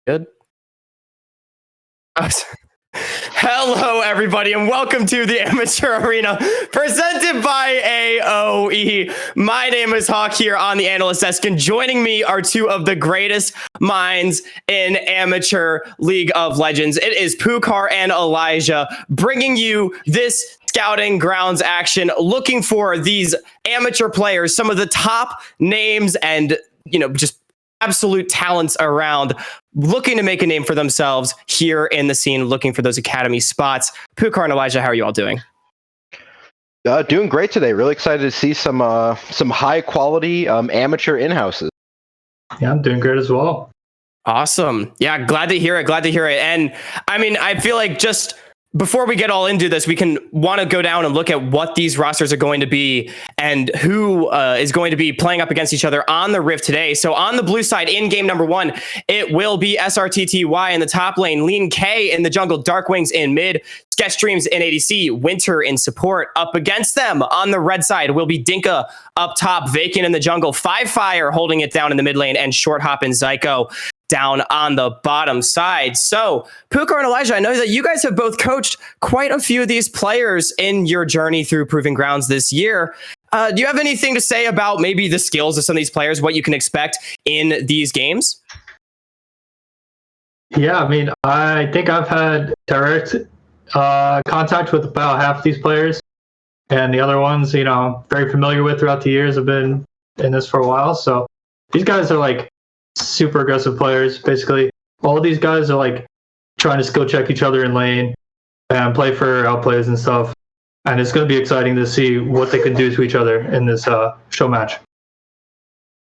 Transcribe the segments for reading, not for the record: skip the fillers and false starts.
Good. Hello, everybody, and welcome to the Amateur Arena presented by AOE. My name is Hawk here on the Analyst Desk, and joining me are two of the greatest minds in Amateur League of Legends. It is Pukar and Elijah bringing you this scouting grounds action, looking for these amateur players, some of the top names and, just absolute talents around, looking to make a name for themselves here in the scene, looking for those academy spots. Pukar and Elijah, how are you all doing? Doing great today. Really excited to see some high quality amateur in-houses. Yeah, I'm doing great as well. Awesome. Yeah, glad to hear it. And I mean, I feel like just before we get all into this, we want to go down and look at what these rosters are going to be and who is going to be playing up against each other on the Rift today. So on the blue side, in game number 1, it will be Srtty in the top lane, LeenK in the jungle, DarkWings in mid, Sketchdreams in ADC, Winter in support. Up against them on the red side will be Dinka up top, Vakin in the jungle, Fire holding it down in the mid lane, and Shorthop and Zyko down on the bottom side. So, Pukar and Elijah, I know that you guys have both coached quite a few of these players in your journey through Proving Grounds this year. Do you have anything to say about maybe the skills of some of these players, what you can expect in these games? Yeah, I mean, I think I've had direct contact with about half of these players, and the other ones, very familiar with throughout the years. I've been in this for a while, so these guys are like super aggressive players. Basically, all of these guys are like trying to skill check each other in lane and play for outplays and stuff. And it's going to be exciting to see what they can do to each other in this show match.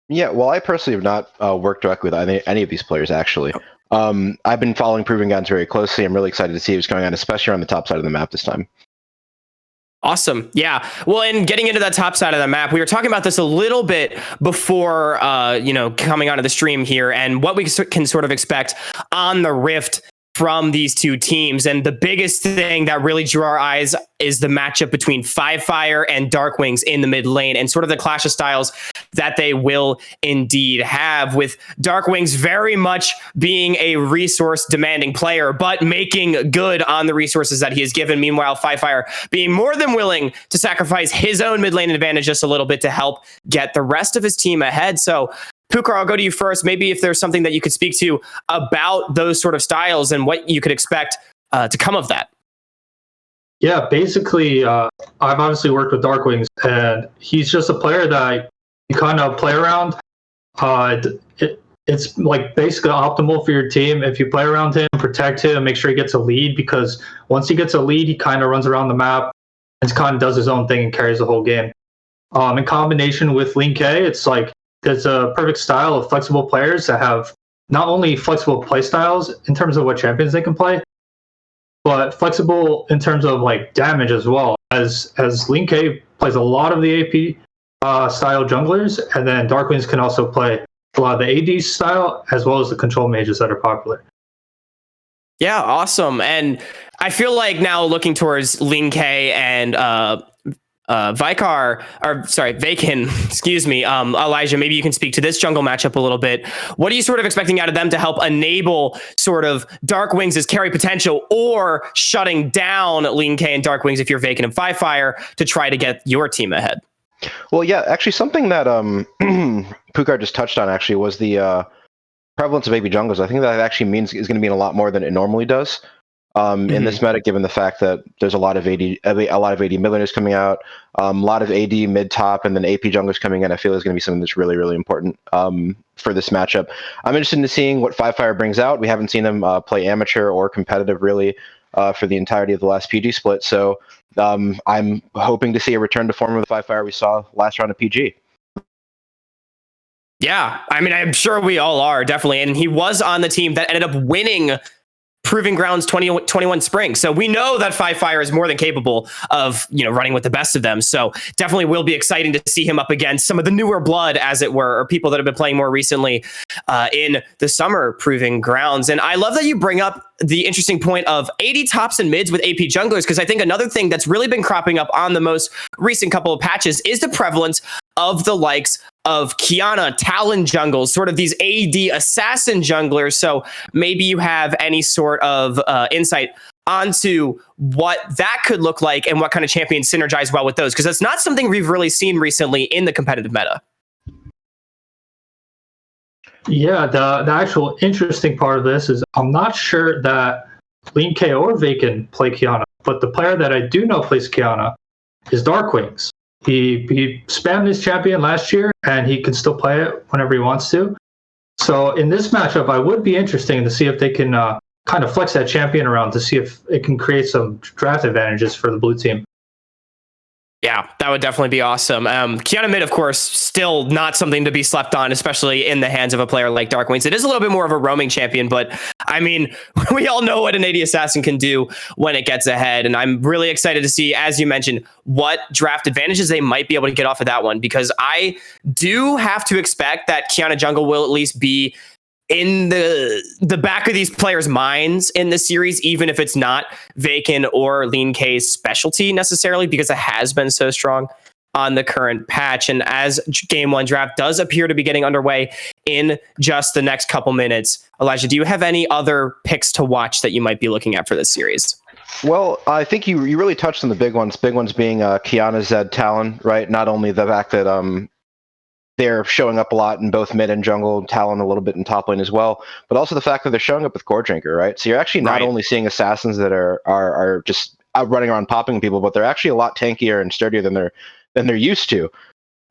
Yeah, well, I personally have not worked directly with any of these players, actually. I've been following Proving Grounds very closely. I'm really excited to see what's going on, especially on the top side of the map this time. Awesome. Yeah. Well, and getting into that top side of the map, we were talking about this a little bit before, coming onto the stream here, and what we can sort of expect on the Rift from these two teams. And the biggest thing that really drew our eyes is the matchup between Fire and DarkWings in the mid lane, and sort of the clash of styles that they will indeed have, with DarkWings very much being a resource demanding player, but making good on the resources that he is given. Meanwhile, Fire being more than willing to sacrifice his own mid lane advantage just a little bit to help get the rest of his team ahead. So Pukar, I'll go to you first. Maybe if there's something that you could speak to about those sort of styles and what you could expect to come of that. Yeah, basically, I've obviously worked with DarkWings, and he's just a player that you kind of play around. It's like basically optimal for your team if you play around him, protect him, make sure he gets a lead, because once he gets a lead, he kind of runs around the map and kind of does his own thing and carries the whole game. In combination with LeenK, it's like there's a perfect style of flexible players that have not only flexible play styles in terms of what champions they can play, but flexible in terms of like damage as well. As LeenK plays a lot of the AP style junglers, and then DarkWings can also play a lot of the AD style as well as the control mages that are popular. Yeah, awesome. And I feel like now looking towards LeenK and Vakin, excuse me, Elijah, maybe you can speak to this jungle matchup a little bit. What are you sort of expecting out of them to help enable sort of DarkWings' carry potential, or shutting down LeenK and DarkWings if you're Vakin and Fire to try to get your team ahead? Well, yeah, actually something that Pukar just touched on actually was the prevalence of AP junglers. I think that actually is going to mean a lot more than it normally does. In this meta, given the fact that there's a lot of AD mid laners coming out, a lot of AD mid top, and then AP junglers coming in, I feel is going to be something that's really, really important for this matchup. I'm interested in seeing what Fire brings out. We haven't seen him play amateur or competitive really for the entirety of the last PG split, so I'm hoping to see a return to form of the Fire we saw last round of PG. Yeah, I mean, I'm sure we all are, definitely, and he was on the team that ended up winning Proving Grounds 2021 spring. So we know that Fire is more than capable of, running with the best of them. So definitely will be exciting to see him up against some of the newer blood, as it were, or people that have been playing more recently in the summer Proving Grounds. And I love that you bring up the interesting point of 80 tops and mids with AP junglers, because I think another thing that's really been cropping up on the most recent couple of patches is the prevalence of the likes of Qiyana, Talon jungles, sort of these AD assassin junglers. So maybe you have any sort of insight onto what that could look like and what kind of champions synergize well with those, because that's not something we've really seen recently in the competitive meta. Yeah, the actual interesting part of this is I'm not sure that LeenK or Vakin play Qiyana, but the player that I do know plays Qiyana is DarkWings. He spammed his champion last year, and he can still play it whenever he wants to. So in this matchup, I would be interesting to see if they can kind of flex that champion around to see if it can create some draft advantages for the blue team. Yeah, that would definitely be awesome. Qiyana mid, of course, still not something to be slept on, especially in the hands of a player like DarkWings. It is a little bit more of a roaming champion, but I mean, we all know what an AD assassin can do when it gets ahead. And I'm really excited to see, as you mentioned, what draft advantages they might be able to get off of that one, because I do have to expect that Qiyana jungle will at least be in the back of these players' minds in this series, even if it's not Vakin or LeenK's specialty necessarily, because it has been so strong on the current patch. And as game one draft does appear to be getting underway in just the next couple minutes, Elijah, do you have any other picks to watch that you might be looking at for this series? Well, I think you really touched on the big ones. Big ones being Qiyana, Zed, Talon, right? Not only the fact that they're showing up a lot in both mid and jungle, Talon a little bit in top lane as well, but also the fact that they're showing up with Core Drinker, right? So you're actually not only seeing assassins that are just out running around popping people, but they're actually a lot tankier and sturdier than they're used to.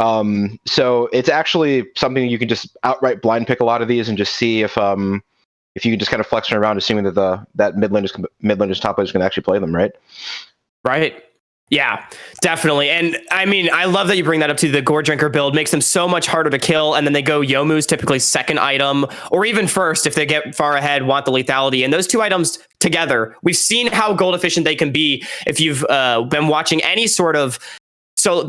So it's actually something you can just outright blind pick a lot of these and just see if you can just kind of flex around, assuming that that mid laner's top lane is going to actually play them, right? Right. Yeah, definitely. And I mean, I love that you bring that up to the Gore Drinker build. Makes them so much harder to kill. And then they go Youmu's typically second item, or even first if they get far ahead, want the lethality. And those two items together, we've seen how gold efficient they can be. If you've been watching any sort of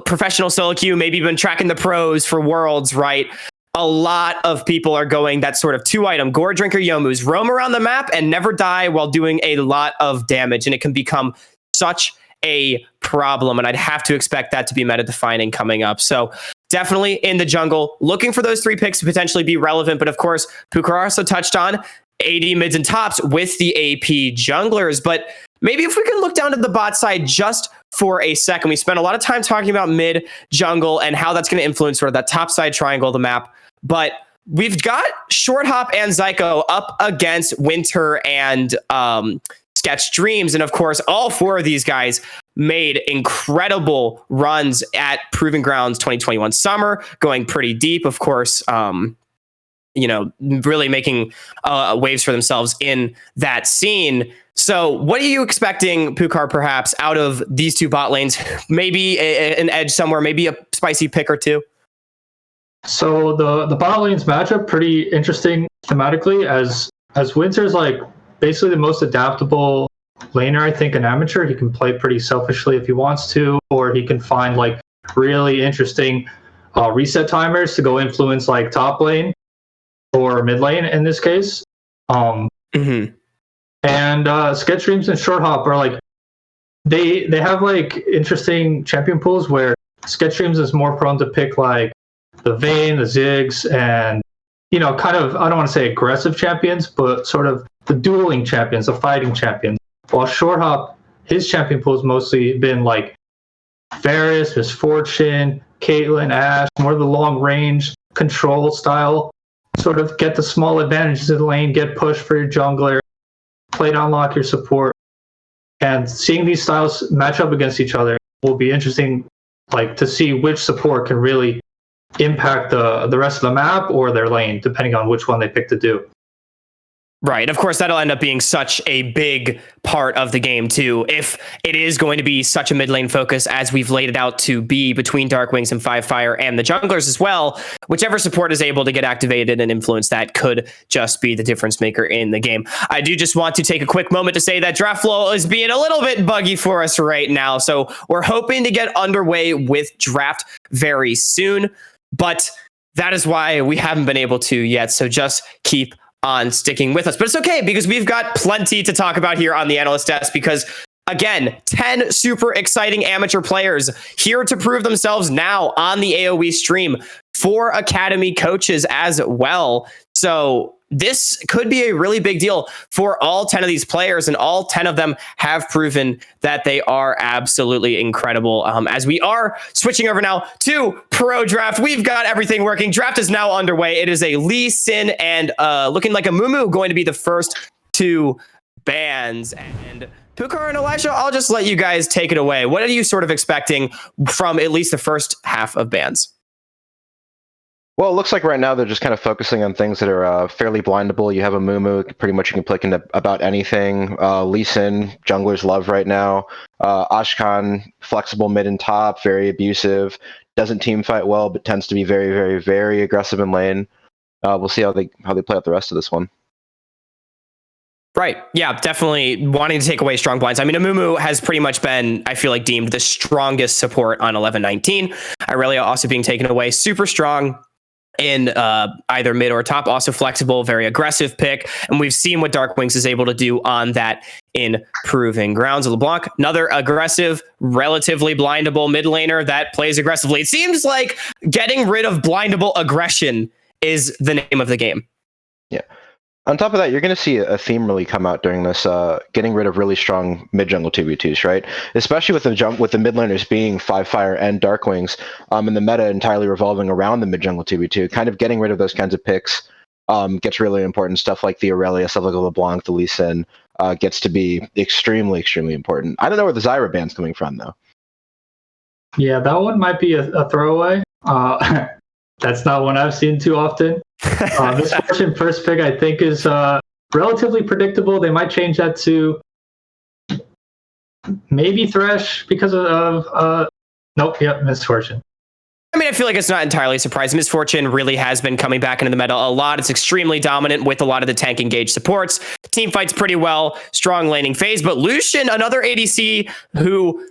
professional solo queue, maybe been tracking the pros for Worlds, right? A lot of people are going that sort of two item, Gore Drinker Youmu's, roam around the map and never die while doing a lot of damage. And it can become such a problem, and I'd have to expect that to be meta defining coming up. So definitely in the jungle, looking for those three picks to potentially be relevant. But of course, Pukar also touched on AD mids and tops with the AP junglers. But maybe if we can look down to the bot side just for a second. We spent a lot of time talking about mid jungle and how that's going to influence sort of that top side triangle of the map. But we've got Shorthop and Zyko up against Winter and Sketchdreams. And of course, all four of these guys made incredible runs at Proving Grounds 2021 summer, going pretty deep, of course, really making waves for themselves in that scene. So what are you expecting, Pukar, perhaps out of these two bot lanes? Maybe an edge somewhere, maybe a spicy pick or two? So the bot lanes matchup, pretty interesting thematically, as Winter's like basically the most adaptable laner, I think, an amateur. He can play pretty selfishly if he wants to, or he can find like really interesting reset timers to go influence like top lane or mid lane in this case. And Sketchdreams and Shorthop are like they have like interesting champion pools where Sketchdreams is more prone to pick like the Vayne, the Ziggs, and kind of, I don't want to say aggressive champions, but sort of the dueling champions, the fighting champions. While Shorthop, his champion pool has mostly been like Varus, Misfortune, Caitlyn, Ashe, more of the long range control style. Sort of get the small advantages of the lane, get pushed for your jungler, play to unlock your support. And seeing these styles match up against each other will be interesting, like to see which support can really impact the rest of the map or their lane, depending on which one they pick to do. Right. Of course, that'll end up being such a big part of the game, too. If it is going to be such a mid lane focus as we've laid it out to be between DarkWings and Fire and the junglers as well, whichever support is able to get activated and influence that could just be the difference maker in the game. I do just want to take a quick moment to say that draft flow is being a little bit buggy for us right now. So we're hoping to get underway with draft very soon, but that is why we haven't been able to yet. So just keep on sticking with us, but it's okay because we've got plenty to talk about here on the analyst desk, because again, 10 super exciting amateur players here to prove themselves now on the AoE stream for Academy coaches as well. So this could be a really big deal for all 10 of these players, and all 10 of them have proven that they are absolutely incredible. As we are switching over now to Pro Draft, we've got everything working. Draft is now underway. It is a Lee Sin and looking like a Mumu going to be the first 2 bans. And Pukar and Elijah, I'll just let you guys take it away. What are you sort of expecting from at least the first half of bans? Well, it looks like right now they're just kind of focusing on things that are fairly blindable. You have a Mumu, pretty much you can click into about anything. Lee Sin, junglers love right now. Ashkan, flexible mid and top, very abusive. Doesn't team fight well, but tends to be very, very, very aggressive in lane. We'll see how they play out the rest of this one. Right. Yeah, definitely wanting to take away strong blinds. I mean, Amumu has pretty much been, I feel like, deemed the strongest support on 11-19. Irelia also being taken away. Super strong in either mid or top. Also flexible, very aggressive pick. And we've seen what DarkWings is able to do on that in Proving Grounds. LeBlanc, another aggressive, relatively blindable mid laner that plays aggressively. It seems like getting rid of blindable aggression is the name of the game. Yeah. On top of that, you're going to see a theme really come out during this, getting rid of really strong mid-jungle 2v2s, right? Especially with the mid laners being Fire and DarkWings, and the meta entirely revolving around the mid-jungle 2v2, kind of getting rid of those kinds of picks gets really important. Stuff like the Aurelia, stuff like the LeBlanc, the Lee Sin, gets to be extremely, extremely important. I don't know where the Zyra ban's coming from, though. Yeah, that one might be a throwaway. That's not one I've seen too often. This Fortune first pick, I think, is relatively predictable. They might change that to maybe Thresh because of nope, yep, Misfortune. I mean, I feel like it's not entirely surprising. Misfortune really has been coming back into the meta a lot. It's extremely dominant with a lot of the tank engaged supports. Team fights pretty well, strong laning phase. But Lucian, another ADC who,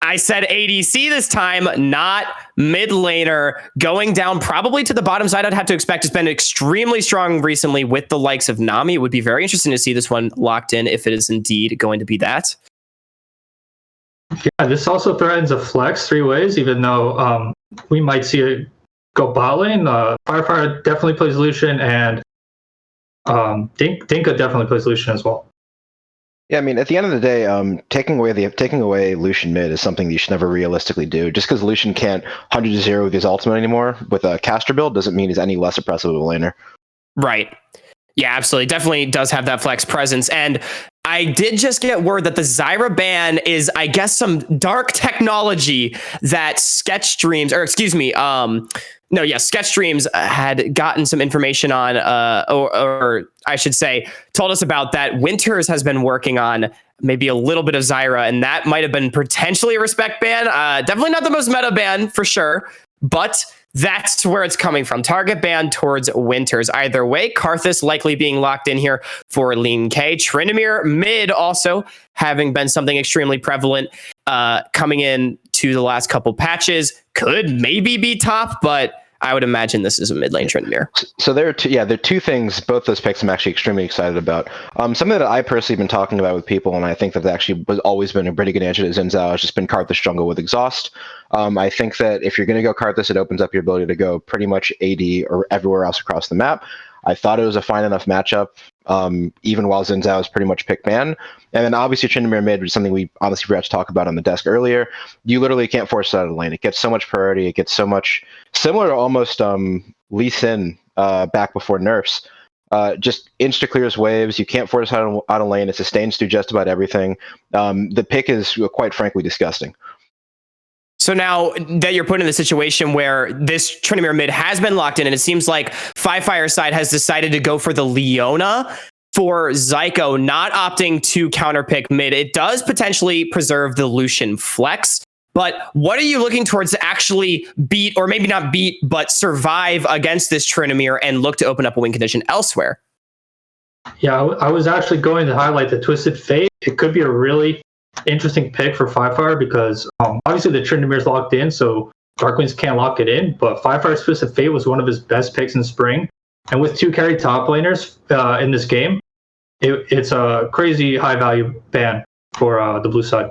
I said ADC this time, not mid laner, going down probably to the bottom side. I'd have to expect. It's been extremely strong recently with the likes of Nami. It would be very interesting to see this one locked in if it is indeed going to be that. Yeah, this also threatens a flex 3 ways, even though we might see it go bot lane. Fire definitely plays Lucian, and Dinka definitely plays Lucian as well. Yeah, I mean, at the end of the day, taking away Lucian mid is something that you should never realistically do. Just because Lucian can't 100-0 with his ultimate anymore with a caster build doesn't mean he's any less oppressive of a laner. Right. Yeah, absolutely. Definitely does have that flex presence. And I did just get word that the Zyra ban is, I guess, some dark technology that Sketchdreams, or excuse me, Sketchdreams had gotten some information on, or I should say, told us about that Winters has been working on maybe a little bit of Zyra, and that might have been potentially a respect ban. Definitely not the most meta ban for sure, but that's where it's coming from. Target ban towards Winters. Either way, Karthus likely being locked in here for LeenK. Tryndamere mid also having been something extremely prevalent coming in to the last couple patches. Could maybe be top, but I would imagine this is a mid lane Tryndamere. So there are two things, both those picks I'm actually extremely excited about. Something that I personally been talking about with people, and I think that actually has always been a pretty good answer to Xin Zhao, has just been Karthus jungle with exhaust. I think that if you're going to go Karthus, it opens up your ability to go pretty much AD or everywhere else across the map. I thought it was a fine enough matchup, even while Xin Zhao is pretty much pick ban. And then obviously Tryndamere mid, which is something we honestly forgot to talk about on the desk earlier. You literally can't force it out of the lane. It gets so much priority. It gets so much similar to almost Lee Sin back before nerfs. Just insta clears waves. You can't force it out of lane. It sustains through just about everything. The pick is quite frankly disgusting. So now that you're put in the situation where this Tryndamere mid has been locked in, and it seems like Fireside has decided to go for the Leona for Zyko, not opting to counterpick mid, it does potentially preserve the Lucian flex. But what are you looking towards to actually beat, or maybe not beat, but survive against this Tryndamere and look to open up a win condition elsewhere? Yeah, I was actually going to highlight the Twisted Fate. It could be a really interesting pick for Fire because obviously the Tryndamere's locked in, so DarkWings can't lock it in, but Fire's Twisted Fate was one of his best picks in spring. And with 2 carry top laners in this game, it's a crazy high value ban for the blue side.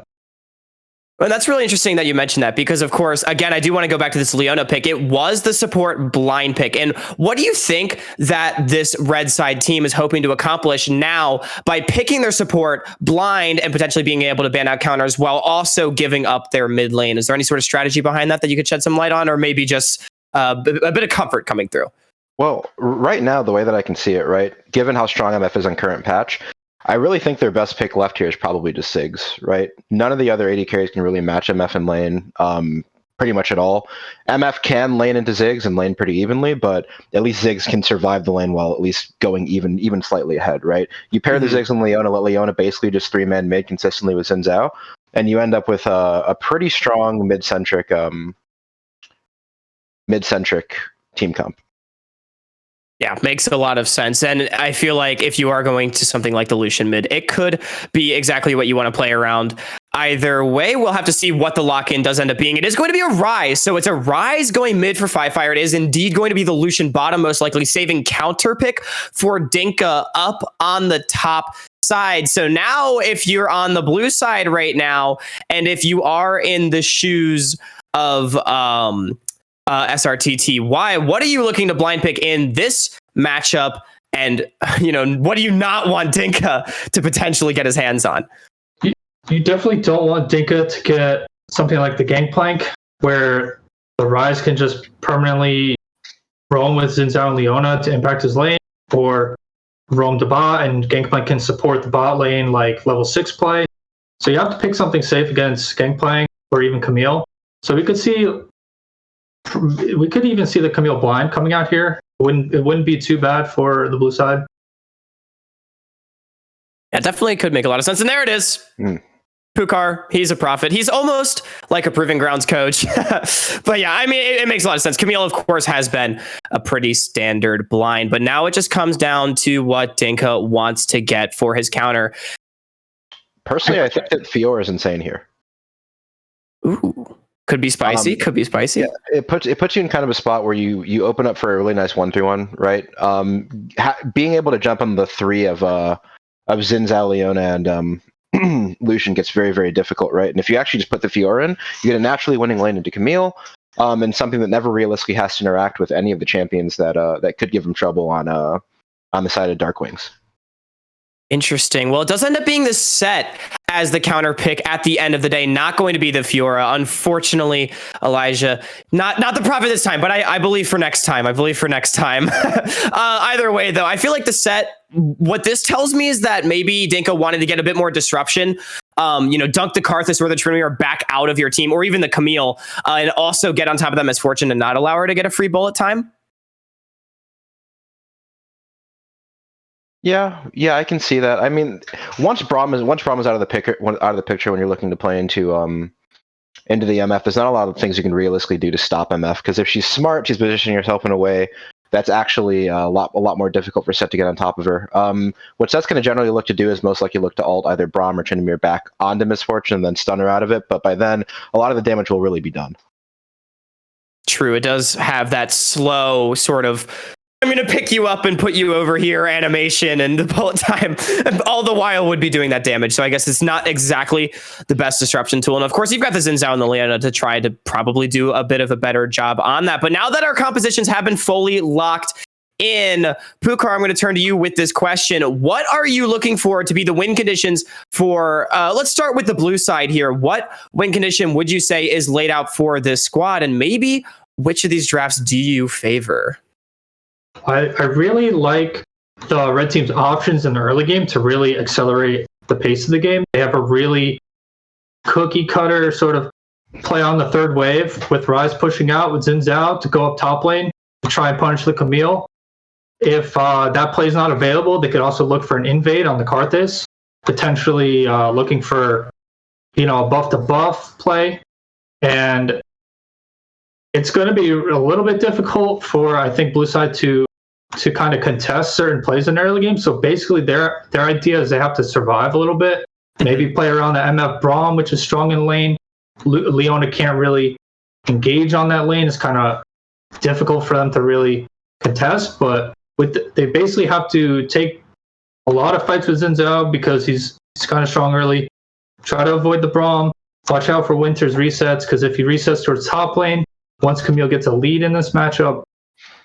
Well, that's really interesting that you mentioned that because, of course, again, I do want to go back to this Leona pick. It was the support blind pick. And what do you think that this red side team is hoping to accomplish now by picking their support blind and potentially being able to ban out counters while also giving up their mid lane? Is there any sort of strategy behind that you could shed some light on, or maybe just a bit of comfort coming through? Well, right now, the way that I can see it, right, given how strong MF is on current patch, I really think their best pick left here is probably just Ziggs, right? None of the other AD carries can really match MF in lane pretty much at all. MF can lane into Ziggs and lane pretty evenly, but at least Ziggs can survive the lane while at least going even slightly ahead, right? You pair the Ziggs and Leona, let Leona basically just 3-man mid consistently with Xin Zhao, and you end up with a pretty strong mid-centric team comp. Yeah, makes a lot of sense. And I feel like if you are going to something like the Lucian mid, it could be exactly what you want to play around. Either way, we'll have to see what the lock-in does end up being. It is going to be a Rise. So it's a Rise going mid for Firefire. It is indeed going to be the Lucian bottom, most likely saving counter pick for Dinka up on the top side. So now if you're on the blue side right now, and if you are in the shoes of SRTTY, what are you looking to blind pick in this matchup? And, what do you not want Dinka to potentially get his hands on? You definitely don't want Dinka to get something like the Gangplank, where the Rise can just permanently roam with Xin Zhao and Leona to impact his lane, or roam to bot and Gangplank can support the bot lane like level 6 play. So you have to pick something safe against Gangplank or even Camille. So we could even see the Camille blind coming out here. It wouldn't be too bad for the blue side. Yeah, definitely could make a lot of sense. And there it is. Pucar, he's a prophet. He's almost like a Proving Grounds coach. But yeah, I mean, it makes a lot of sense. Camille, of course, has been a pretty standard blind, but now it just comes down to what Dinka wants to get for his counter. Personally, I think that Fiora is insane here. Ooh. Could be spicy. Could be spicy. Yeah, it puts you in kind of a spot where you open up for a really nice 1-3-1, right? Being able to jump on the 3 of Xin Zhao, Leona, and Lucian gets very, very difficult, right? And if you actually just put the Fiora in, you get a naturally winning lane into Camille, and something that never realistically has to interact with any of the champions that could give him trouble on the side of DarkWings. Interesting. Well, it does end up being the set as the counter pick at the end of the day. Not going to be the Fiora. Unfortunately, Elijah, not the prophet this time, but I believe for next time. Either way, though, I feel like the set, what this tells me is that maybe Dinka wanted to get a bit more disruption. Dunk the Karthus or the Trinity back out of your team, or even the Camille, and also get on top of that Misfortune and not allow her to get a free bullet time. Yeah, I can see that. I mean, once Braum is out of the picture when you're looking to play into the MF, there's not a lot of things you can realistically do to stop MF, because if she's smart, she's positioning herself in a way that's actually a lot more difficult for Set to get on top of her. What Set's going to generally look to do is most likely look to ult either Braum or Tryndamere back onto Misfortune and then stun her out of it, but by then, a lot of the damage will really be done. True, it does have that slow sort of, I'm going to pick you up and put you over here animation, and the bullet time all the while would be doing that damage. So I guess it's not exactly the best disruption tool. And of course, you've got the Xin Zhao and the Leona to try to probably do a bit of a better job on that. But now that our compositions have been fully locked in, Pucar, I'm going to turn to you with this question. What are you looking for to be the win conditions for, let's start with the blue side here. What win condition would you say is laid out for this squad? And maybe which of these drafts do you favor? I really like the red team's options in the early game to really accelerate the pace of the game. They have a really cookie cutter sort of play on the third wave with Rise pushing out with Xin Zhao to go up top lane to try and punish the Camille. If that play is not available, they could also look for an invade on the Karthus, potentially looking for a buff to buff play. And it's going to be a little bit difficult for, I think, blue side to kind of contest certain plays in the early game. So basically their idea is they have to survive a little bit, maybe play around the MF Braum, which is strong in lane. Leona can't really engage on that lane. It's kind of difficult for them to really contest, but they basically have to take a lot of fights with Xin Zhao because he's kind of strong early, try to avoid the Braum, watch out for Winter's resets, because if he resets towards top lane, once Camille gets a lead in this matchup,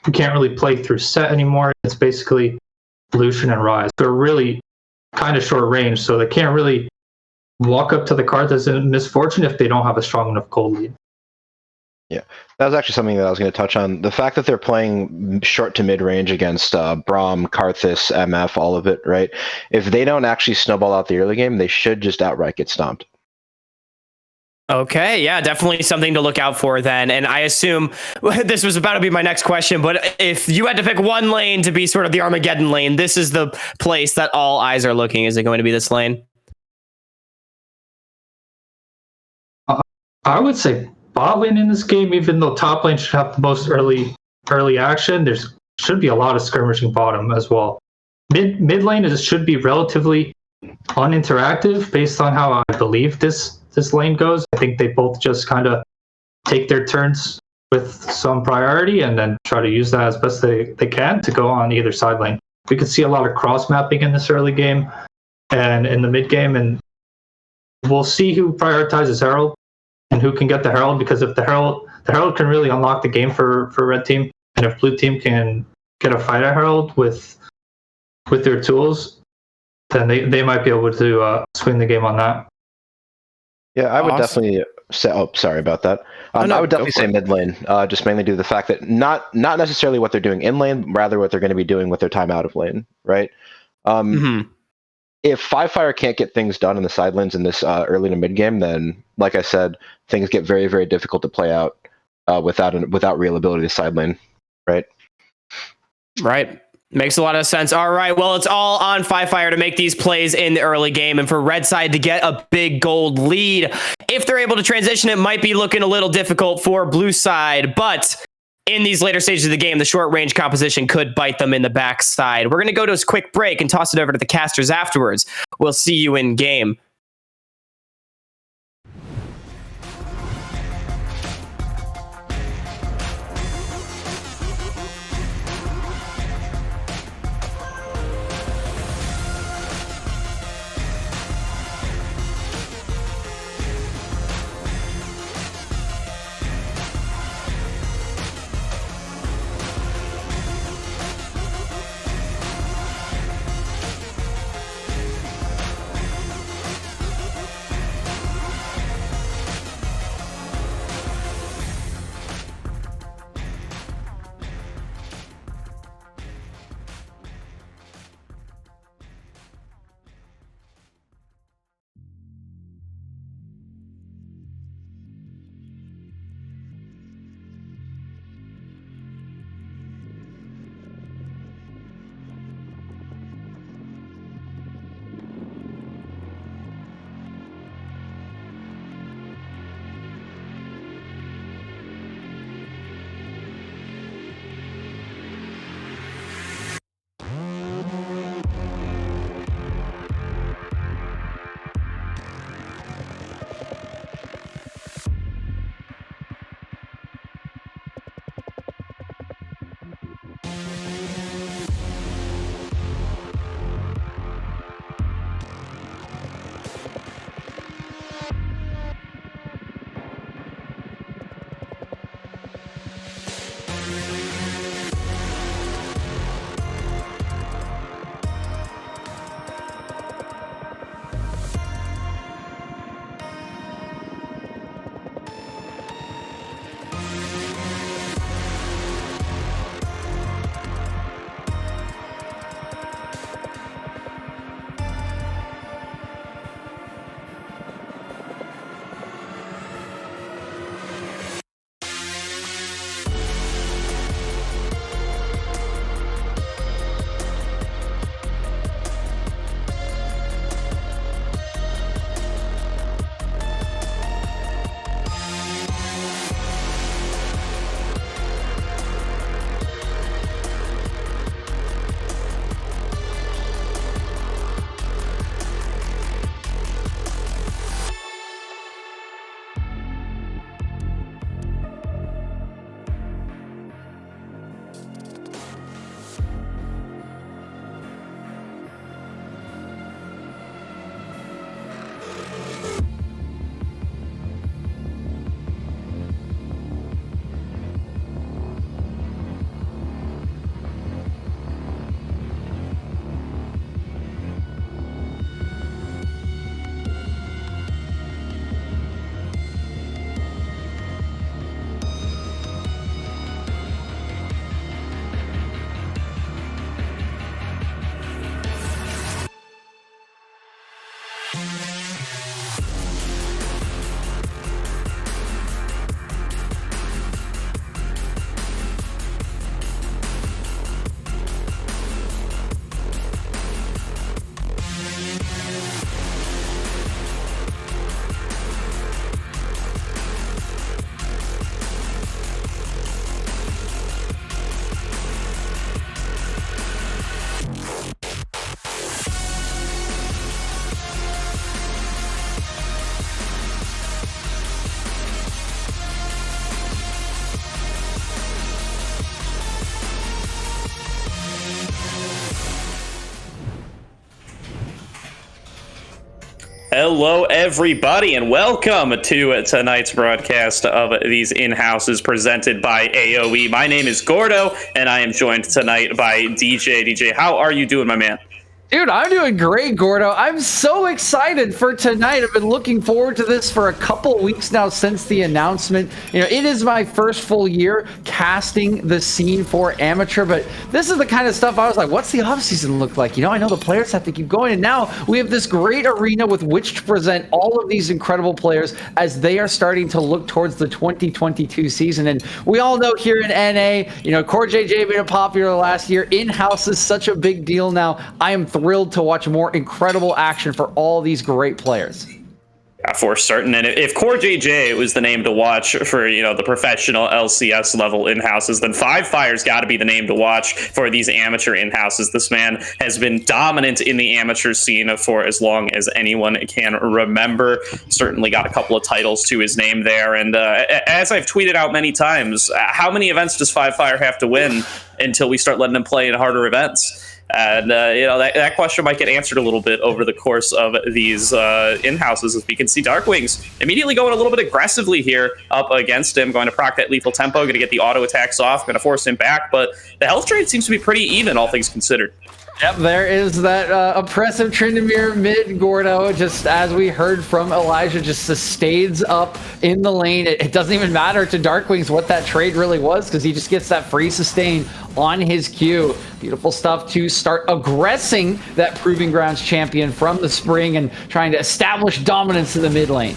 you can't really play through set anymore. It's basically Lucian and Ryze. They're really kind of short range, so they can't really walk up to the card as a misfortune if they don't have a strong enough cold lead. Yeah, that was actually something that I was going to touch on. The fact that they're playing short to mid range against Braum, Karthus, MF, all of it, right? If they don't actually snowball out the early game, they should just outright get stomped. Okay, yeah, definitely something to look out for then. And I assume this was about to be my next question, but if you had to pick one lane to be sort of the Armageddon lane, this is the place that all eyes are looking. Is it going to be this lane? I would say bot lane in this game, even though top lane should have the most early action, there's should be a lot of skirmishing bottom as well. Mid lane should be relatively uninteractive based on how I believe this lane goes. I think they both just kind of take their turns with some priority and then try to use that as best they can to go on either side lane. We could see a lot of cross mapping in this early game and in the mid game, and we'll see who prioritizes Herald and who can get the Herald, because if the Herald can really unlock the game for red team, and if blue team can get a fight at Herald with their tools, then they might be able to swing the game on that. Yeah, I would definitely say. Oh, sorry about that. I would definitely say mid lane, just mainly due to the fact that not necessarily what they're doing in lane, rather what they're going to be doing with their time out of lane, right? If Fire can't get things done in the side lanes in this early to mid game, then, like I said, things get very, very difficult to play out without real ability to side lane, right? Right. Makes a lot of sense. All right. Well, it's all on Fire to make these plays in the early game and for red side to get a big gold lead. If they're able to transition, it might be looking a little difficult for blue side, but in these later stages of the game, the short range composition could bite them in the backside. We're going to go to a quick break and toss it over to the casters afterwards. We'll see you in game. Hello, everybody, and welcome to tonight's broadcast of these in-houses presented by AOE. My name is Gordo, and I am joined tonight by DJ. DJ, how are you doing, my man? Dude, I'm doing great, Gordo. I'm so excited for tonight. I've been looking forward to this for a couple weeks now since the announcement. You know, it is my first full year casting the scene for amateur, but this is the kind of stuff I was like, what's the offseason look like? You know, I know the players have to keep going, and now we have this great arena with which to present all of these incredible players as they are starting to look towards the 2022 season. And we all know here in NA, you know, Core JJ being popular last year. In-house is such a big deal now. I am thrilled to watch more incredible action for all these great players. Yeah, for certain. And if Core JJ was the name to watch for, you know, the professional LCS level in-houses, then Fire's got to be the name to watch for these amateur in-houses. This man has been dominant in the amateur scene for as long as anyone can remember. Certainly got a couple of titles to his name there. And as I've tweeted out many times, how many events does Fire have to win until we start letting him play in harder events? And, you know, that question might get answered a little bit over the course of these in-houses, as we can see DarkWings immediately going a little bit aggressively here up against him, going to proc that lethal tempo, going to get the auto attacks off, going to force him back, but the health trade seems to be pretty even, all things considered. Yep, there is that oppressive Tryndamere mid, Gordo, just as we heard from Elijah, just sustains up in the lane. It doesn't even matter to DarkWings what that trade really was, because he just gets that free sustain on his Q. Beautiful stuff to start aggressing that Proving Grounds champion from the spring and trying to establish dominance in the mid lane.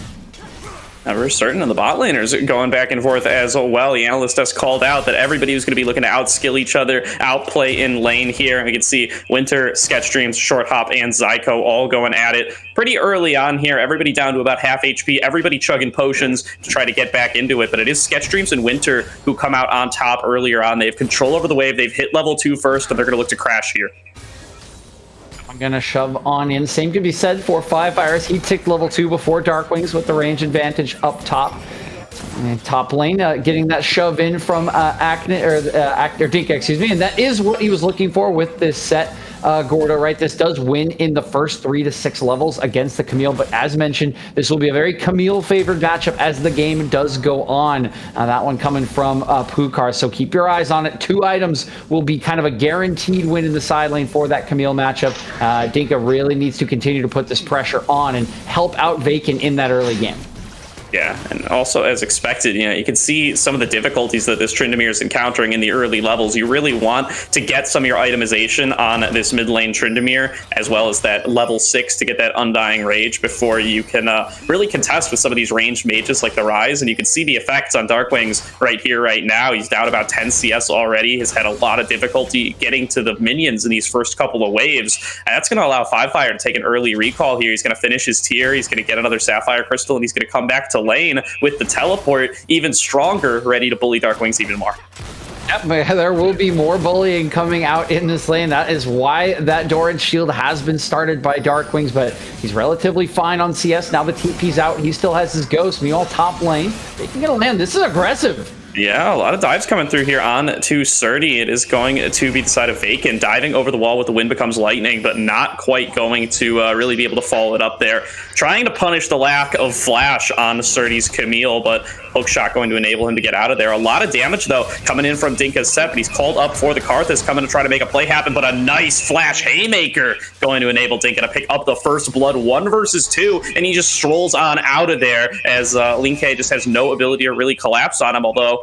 Now, we're certain of the bot laners going back and forth as well. The analyst has called out that everybody was going to be looking to outskill each other, outplay in lane here. We can see Winter, Sketchdreams, Shorthop, and Zyko all going at it pretty early on here. Everybody down to about half HP. Everybody chugging potions to try to get back into it. But it is Sketchdreams and Winter who come out on top earlier on. They have control over the wave. They've hit level 2 first, and they're going to look to crash here. I'm going to shove on in. Same could be said for Fires. He ticked level 2 before DarkWings with the range advantage up top. And top lane, getting that shove in from Dinka, excuse me. And that is what he was looking for with this set. Gordo, right? This does win in the first 3 to 6 levels against the Camille, but as mentioned, this will be a very Camille-favored matchup as the game does go on. That one coming from Pukar, so keep your eyes on it. 2 items will be kind of a guaranteed win in the side lane for that Camille matchup. Dinka really needs to continue to put this pressure on and help out Vakin in that early game. Yeah, and also as expected, you know, you can see some of the difficulties that this Tryndamere is encountering in the early levels. You really want to get some of your itemization on this mid lane Tryndamere, as well as that level 6 to get that Undying Rage before you can really contest with some of these ranged mages like the Rise. And you can see the effects on DarkWings right here, right now. He's down about 10 CS already. Has had a lot of difficulty getting to the minions in these first couple of waves. And that's going to allow Fire to take an early recall here. He's going to finish his tier. He's going to get another Sapphire Crystal, and he's going to come back to lane with the teleport even stronger, ready to bully DarkWings even more. Yep, there will be more bullying coming out in this lane. That is why that Doran shield has been started by DarkWings, but he's relatively fine on CS. Now the TP's out. He still has his Ghost. Meanwhile, top lane, they can get a land. This is aggressive. Yeah, a lot of dives coming through here on to Srtty. It is going to be the side of Vakin, diving over the wall with the Wind Becomes Lightning, but not quite going to really be able to follow it up there. Trying to punish the lack of flash on Srtty's Camille, but hook shot going to enable him to get out of there. A lot of damage, though, coming in from Dinka's set, but he's called up for the Karthus, coming to try to make a play happen, but a nice flash haymaker going to enable Dinka to pick up the first blood, 1 versus 2, and he just strolls on out of there as LeenK just has no ability to really collapse on him, although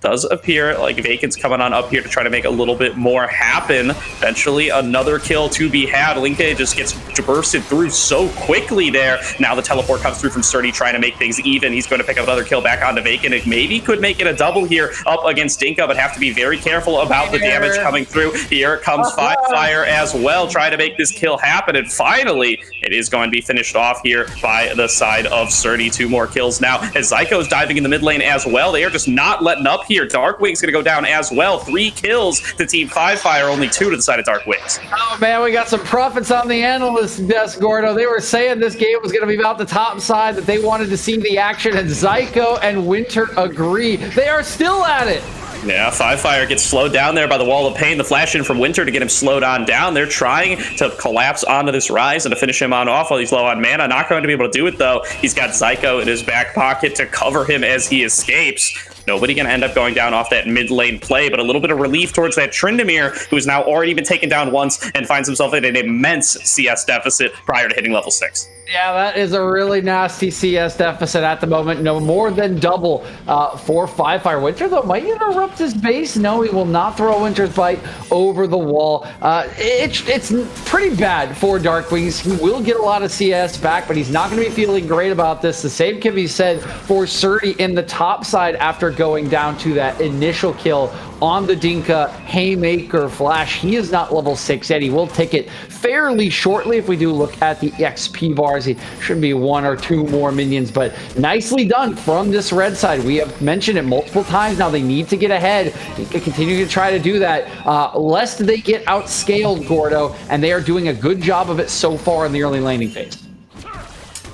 does appear like Vakin's coming on up here to try to make a little bit more happen. Eventually, another kill to be had. LeenK just gets bursted through so quickly there. Now the teleport comes through from Srtty, trying to make things even. He's going to pick up another kill back onto Vakin. It maybe could make it a double here up against Dinka, but have to be very careful about the damage coming through. Here comes Fire as well, trying to make this kill happen. And finally, it is going to be finished off here by the side of Srtty. 2 more kills now as Zyko's diving in the mid lane as well. They are just not letting up here. DarkWings gonna go down as well. 3 kills to Team 5fire, only 2 to the side of DarkWings. Oh man, we got some prophets on the analyst desk, Gordo. They were saying this game was gonna be about the top side, that they wanted to see the action, and Zyko and Winter agree. They are still at it. Yeah, 5fire gets slowed down there by the wall of pain. The flash in from Winter to get him slowed on down. They're trying to collapse onto this rise and to finish him on off while he's low on mana. Not going to be able to do it, though. He's got Zyko in his back pocket to cover him as he escapes. Nobody going to end up going down off that mid lane play, but a little bit of relief towards that Tryndamere, who has now already been taken down once and finds himself in an immense CS deficit prior to hitting level 6. Yeah, that is a really nasty CS deficit at the moment. No more than double for 5fire. Winter, though, might interrupt his base. No, he will not throw Winter's Bite over the wall. It's pretty bad for DarkWings. He will get a lot of CS back, but he's not going to be feeling great about this. The same can be said for Srtty in the top side after going down to that initial kill on the Dinka Haymaker Flash. He is not level 6 yet. He will take it fairly shortly if we do look at the XP bars. He should be 1 or 2 more minions, but nicely done from this red side. We have mentioned it multiple times now. They need to get ahead. They can continue to try to do that, lest they get outscaled, Gordo, and they are doing a good job of it so far in the early laning phase.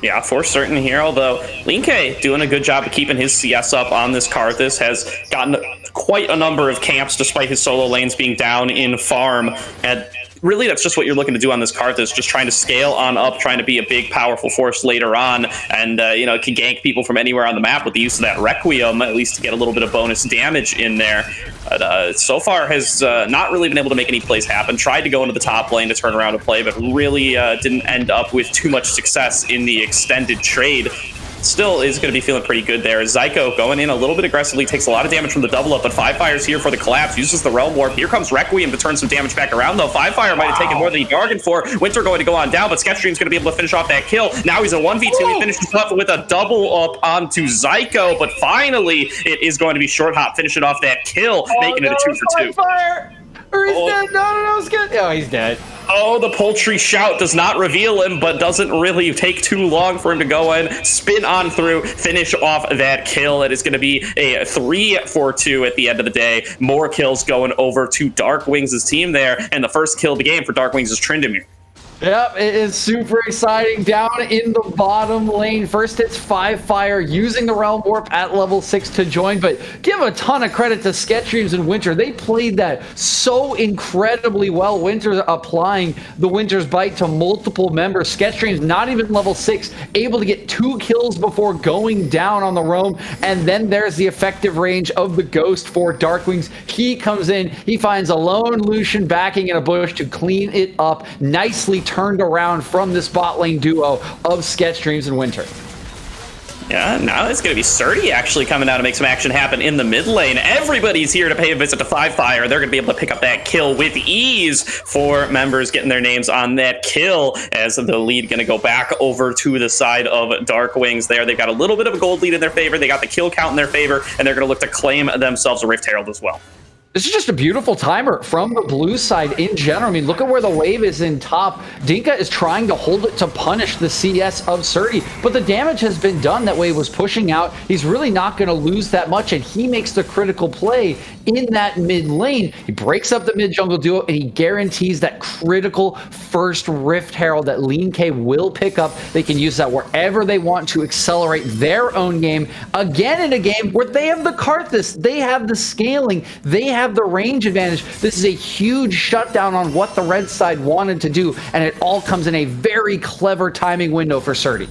Yeah, for certain here, although LeenK doing a good job of keeping his CS up on this Karthus, has gotten quite a number of camps despite his solo lanes being down in farm. And really, that's just what you're looking to do on this Karthus, just trying to scale on up, trying to be a big, powerful force later on, and, it can gank people from anywhere on the map with the use of that Requiem, at least to get a little bit of bonus damage in there. But so far has not really been able to make any plays happen. Tried to go into the top lane to turn around and play, but really didn't end up with too much success in the extended trade. Still is going to be feeling pretty good there. Zyko going in a little bit aggressively, takes a lot of damage from the double up, but 5fire's here for the collapse, uses the Realm Warp. Here comes Requiem to turn some damage back around, though. 5fire might have taken more than he bargained for. Winter going to go on down, but Sketchdreams going to be able to finish off that kill. Now he's a 1v2. He finishes up with a double up onto Zyko, but finally it is going to be Shorthop finishing off that kill, making it a 2 for 2. 5fire! Or he's dead. No, it's good. Oh, he's dead. Oh, the poultry shout does not reveal him, but doesn't really take too long for him to go in, spin on through, finish off that kill. It is going to be a 3 for 2 at the end of the day. More kills going over to DarkWings' team there, and the first kill of the game for DarkWings is Tryndamere. Yep, it is super exciting. Down in the bottom lane, first it's 5fire using the Realm Warp at level 6 to join, but give a ton of credit to Sketchdreams and Winter. They played that so incredibly well. Winter applying the Winter's Bite to multiple members. Sketchdreams not even level 6, able to get 2 kills before going down on the roam, and then there's the effective range of the Ghost for DarkWings. He comes in, he finds a lone Lucian backing in a bush to clean it up. Nicely turned around from this bot lane duo of Sketchdreams and Winter. Yeah, now it's going to be Srtty actually coming out to make some action happen in the mid lane. Everybody's here to pay a visit to 5fire. They're going to be able to pick up that kill with ease. 4 members getting their names on that kill as the lead going to go back over to the side of DarkWings there. They've got a little bit of a gold lead in their favor. They got the kill count in their favor, and they're going to look to claim themselves a Rift Herald as well. This is just a beautiful timer from the blue side in general. I mean, look at where the wave is in top. Dinka is trying to hold it to punish the CS of Srtty, but the damage has been done. That wave was pushing out. He's really not going to lose that much, and he makes the critical play in that mid lane. He breaks up the mid jungle duo, and he guarantees that critical first Rift Herald that LeenK will pick up. They can use that wherever they want to accelerate their own game. Again, in a game where they have the Karthus, they have the scaling, they have the range advantage. This is a huge shutdown on what the red side wanted to do, and it all comes in a very clever timing window for Srtty.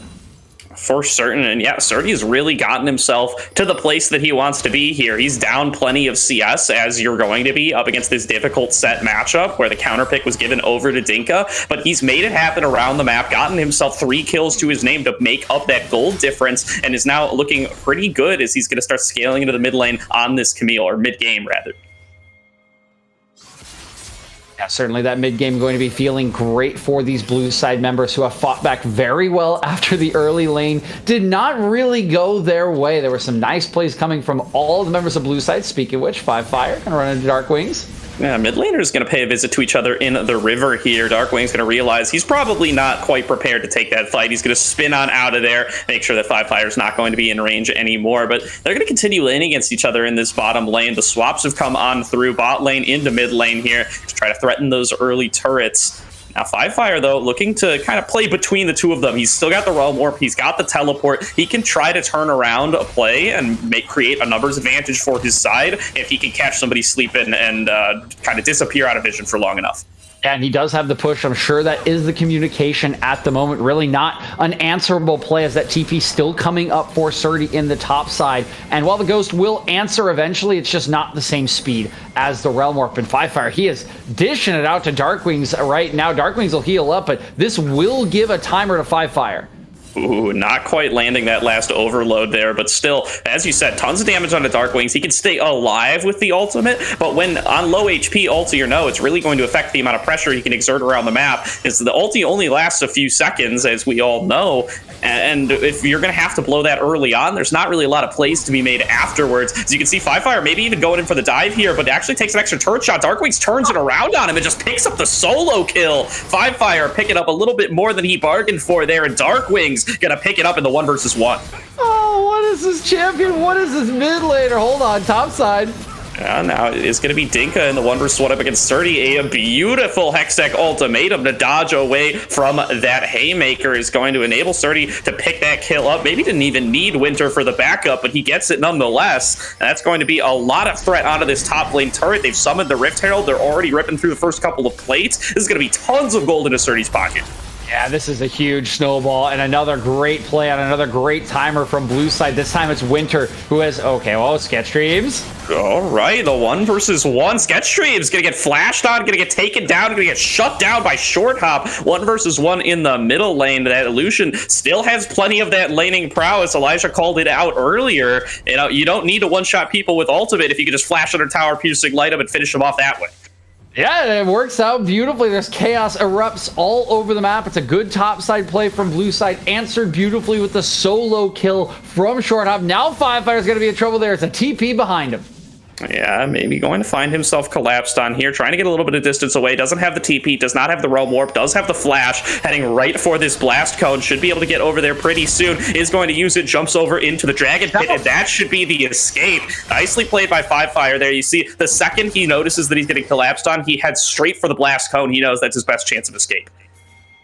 For certain. And yeah, Srtty has really gotten himself to the place that he wants to be here. He's down plenty of CS, as you're going to be, up against this difficult set matchup where the counter pick was given over to Dinka, but he's made it happen around the map, gotten himself 3 kills to his name to make up that gold difference, and is now looking pretty good as he's going to start scaling into the mid lane on this Camille, or mid game rather. Yeah, certainly that mid game going to be feeling great for these blue side members who have fought back very well after the early lane did not really go their way. There were some nice plays coming from all the members of blue side. Speaking of which, 5fire gonna run into DarkWings. Yeah, mid laners going to pay a visit to each other in the river here. DarkWings going to realize he's probably not quite prepared to take that fight. He's going to spin on out of there, make sure that 5fire is not going to be in range anymore. But they're going to continue laning against each other in this bottom lane. The swaps have come on through bot lane into mid lane here to try to threaten those early turrets. Now, 5fire, though, looking to kind of play between the two of them. He's still got the Realm Warp. He's got the Teleport. He can try to turn around a play and create a numbers advantage for his side if he can catch somebody sleeping and kind of disappear out of vision for long enough. And he does have the push. I'm sure that is the communication at the moment. Really not an answerable play as that TP still coming up for Srtty in the top side. And while the Ghost will answer eventually, it's just not the same speed as the Realm Warp. And 5fire, he is dishing it out to DarkWings right now. DarkWings will heal up, but this will give a timer to 5fire. Ooh, not quite landing that last overload there, but still, as you said, tons of damage onto DarkWings. He can stay alive with the ultimate, but when on low HP, ulti or no, it's really going to affect the amount of pressure he can exert around the map. Is the ulti only lasts a few seconds, as we all know, and if you're going to have to blow that early on, there's not really a lot of plays to be made afterwards. As you can see, 5fire maybe even going in for the dive here, but actually takes an extra turret shot. DarkWings turns it around on him and just picks up the solo kill. 5fire picking up a little bit more than he bargained for there, and DarkWings gonna pick it up in the 1 versus 1. Oh, what is this champion? What is this mid laner? Hold on, top side. Now it's going to be Dinka in the 1 versus 1 up against Srtty. A beautiful Hextech ultimatum to dodge away from that Haymaker is going to enable Srtty to pick that kill up. Maybe didn't even need Winter for the backup, but he gets it nonetheless. And that's going to be a lot of threat onto this top lane turret. They've summoned the Rift Herald. They're already ripping through the first couple of plates. This is going to be tons of gold into Srtty's pocket. Yeah, this is a huge snowball and another great play on another great timer from blue side. This time it's Winter who has, okay, well, Sketchdreams. All right, the 1 versus 1. Sketchdreams gonna get flashed on, gonna get taken down, gonna get shut down by Shorthop. 1 versus 1 in the middle lane. That Illusion still has plenty of that laning prowess. Elijah called it out earlier. You know, you don't need to one-shot people with ultimate if you can just flash under tower, piercing, light them, and finish them off that way. Yeah, it works out beautifully. There's chaos erupts all over the map. It's a good topside play from blue side, answered beautifully with the solo kill from Shorthop. Now 5fire is going to be in trouble there. It's a TP behind him. Yeah, maybe going to find himself collapsed on here, trying to get a little bit of distance away. Doesn't have the TP, does not have the Realm Warp, does have the Flash, heading right for this Blast Cone. Should be able to get over there pretty soon. Is going to use it, jumps over into the Dragon Pit, and that should be the escape. Nicely played by 5fire there. You see, the second he notices that he's getting collapsed on, he heads straight for the Blast Cone. He knows that's his best chance of escape.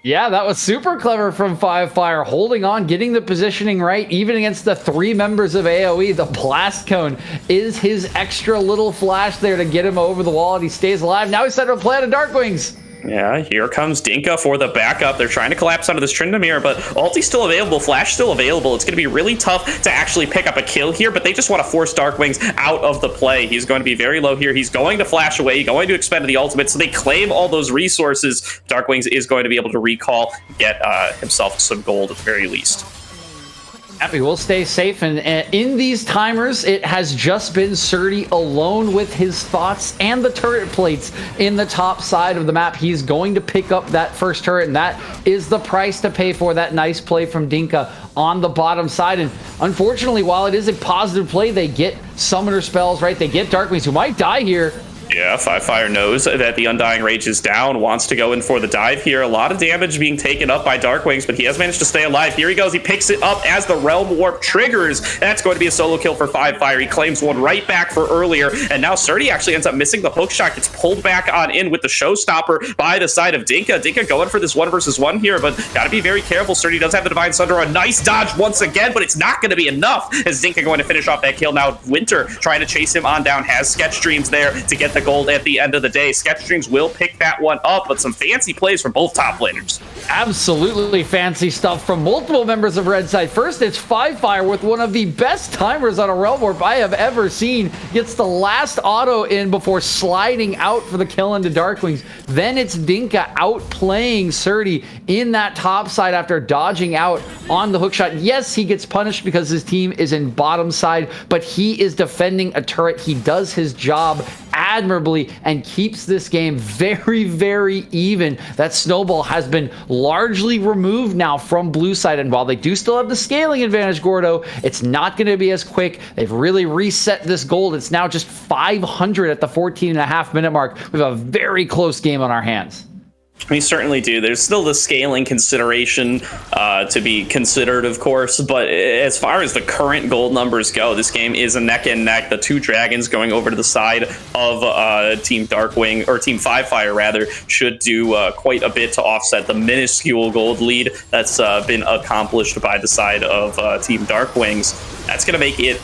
Yeah, that was super clever from 5fire, holding on, getting the positioning right, even against the 3 members of AoE. The Blast Cone is his extra little flash there to get him over the wall, and he stays alive. Now he's set up a plan of DarkWings. Yeah, here comes Dinka for the backup. They're trying to collapse onto this Tryndamere, but ulti's still available, Flash still available. It's going to be really tough to actually pick up a kill here, but they just want to force DarkWings out of the play. He's going to be very low here. He's going to flash away, going to expend the ultimate, so they claim all those resources. DarkWings is going to be able to recall, get himself some gold at the very least. Happy will stay safe, and in these timers, it has just been Srtty alone with his thoughts and the turret plates in the top side of the map. He's going to pick up that first turret, and that is the price to pay for that nice play from Dinka on the bottom side. And unfortunately, while it is a positive play, they get summoner spells, right? They get DarkWings, who might die here. Yeah, 5fire knows that the Undying Rage is down, wants to go in for the dive here. A lot of damage being taken up by DarkWings, but he has managed to stay alive. Here he goes. He picks it up as the Realm Warp triggers. That's going to be a solo kill for 5fire. He claims one right back for earlier, and now Srtty actually ends up missing the hook shot. Gets pulled back on in with the showstopper by the side of Dinka. Dinka going for this 1 versus 1 here, but got to be very careful. Srtty does have the Divine Sunder. A nice dodge once again, but it's not going to be enough as Dinka going to finish off that kill. Now Winter trying to chase him on down, has Sketchdreams there to get the of gold at the end of the day. Sketchdreams will pick that one up, but some fancy plays from both top laners. Absolutely fancy stuff from multiple members of Red Side. First, it's Fire with one of the best timers on a Realm Warp I have ever seen. Gets the last auto in before sliding out for the kill into DarkWings. Then it's Dinka outplaying Srtty in that top side after dodging out on the hookshot. Yes, he gets punished because his team is in bottom side, but he is defending a turret. He does his job admirably and keeps this game very, very even. That snowball has been largely removed now from blue side, and while they do still have the scaling advantage, Gordo, it's not going to be as quick. They've really reset this gold. It's now just 500 at the 14.5-minute mark. We have a very close game on our hands. We certainly do. There's still the scaling consideration to be considered, of course, but as far as the current gold numbers go, this game is a neck and neck. The two dragons going over to the side of Team Darkwing, or Team Fire rather, should do quite a bit to offset the minuscule gold lead that's been accomplished by the side of Team Darkwings. That's going to make it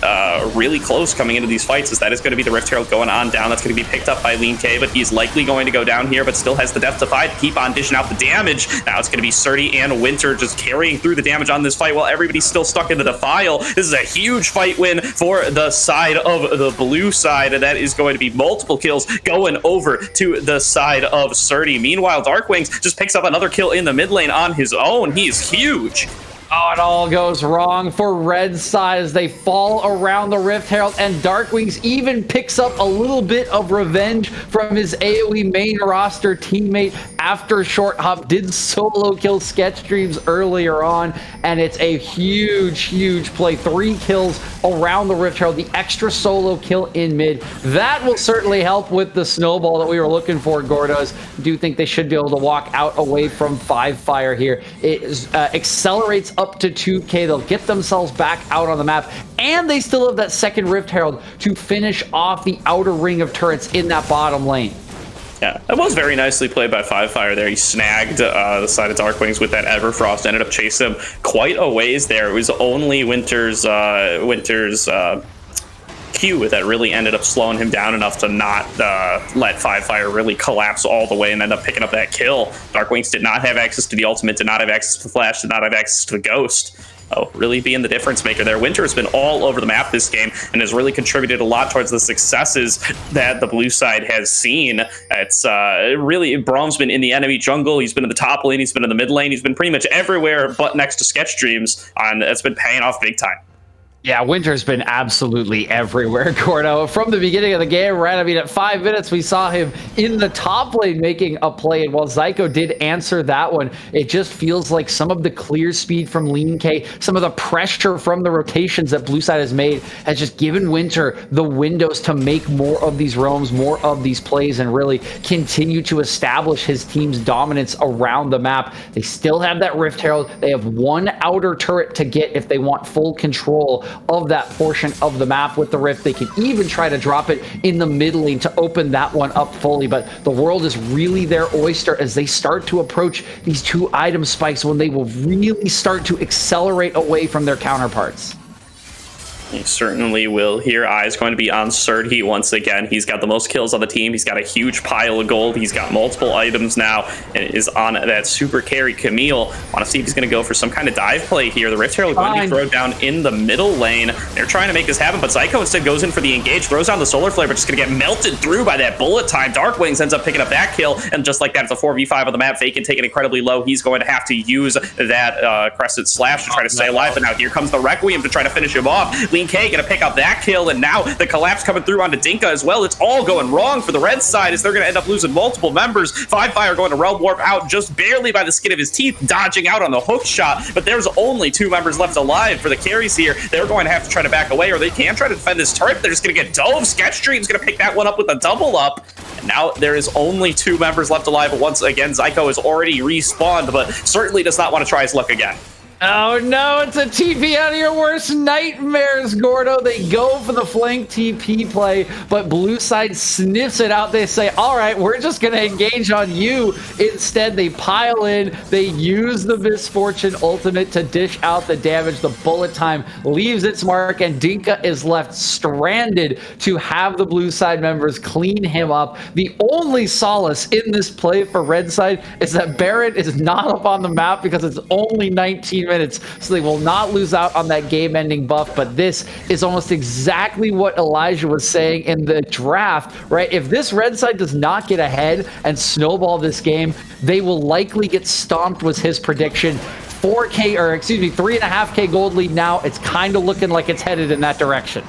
really close coming into these fights, as that is going to be the Rift Herald going on down. That's going to be picked up by LeenK, but he's likely going to go down here, but still has the depth to fight. Keep on dishing out the damage. Now it's going to be Srtty and Winter just carrying through the damage on this fight while everybody's still stuck in the defile. This is a huge fight win for the side of the blue side, and that is going to be multiple kills going over to the side of Srtty. Meanwhile, DarkWings just picks up another kill in the mid lane on his own. He is huge. Oh, it all goes wrong for Red Side as they fall around the Rift Herald, and DarkWings even picks up a little bit of revenge from his AoE main roster teammate after Shorthop did solo kill Sketchdreams earlier on, and it's a huge, huge play. 3 kills around the Rift Herald, the extra solo kill in mid. That will certainly help with the snowball that we were looking for, Gordos. Do think they should be able to walk out away from Fire here. It is, accelerates up to 2K. They'll get themselves back out on the map, and they still have that second Rift Herald to finish off the outer ring of turrets in that bottom lane. Yeah, that was very nicely played by Fire there. He snagged the side of Darkwings with that Everfrost, ended up chasing him quite a ways there. It was only Winter's Q that really ended up slowing him down enough to not let Fire really collapse all the way and end up picking up that kill. DarkWings did not have access to the ultimate, did not have access to the flash, did not have access to the ghost. Oh, really being the difference maker there. Winter has been all over the map this game and has really contributed a lot towards the successes that the blue side has seen. It's really, Braum's been in the enemy jungle, he's been in the top lane, he's been in the mid lane, he's been pretty much everywhere but next to Sketchdreams, and it's been paying off big time. Yeah, Winter's been absolutely everywhere, Gordo. From the beginning of the game, right? I mean, at 5 minutes, we saw him in the top lane making a play, and while Zyko did answer that one, it just feels like some of the clear speed from LeenK, some of the pressure from the rotations that Blue Side has made, has just given Winter the windows to make more of these roams, more of these plays, and really continue to establish his team's dominance around the map. They still have that Rift Herald. They have one outer turret to get if they want full control of that portion of the map with the Rift. They can even try to drop it in the mid lane to open that one up fully, but the world is really their oyster as they start to approach these 2 item spikes when they will really start to accelerate away from their counterparts. He certainly will here. Eyes going to be on Srtty once again. He's got the most kills on the team. He's got a huge pile of gold. He's got multiple items now and is on that super carry Camille. Want to see if he's going to go for some kind of dive play here. The Rift Herald going to be thrown down in the middle lane. They're trying to make this happen, but Zyko instead goes in for the engage, throws down the solar flare, but just going to get melted through by that bullet time. DarkWings ends up picking up that kill, and just like that, it's a 4v5 on the map. Vakin taking incredibly low. He's going to have to use that crescent slash to try to stay alive, but now here comes the Requiem to try to finish him off. LeenK gonna pick up that kill, and now the collapse coming through onto Dinka as well. It's all going wrong for the red side as they're gonna end up losing multiple members. Fire going to Realm Warp out just barely by the skin of his teeth, dodging out on the hook shot, but there's only 2 members left alive for the carries here. They're going to have to try to back away, or they can try to defend this turret. They're just gonna get dove. Sketchdreams gonna pick that one up with a double up. And now there is only 2 members left alive. Once again, Zyko is already respawned, but certainly does not want to try his luck again. Oh no, it's a TP out of your worst nightmares, Gordo. They go for the flank TP play, but blue side sniffs it out. They say, all right, we're just going to engage on you. Instead, they pile in. They use the Misfortune ultimate to dish out the damage. The bullet time leaves its mark, and Dinka is left stranded to have the blue side members clean him up. The only solace in this play for red side is that Baron is not up on the map because it's only 19 minutes, so they will not lose out on that game-ending buff. But this is almost exactly what Elijah was saying in the draft, right? If this red side does not get ahead and snowball this game, they will likely get stomped, was his prediction. 3.5K gold lead now. It's kind of looking like it's headed in that direction.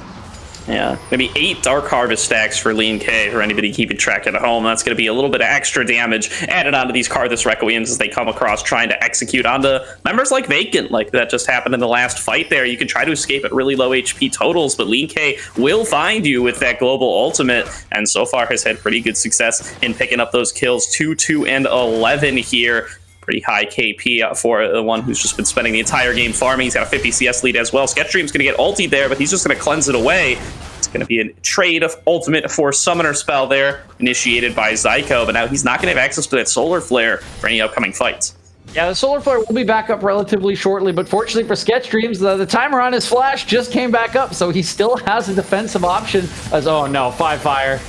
Yeah, maybe 8 Dark Harvest stacks for LeenK for anybody keeping track at home. That's going to be a little bit of extra damage added onto these Karthus Requiems as they come across trying to execute onto members like Vakin, like that just happened in the last fight there. You can try to escape at really low HP totals, but LeenK will find you with that global ultimate, and so far has had pretty good success in picking up those kills. 2, 2, and 11 here. Pretty high KP for the one who's just been spending the entire game farming. He's got a 50 CS lead as well. Sketchdreams going to get ultied there, but he's just going to cleanse it away. It's going to be a trade of ultimate for Summoner spell there, initiated by Zyko, but now he's not going to have access to that Solar Flare for any upcoming fights. Yeah, the Solar Flare will be back up relatively shortly, but fortunately for Sketchdreams, the timer on his flash just came back up, so he still has a defensive option as, oh no, 5-fire.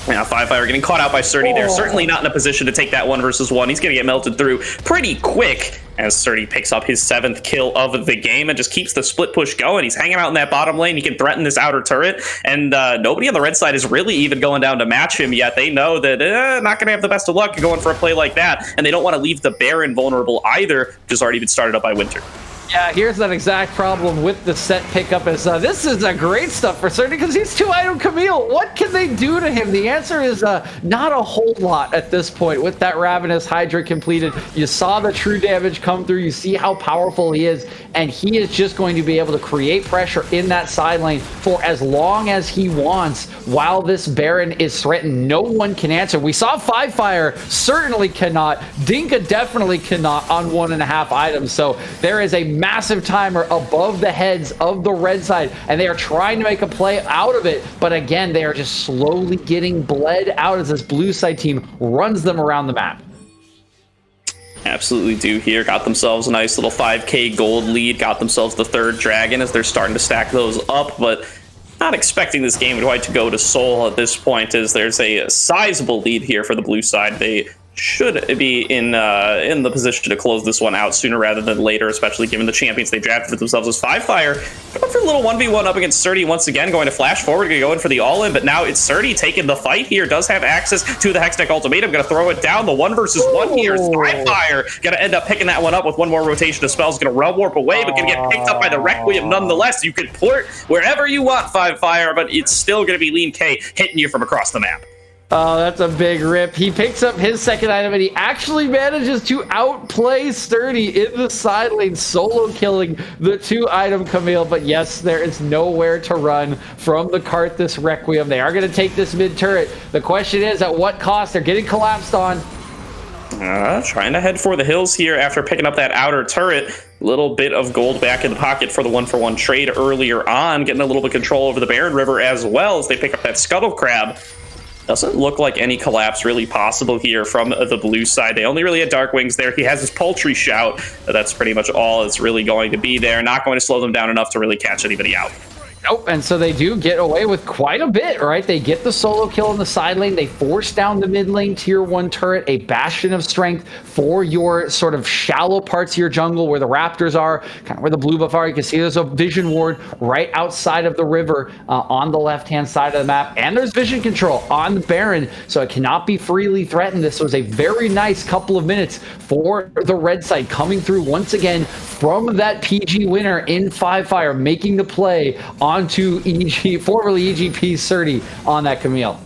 Yeah, 5-fire getting caught out by Srtty there. Certainly not in a position to take that 1v1. He's going to get melted through pretty quick as Srtty picks up his 7th kill of the game and just keeps the split push going. He's hanging out in that bottom lane. He can threaten this outer turret, and nobody on the red side is really even going down to match him yet. They know that not going to have the best of luck going for a play like that, and they don't want to leave the Baron vulnerable either, which has already been started up by Winter. Yeah, here's that exact problem with the set pickup. Is this is a great stuff for Srtty because he's 2-item Camille. What can they do to him? The answer is not a whole lot at this point. With that Ravenous Hydra completed, you saw the true damage come through. You see how powerful he is, and he is just going to be able to create pressure in that side lane for as long as he wants while this Baron is threatened. No one can answer. We saw 5-fire certainly cannot. Dinka definitely cannot on 1.5 items. So there is a massive timer above the heads of the red side, and they are trying to make a play out of it, but again, they are just slowly getting bled out as this blue side team runs them around the map. Absolutely do here. Got themselves a nice little 5K gold lead, got themselves the 3rd dragon as they're starting to stack those up, but not expecting this game quite to go to Soul at this point, as there's a sizable lead here for the blue side. They should be in the position to close this one out sooner rather than later, especially given the champions they drafted for themselves as 5-fire. Going for a little 1v1 up against Srtty once again, going to flash forward, going to go in for the all-in, but now it's Srtty taking the fight here, does have access to the Hextech Ultimatum, going to throw it down. The 1v1 here is 5-fire, going to end up picking that one up with one more rotation of spells, going to realm warp away, but going to get picked up by the Requiem nonetheless. You can port wherever you want 5-fire, but it's still going to be LeenK hitting you from across the map. Oh, that's a big rip. He picks up his 2nd item, and he actually manages to outplay Srtty in the side lane, solo killing the 2-item Camille. But yes, there is nowhere to run from the Karthus Requiem. They are going to take this mid turret. The question is, at what cost? They're getting collapsed on. Trying to head for the hills here after picking up that outer turret. Little bit of gold back in the pocket for the 1-for-1 trade earlier on, getting a little bit of control over the Baron River as well as they pick up that Scuttle Crab. Doesn't look like any collapse really possible here from the blue side. They only really had DarkWings there. He has his Poultry Shout. That's pretty much all that's really going to be there. Not going to slow them down enough to really catch anybody out. Nope, and so they do get away with quite a bit, right? They get the solo kill in the side lane. They force down the mid lane tier 1 turret, a bastion of strength for your sort of shallow parts of your jungle where the raptors are, kind of where the blue buff are. You can see there's a vision ward right outside of the river on the left-hand side of the map, and there's vision control on the Baron, so it cannot be freely threatened. This was a very nice couple of minutes for the red side, coming through once again from that PG winner in 5-fire, making the play onto formerly EGP Srtty on that Camille.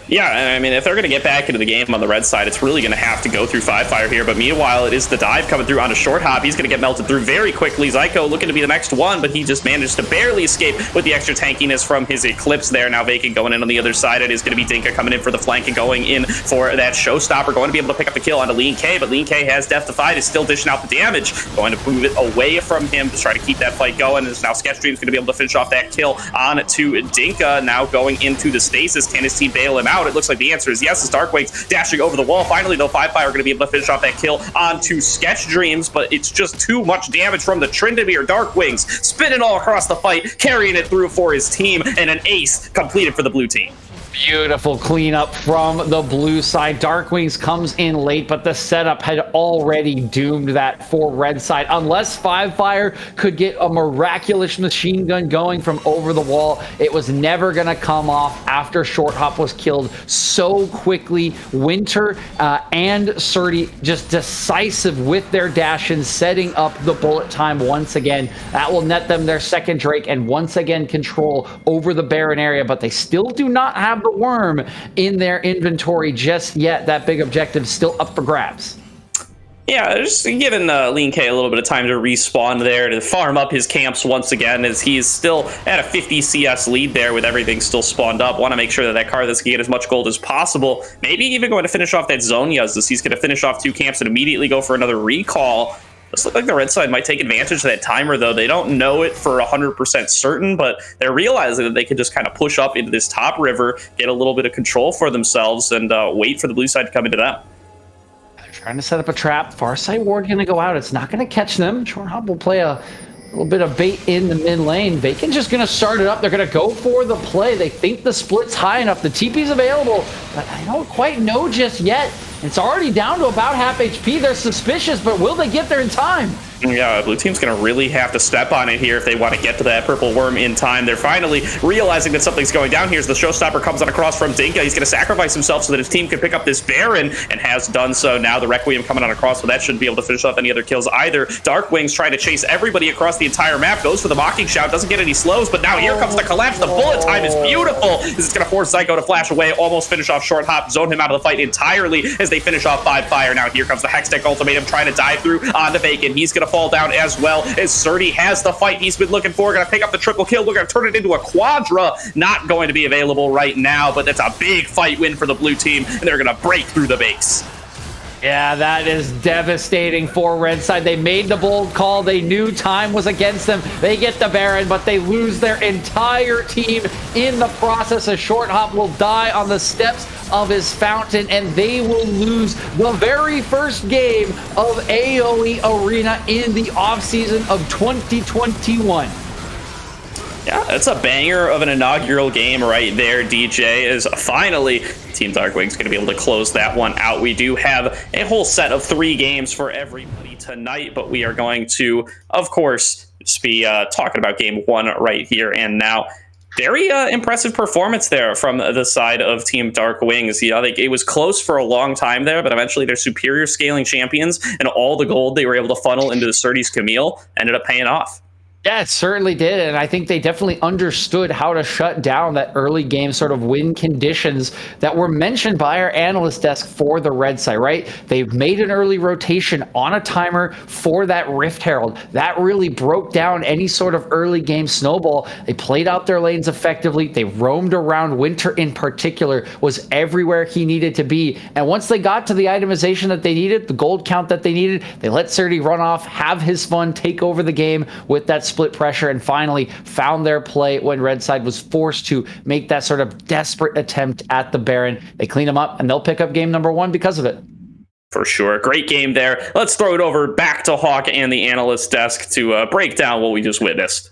Yeah, I mean, if they're going to get back into the game on the red side, it's really going to have to go through 5-Fire here. But meanwhile, it is the dive coming through onto Shorthop. He's going to get melted through very quickly. Zyko looking to be the next one, but he just managed to barely escape with the extra tankiness from his Eclipse there. Now Vakin going in on the other side. It is going to be Dinka coming in for the flank and going in for that Showstopper. Going to be able to pick up the kill onto LeenK, but LeenK has Death Defied, is still dishing out the damage. Going to move it away from him to try to keep that fight going. And now Sketchdreams going to be able to finish off that kill on to Dinka. Now going into the stasis. Can his team bail him out? It looks like the answer is yes, as DarkWings dashing over the wall. Finally, though, 5-Fire are going to be able to finish off that kill onto Sketchdreams, but it's just too much damage from the Tryndamere. DarkWings spinning all across the fight, carrying it through for his team, and an ace completed for the blue team. Beautiful cleanup from the blue side. DarkWings comes in late, but the setup had already doomed that for red side. Unless 5-Fire could get a miraculous machine gun going from over the wall, it was never going to come off after Shorthop was killed so quickly. Winter and Srtty just decisive with their dash-ins, setting up the bullet time once again. That will net them their second Drake and once again control over the Baron area, but they still do not have the worm in their inventory just yet. That big objective still up for grabs. Yeah, just giving LeenK a little bit of time to respawn there, to farm up his camps once again, as he's still at a 50 CS lead there with everything still spawned up. Want to make sure that that Karthus can get as much gold as possible. Maybe even going to finish off that Zonia's, as he's going to finish off 2 camps and immediately go for another recall. Looks like the red side might take advantage of that timer, though. They don't know it for 100% certain, but they're realizing that they can just kind of push up into this top river, get a little bit of control for themselves, and wait for the blue side to come into them. They're trying to set up a trap. Far side ward going to go out. It's not going to catch them. Shorthop will play a little bit of bait in the mid lane. Vakin's just going to start it up. They're going to go for the play. They think the split's high enough. The TP's available, but I don't quite know just yet. It's already down to about half HP. They're suspicious, but will they get there in time? Yeah, blue team's going to really have to step on it here if they want to get to that purple worm in time. They're finally realizing that something's going down here as the Showstopper comes on across from Dinka. He's going to sacrifice himself so that his team can pick up this Baron, and has done so. Now the Requiem coming on across, but that shouldn't be able to finish off any other kills either. DarkWings trying to chase everybody across the entire map. Goes for the Mocking Shout, doesn't get any slows, but now here comes the collapse. The bullet time is beautiful. This is going to force Zyko to flash away, almost finish off Shorthop, zone him out of the fight entirely as they finish off 5-Fire. Now here comes the Hextech Ultimatum trying to dive through onto Vakin. He's going to fall down as well, as Srtty has the fight he's been looking for. Going to pick up the triple kill. We're going to turn it into a quadra. Not going to be available right now, but that's a big fight win for the blue team, and they're going to break through the base. Yeah, that is devastating for red side. They made the bold call. They knew time was against them. They get the Baron, but they lose their entire team in the process. A Shorthop will die on the steps of his fountain, and they will lose the very first game of AOE Arena in the offseason of 2021. Yeah, that's a banger of an inaugural game right there, DJ, is finally Team DarkWings going to be able to close that one out. We do have a whole set of 3 games for everybody tonight, but we are going to, of course, just be talking about game 1 right here and now. Very impressive performance there from the side of Team DarkWings. You know, it was close for a long time there, but eventually their superior scaling champions and all the gold they were able to funnel into the Srtty's Camille ended up paying off. Yeah, it certainly did, and I think they definitely understood how to shut down that early game sort of win conditions that were mentioned by our analyst desk for the red side, right? They've made an early rotation on a timer for that Rift Herald. That really broke down any sort of early game snowball. They played out their lanes effectively. They roamed around. Winter in particular was everywhere he needed to be, and once they got to the itemization that they needed, the gold count that they needed, they let Srtty run off, have his fun, take over the game with that split pressure, and finally found their play when red side was forced to make that sort of desperate attempt at the Baron. They clean them up, and they'll pick up game number 1 because of it. For sure. Great game there. Let's throw it over back to Hawk and the analyst desk to break down what we just witnessed.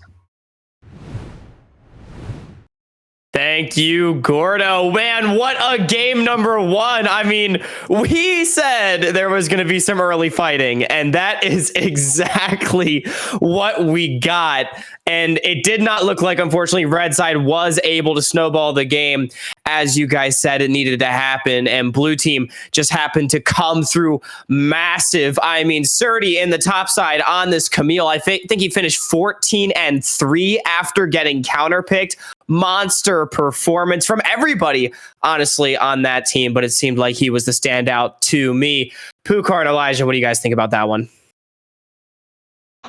Thank you, Gordo. Man, what a game number 1. I mean, we said there was going to be some early fighting, and that is exactly what we got. And it did not look like, unfortunately, red side was able to snowball the game. as you guys said, it needed to happen, and blue team just happened to come through massive. I mean, Srtty in the top side on this Camille, I think he finished 14-3 after getting counterpicked. Monster performance from everybody, honestly, on that team, but it seemed like he was the standout to me. Pukar and Elijah, what do you guys think about that one?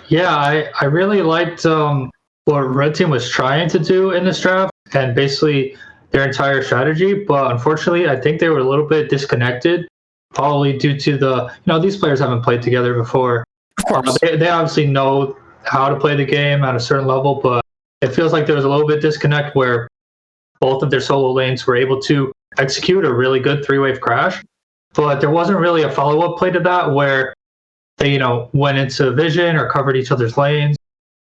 Yeah, I really liked what Red Team was trying to do in this draft and basically their entire strategy, but unfortunately, I think they were a little bit disconnected, probably due to these players haven't played together before. Of course. They obviously know how to play the game at a certain level, but it feels like there was a little bit disconnect where both of their solo lanes were able to execute a really good 3-wave crash, but there wasn't really a follow-up play to that where they, went into vision or covered each other's lanes.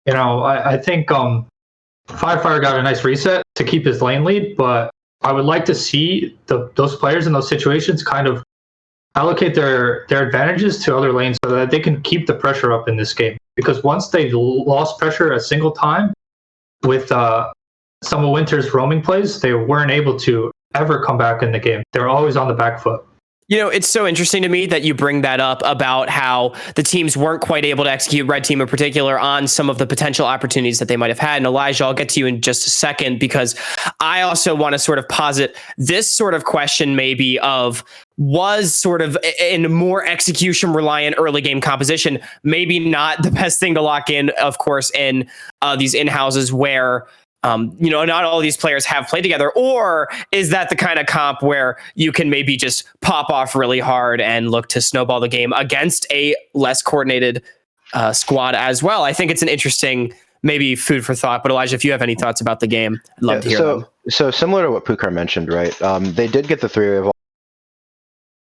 I think Firefire got a nice reset to keep his lane lead, but I would like to see those players in those situations kind of allocate their advantages to other lanes so that they can keep the pressure up in this game. Because once they lost pressure a single time with some of Winter's roaming plays, they weren't able to ever come back in the game. They were always on the back foot. It's so interesting to me that you bring that up about how the teams weren't quite able to execute, Red Team in particular, on some of the potential opportunities that they might have had. And Elijah, I'll get to you in just a second, because I also want to sort of posit this sort of question maybe of, was sort of in more execution reliant early game composition maybe not the best thing to lock in, of course, in these in-houses where not all these players have played together? Or is that the kind of comp where you can maybe just pop off really hard and look to snowball the game against a less coordinated squad as well? I think it's an interesting maybe food for thought. But Elijah, if you have any thoughts about the game, I'd love to hear them. So similar to what Pukar mentioned, right? They did get the 3-wave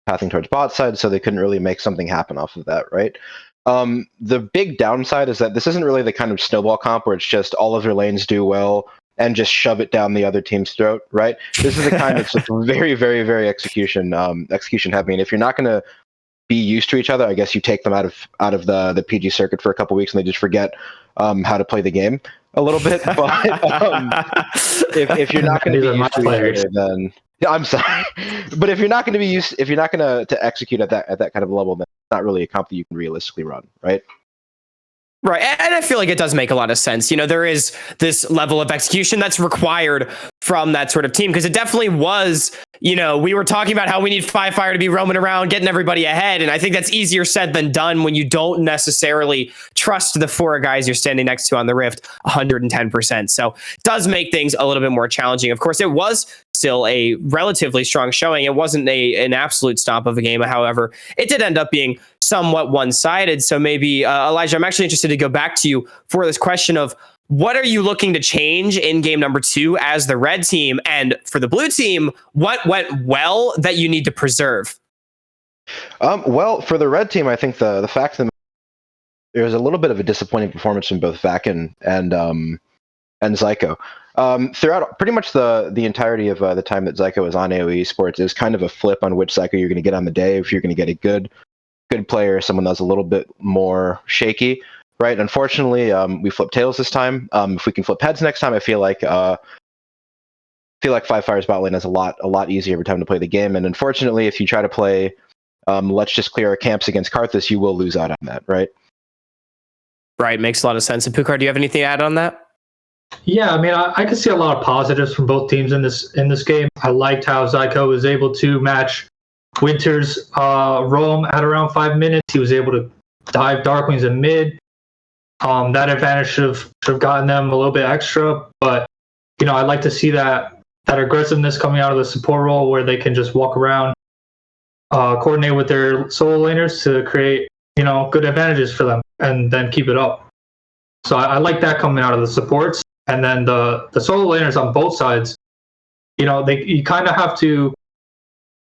pathing towards bot side, so they couldn't really make something happen off of that, right? The big downside is that this isn't really the kind of snowball comp where it's just all of your lanes do well and just shove it down the other team's throat, right? This is the kind of very, very, very execution heavy. And if you're not going to be used to each other, I guess you take them out of the PG circuit for a couple weeks and they just forget how to play the game a little bit. But if you're not going to be used to each other, then I'm sorry, but if you're not going to execute at that kind of level, then it's not really a comp that you can realistically run, right? Right. And I feel like it does make a lot of sense. There is this level of execution that's required from that sort of team, because it definitely was, we were talking about how we need Firefire to be roaming around, getting everybody ahead. And I think that's easier said than done when you don't necessarily trust the 4 guys you're standing next to on the Rift 110%. So it does make things a little bit more challenging. Of course, it was still a relatively strong showing. It wasn't an absolute stomp of a game. However, it did end up being somewhat one-sided. So maybe, Elijah, I'm actually interested to go back to you for this question of, what are you looking to change in game number 2 as the red team? And for the blue team, what went well that you need to preserve? Well, for the red team, I think the fact that there was a little bit of a disappointing performance from both Vakin and Zyko. Throughout pretty much the entirety of the time that Zyko was on AoE Esports is kind of a flip on which Zyko you're going to get on the day. If you're going to get a good player, someone that's a little bit more shaky, right? Unfortunately, we flipped tails this time. If we can flip heads next time, I feel like Firefire's bot lane is a lot easier every time to play the game. And unfortunately, if you try to play let's just clear our camps against Karthus, you will lose out on that, right? Right, makes a lot of sense. And Pukar, do you have anything to add on that? Yeah, I mean, I can see a lot of positives from both teams in this game. I liked how Zyko was able to match Winter's roam at around 5 minutes. He was able to dive DarkWings in mid. That advantage should have gotten them a little bit extra, but I'd like to see that aggressiveness coming out of the support role where they can just walk around, coordinate with their solo laners to create good advantages for them, and then keep it up. So I like that coming out of the supports, and then the solo laners on both sides. You kind of have to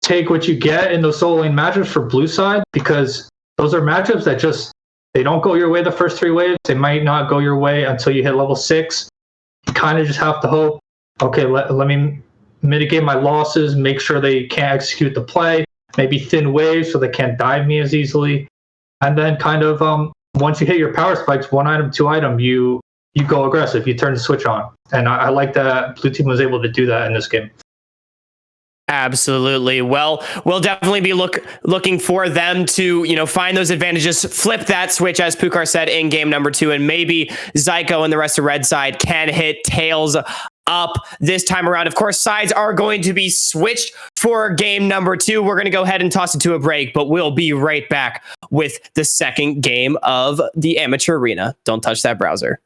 take what you get in those solo lane matchups for blue side, because those are matchups that they don't go your way the first 3 waves. They might not go your way until you hit level 6. You kind of just have to hope, okay, let me mitigate my losses, make sure they can't execute the play, maybe thin waves so they can't dive me as easily. And then kind of once you hit your power spikes, 1 item, 2 item, you go aggressive, you turn the switch on. And I like that blue team was able to do that in this game. Absolutely. Well, we'll definitely be looking for them to, find those advantages, flip that switch, as Pukar said, in game number 2, and maybe Zyko and the rest of Red side can hit tails up this time around. Of course, sides are going to be switched for game number 2. We're going to go ahead and toss it to a break, but we'll be right back with the second game of the Amateur Arena. Don't touch that browser.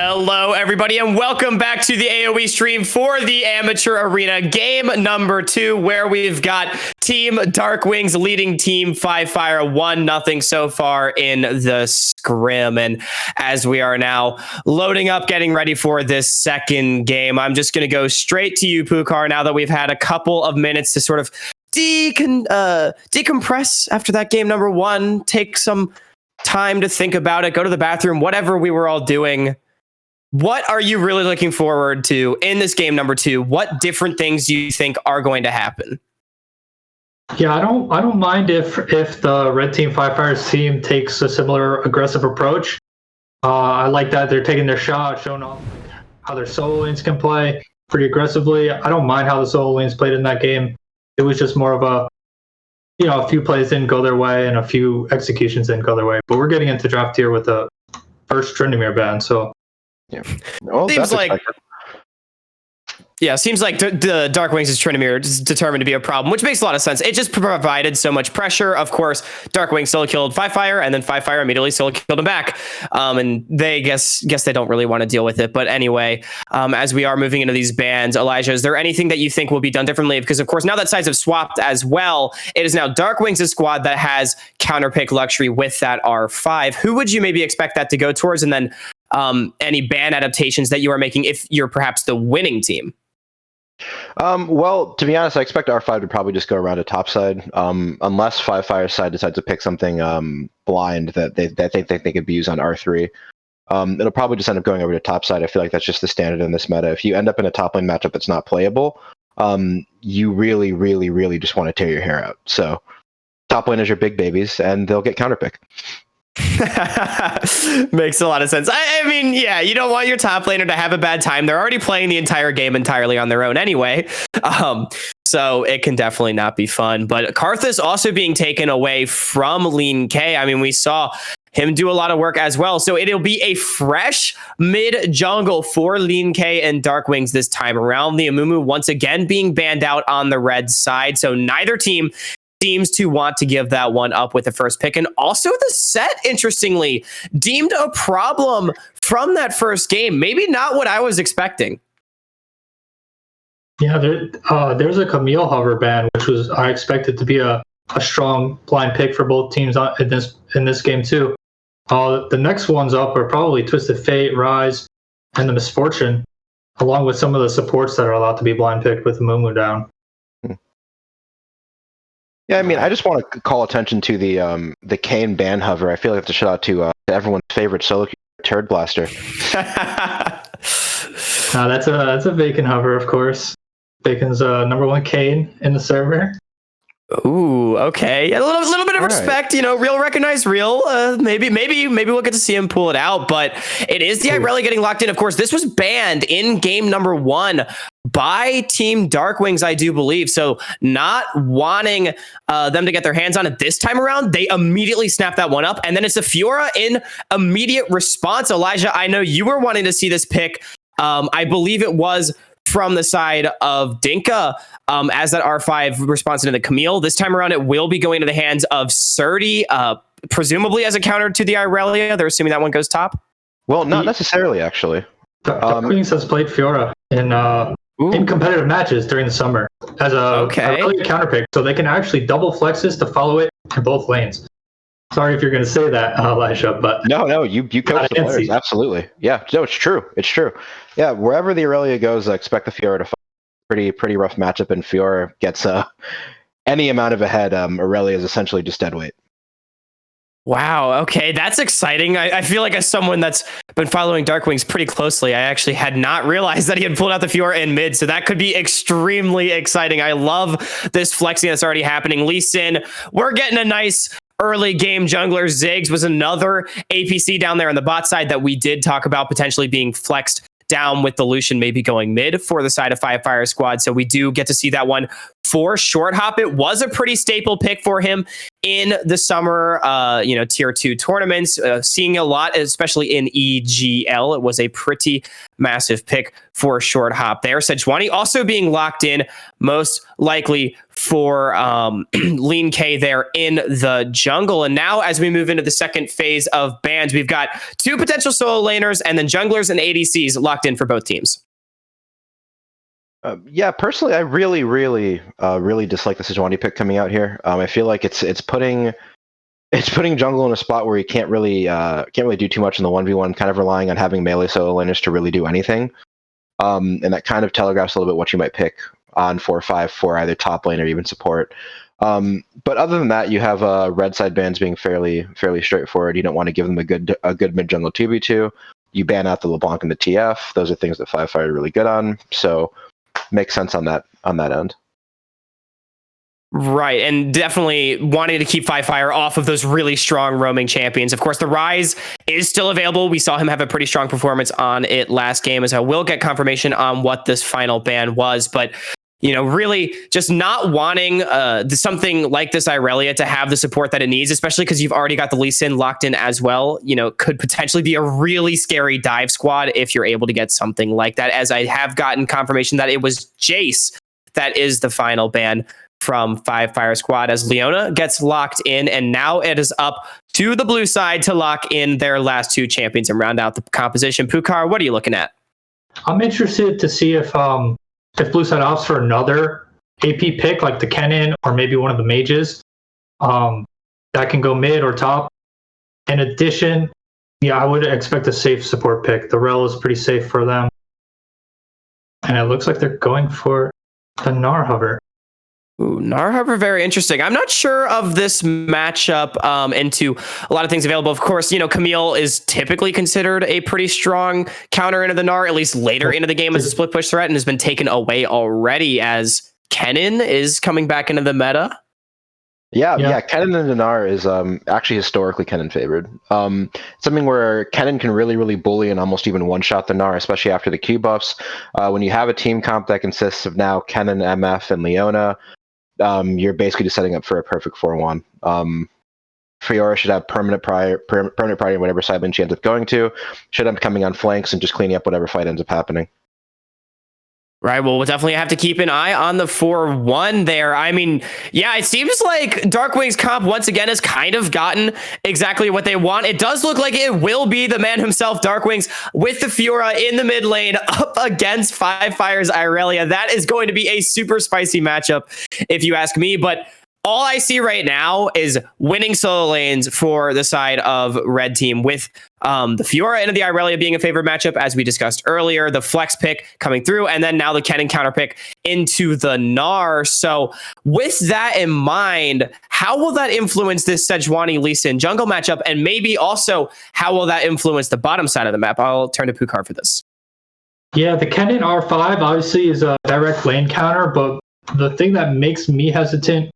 Hello, everybody, and welcome back to the AoE stream for the Amateur Arena game number 2, where we've got Team DarkWings leading Team 5fire 1-0 so far in the scrim. And as we are now loading up, getting ready for this second game, I'm just going to go straight to you, Pukar, now that we've had a couple of minutes to sort of decompress after that game number 1, take some time to think about it, go to the bathroom, whatever we were all doing. What are you really looking forward to in this game number 2? What different things do you think are going to happen? Yeah, I don't mind if the red team 5fire's team takes a similar aggressive approach. I like that they're taking their shot, showing off how their solo lanes can play pretty aggressively. I don't mind how the solo lanes played in that game. It was just more of a few plays didn't go their way and a few executions didn't go their way. But we're getting into draft tier with the first Tryndamere ban, so yeah. Well, seems like the DarkWings' Tryndamere is determined to be a problem, which makes a lot of sense. It just provided so much pressure. Of course, DarkWings still killed 5fire, and then 5fire immediately still killed him back. And they guess they don't really want to deal with it. But anyway, as we are moving into these bans, Elijah, is there anything that you think will be done differently? Because of course, now that sides have swapped as well, it is now DarkWings' squad that has counterpick luxury with that R5. Who would you maybe expect that to go towards? And then any ban adaptations that you are making if you're perhaps the winning team? Well, to be honest, I expect R5 to probably just go around to topside, unless 5fire's side decides to pick something blind that they think they could be used on R3. It'll probably just end up going over to topside. I feel like that's just the standard in this meta. If you end up in a top lane matchup that's not playable, you really, really, really just want to tear your hair out. So top lane is your big babies, and they'll get counterpick. Makes a lot of sense. I mean, yeah, you don't want your top laner to have a bad time. They're already playing the entire game entirely on their own anyway. So it can definitely not be fun. But Karthus also being taken away from LeenK. I mean, we saw him do a lot of work as well. So it'll be a fresh mid jungle for LeenK and DarkWings this time around. The Amumu once again being banned out on the red side. So neither team seems to want to give that one up with the first pick. And also the set, interestingly, deemed a problem from that first game. Maybe not what I was expecting. Yeah, there's a Camille hover ban, which was I expected to be a strong blind pick for both teams in this game too. The next ones up are probably Twisted Fate, Rise, and the Misfortune, along with some of the supports that are allowed to be blind picked with the Mumu down. Yeah, I mean, I just want to call attention to the Kane ban hover. I feel like I have to shout out to everyone's favorite solo turd blaster. That's a Vakin hover, of course. Vakin's number 1 Kane in the server. Ooh, okay. A little bit of respect, real recognize real. Maybe we'll get to see him pull it out, but it is the Irelia getting locked in. Of course, this was banned in game number 1 by Team DarkWings, I do believe. So not wanting them to get their hands on it this time around, they immediately snap that one up. And then it's a Fiora in immediate response. Elijah, I know you were wanting to see this pick. I believe it was from the side of Dinka, as that R5 responds to the Camille. This time around, it will be going to the hands of Srtty, presumably as a counter to the Irelia. They're assuming that one goes top. Well, not necessarily, actually. DarkWings has played Fiora in competitive matches during the summer as a Irelia counterpick, so they can actually double flex this to follow it in both lanes. Sorry if you're going to say that, Elijah, but no, you coach the players, absolutely. Yeah, no, it's true. Yeah, wherever the Irelia goes, I expect the Fiora to fight. Pretty rough matchup, and Fiora gets any amount of ahead. Irelia is essentially just dead weight. Wow. Okay, that's exciting. I feel like as someone that's been following DarkWings pretty closely, I actually had not realized that he had pulled out the Fiora in mid, so that could be extremely exciting. I love this flexing that's already happening. Lee Sin, we're getting a nice early game jungler. Ziggs was another APC down there on the bot side that we did talk about potentially being flexed down with the Lucian maybe going mid for the side of 5fire squad. So we do get to see that one for Shorthop. It was a pretty staple pick for him in the summer, tier 2 tournaments, seeing a lot, especially in EGL. It was a pretty massive pick for Shorthop there. Sejuani also being locked in, most likely for LeenK there in the jungle. And now as we move into the second phase of bans, we've got 2 potential solo laners and then junglers and ADCs locked in for both teams. Personally, I really dislike the Sejuani pick coming out here. I feel like it's putting jungle in a spot where he can't really do too much in the 1v1, kind of relying on having melee solo laners to really do anything. And that kind of telegraphs a little bit what you might pick on 4-5 for either top lane or even support. But other than that, you have red side bans being fairly straightforward. You don't want to give them a good mid jungle 2v2. You ban out the LeBlanc and the TF. Those are things that 5 Fire are really good on. So makes sense on that end. Right, and definitely wanting to keep 5 Fire off of those really strong roaming champions. Of course, the Rise is still available. We saw him have a pretty strong performance on it last game, as I will get confirmation on what this final ban was. But, really just not wanting something like this Irelia to have the support that it needs, especially because you've already got the Lee Sin locked in as well, could potentially be a really scary dive squad if you're able to get something like that, as I have gotten confirmation that it was Jace that is the final ban from 5 Fire squad, as Leona gets locked in, and now it is up to the blue side to lock in their last 2 champions and round out the composition. Pukar, what are you looking at? I'm interested to see if blue side opts for another AP pick like the Kennen or maybe one of the mages that can go mid or top. In addition, I would expect a safe support pick. The Rel is pretty safe for them, and it looks like they're going for the Gnar hover. Ooh, Gnar hover, very interesting. I'm not sure of this matchup into a lot of things available. Of course, Camille is typically considered a pretty strong counter into the Gnar, at least later into the game as a split push threat, and has been taken away already as Kennen is coming back into the meta. Yeah, Kennen and Gnar is actually historically Kennen favored. Something where Kennen can really bully and almost even one-shot the Gnar, especially after the Q buffs. When you have a team comp that consists of now Kennen, MF, and Leona, you're basically just setting up for a perfect 4-1. Fiora should have permanent priority on whatever side lane she ends up going to. Should end up coming on flanks and just cleaning up whatever fight ends up happening. Right, well, we'll definitely have to keep an eye on the 4-1 there. I mean, it seems like DarkWings comp once again has kind of gotten exactly what they want. It does look like it will be the man himself, DarkWings, with the Fiora in the mid lane up against 5 Fire's Irelia. That is going to be a super spicy matchup, if you ask me. But all I see right now is winning solo lanes for the side of red team, with the Fiora into the Irelia being a favorite matchup, as we discussed earlier, the flex pick coming through, and then now the Kennen counter pick into the Gnar. So with that in mind, how will that influence this Sejuani Lee Sin jungle matchup? And maybe also, how will that influence the bottom side of the map? I'll turn to Pukar for this. Yeah, the Kennen R5 obviously is a direct lane counter, but the thing that makes me hesitant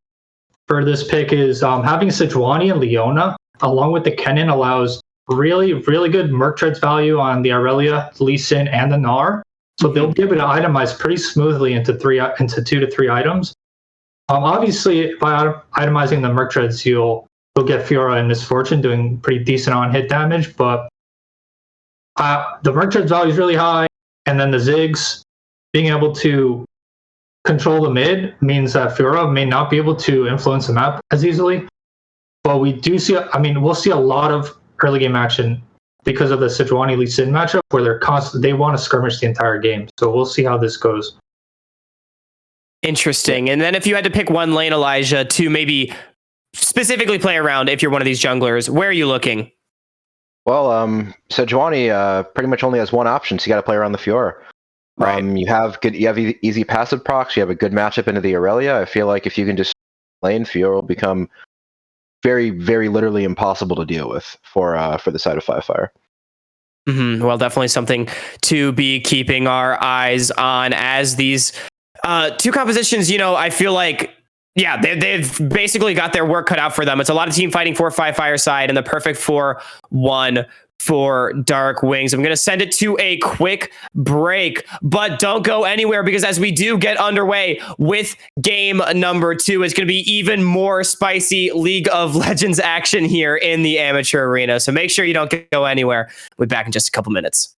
for this pick is having Sejuani and Leona along with the Kennen allows really good Merc Treads value on the Irelia, Lee Sin, and the Gnar. So they'll be able to itemize pretty smoothly into 2 to 3 items. Obviously, by itemizing the Merc Treads, you'll get Fiora and Misfortune doing pretty decent on hit damage, but the Merc Treads value is really high, and then the Ziggs being able to control the mid means that Fiora may not be able to influence the map as easily. But we do see, we'll see a lot of early game action because of the Sejuani Lee Sin matchup where they want to skirmish the entire game. So we'll see how this goes. Interesting. And then if you had to pick one lane, Elijah, to maybe specifically play around if you're one of these junglers, where are you looking? Well, Sejuani pretty much only has one option, so you got to play around the Fiora. Right. You have easy passive procs. You have a good matchup into the Irelia. I feel like if you can just lane, Fiora will become very literally impossible to deal with for the side of 5 Fire. Mm-hmm. Well, definitely something to be keeping our eyes on as these 2 compositions. I feel like they've basically got their work cut out for them. It's a lot of team fighting for 5 Fire side and the perfect 4-1 for DarkWings. I'm going to send it to a quick break, but don't go anywhere, because as we do get underway with game number 2, it's going to be even more spicy League of Legends action here in the amateur arena. So make sure you don't go anywhere. We'll be back in just a couple minutes.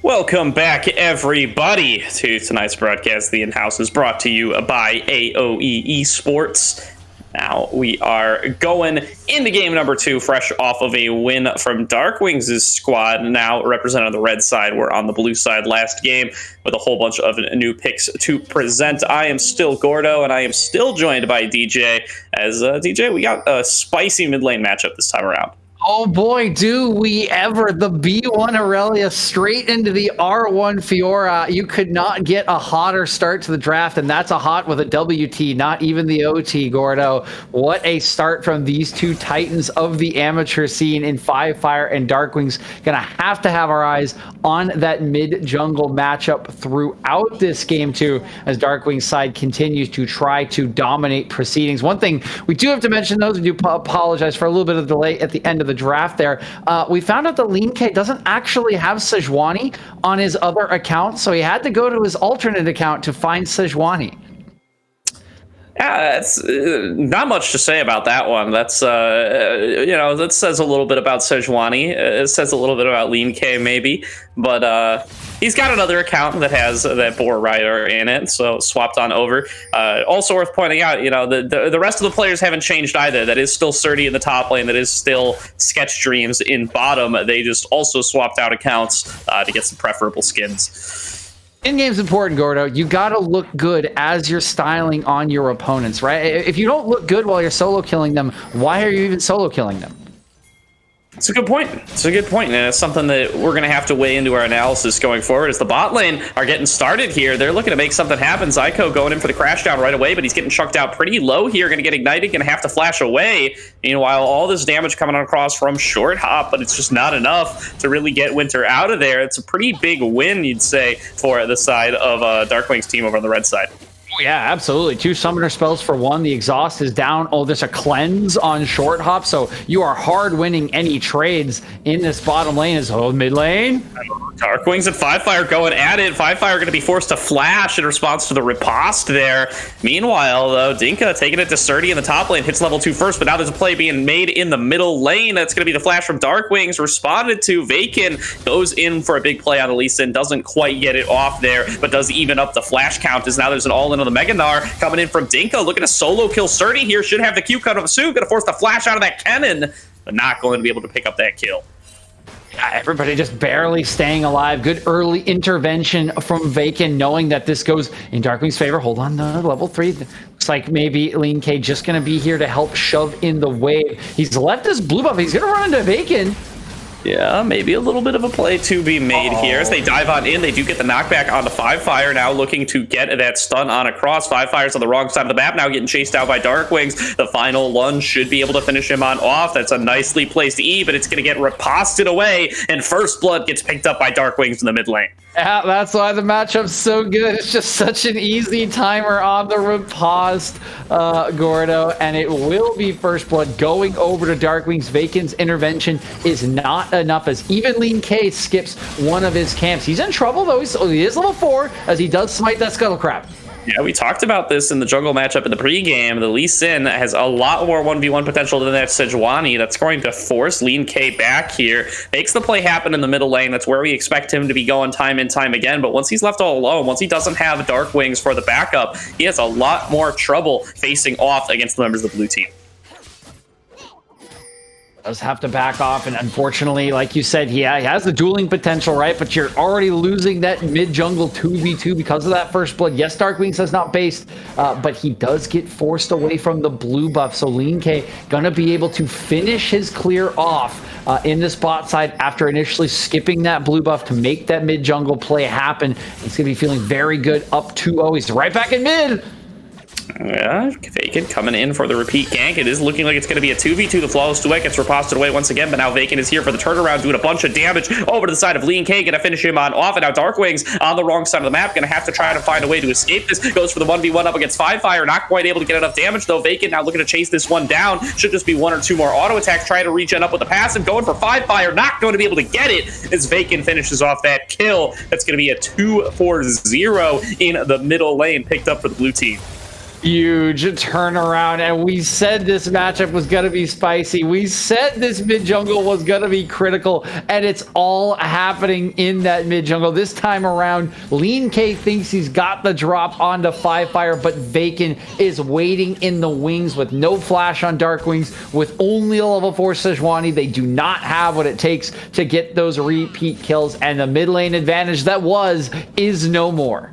Welcome back, everybody, to tonight's broadcast. The in-house is brought to you by AOE Esports. Now, we are going into game number 2, fresh off of a win from DarkWings' squad, now represented on the red side. We're on the blue side last game with a whole bunch of new picks to present. I am still Gordo, and I am still joined by DJ. As DJ, we got a spicy mid lane matchup this time around. Oh boy, do we ever. The B1 Aurelia straight into the R1 Fiora. You could not get a hotter start to the draft, and that's a hot with a WT, not even the OT, Gordo. What a start from these two titans of the amateur scene in Five Fire and DarkWings. Gonna have to have our eyes on that mid-jungle matchup throughout this game too, as DarkWings side continues to try to dominate proceedings. One thing we do have to mention, though, we do apologize for a little bit of delay at the end of the draft there. We found out that LeenK doesn't actually have Sejuani on his other account, so he had to go to his alternate account to find Sejuani. Yeah, it's not much to say about that one. That's, that says a little bit about Sejuani. It says a little bit about LeenK, maybe. But he's got another account that has that Boar Rider in it, so swapped on over. Also worth pointing out, the rest of the players haven't changed either. That is still Srtty in the top lane. That is still Sketchdreams in bottom. They just also swapped out accounts to get some preferable skins. In-game's important, Gordo. You gotta look good as you're styling on your opponents, right? If you don't look good while you're solo killing them, why are you even solo killing them? It's a good point. It's a good point, and it's something that we're going to have to weigh into our analysis going forward. As the bot lane are getting started here, they're looking to make something happen. Zyko going in for the crash down right away, but he's getting chucked out pretty low here. Going to get ignited, going to have to flash away. Meanwhile, all this damage coming across from Shorthop, but it's just not enough to really get Winter out of there. It's a pretty big win, you'd say, for the side of DarkWings' team over on the red side. Oh, yeah, absolutely. 2 summoner spells for 1. The exhaust is down. Oh, there's a cleanse on Shorthop, so you are hard winning any trades in this bottom lane. Is mid lane. DarkWings and Five Fire going at it. Five Fire going to be forced to flash in response to the riposte there. Meanwhile, though, Dinka taking it to Srtty in the top lane, hits level 2 first, but now there's a play being made in the middle lane. That's going to be the flash from DarkWings, responded to. Vakin goes in for a big play on Lee Sin, doesn't quite get it off there, but does even up the flash count, as now there's an all-in on the Mega Gnar coming in from Dinka, looking to solo kill Srtty here. Should have the Q cut of soon, going to force the flash out of that cannon, but not going to be able to pick up that kill. Everybody just barely staying alive. Good early intervention from Vakin, knowing that this goes in DarkWings' favor. Hold on, level 3. Looks like maybe LeenK just going to be here to help shove in the wave. He's left his blue buff. He's going to run into Vakin. Yeah, maybe a little bit of a play to be made here. As they dive on in, they do get the knockback onto Five Fire, now looking to get that stun on across. Five Fire's on the wrong side of the map, now getting chased out by DarkWings. The final lunge should be able to finish him on off. That's a nicely placed E, but it's going to get riposted away, and First Blood gets picked up by DarkWings in the mid lane. Yeah, that's why the matchup's so good. It's just such an easy timer on the riposte, Gordo, and it will be First Blood going over to DarkWings. Vakin's intervention is not enough, as even LeenK skips one of his camps. He's in trouble, though. He is level 4, as he does smite that Scuttle Crab. Yeah, we talked about this in the jungle matchup in the pregame. The Lee Sin has a lot more 1v1 potential than that Sejuani. That's going to force LeenK back here. Makes the play happen in the middle lane. That's where we expect him to be going time and time again. But once he's left all alone, once he doesn't have DarkWings for the backup, he has a lot more trouble facing off against the members of the blue team. Does have to back off, and unfortunately, like you said, he has the dueling potential, right? But you're already losing that mid-jungle 2v2 because of that First Blood. Yes, DarkWings has not based, but he does get forced away from the blue buff, so LeenK gonna be able to finish his clear off in this bot side after initially skipping that blue buff to make that mid-jungle play happen. He's gonna be feeling very good up 2-0. He's right back in mid. Yeah, Vakin coming in for the repeat gank. It is looking like it's going to be a 2v2. The flawless duet gets riposted away once again, but now Vakin is here for the turnaround, doing a bunch of damage over to the side of LeenK, going to finish him on off, and now DarkWings on the wrong side of the map, going to have to try to find a way to escape this. Goes for the 1v1 up against Five Fire, not quite able to get enough damage, though. Vakin now looking to chase this one down. Should just be 1 or 2 more auto attacks, trying to regen up with the passive, going for Five Fire, not going to be able to get it, as Vakin finishes off that kill. That's going to be a 2-4-0 in the middle lane, picked up for the blue team. Huge turnaround, and we said this matchup was going to be spicy. We said this mid jungle was going to be critical, and it's all happening in that mid jungle. This time around, LeenK thinks he's got the drop onto Fire, but Vakin is waiting in the wings with no flash on DarkWings, with only a level 4 Sejuani. They do not have what it takes to get those repeat kills, and the mid lane advantage that is no more.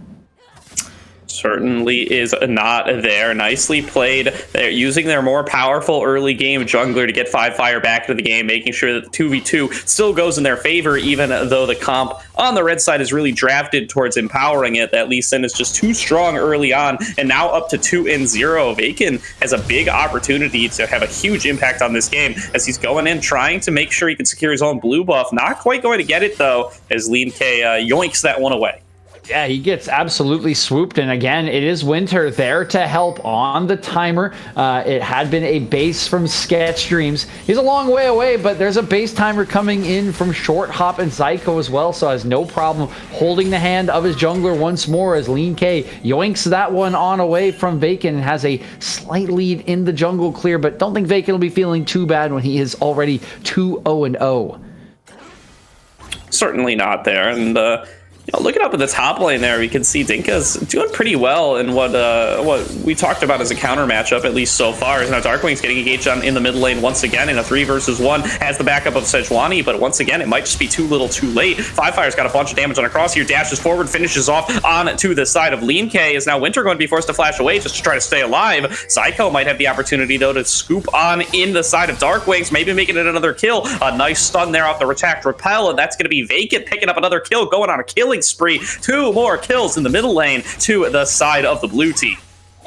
Certainly is not there. Nicely played. They're using their more powerful early game jungler to get Fire back into the game, making sure that the 2v2 still goes in their favor, even though the comp on the red side is really drafted towards empowering it. That Lee Sin is just too strong early on, and now up to 2-0. Vakin has a big opportunity to have a huge impact on this game as he's going in trying to make sure he can secure his own blue buff. Not quite going to get it though, as LeenK yoinks that one away. Yeah, he gets absolutely swooped, and again, it is Winter there to help on the timer. It had been a base from Sketchdreams. He's a long way away, but there's a base timer coming in from Shorthop and Zyko as well, so has no problem holding the hand of his jungler once more as LeenK yoinks that one on away from Vakin and has a slight lead in the jungle clear, but don't think Vakin will be feeling too bad when he is already 2-0-0. Certainly not there, and looking up at the top lane there, we can see Dinka's doing pretty well in what we talked about as a counter matchup, at least so far. Is now DarkWings getting engaged on in the mid lane once again in a 3 versus 1, has the backup of Sejuani, but once again, it might just be too little too late. Fire's got a bunch of damage on a cross here, dashes forward, finishes off on to the side of LeenK. Is now Winter going to be forced to flash away just to try to stay alive. Zyko might have the opportunity, though, to scoop on in the side of DarkWings, maybe making it another kill. A nice stun there off the attacked repel, and that's going to be Vakin picking up another kill, going on a killing spree. 2 more kills in the middle lane to the side of the blue team.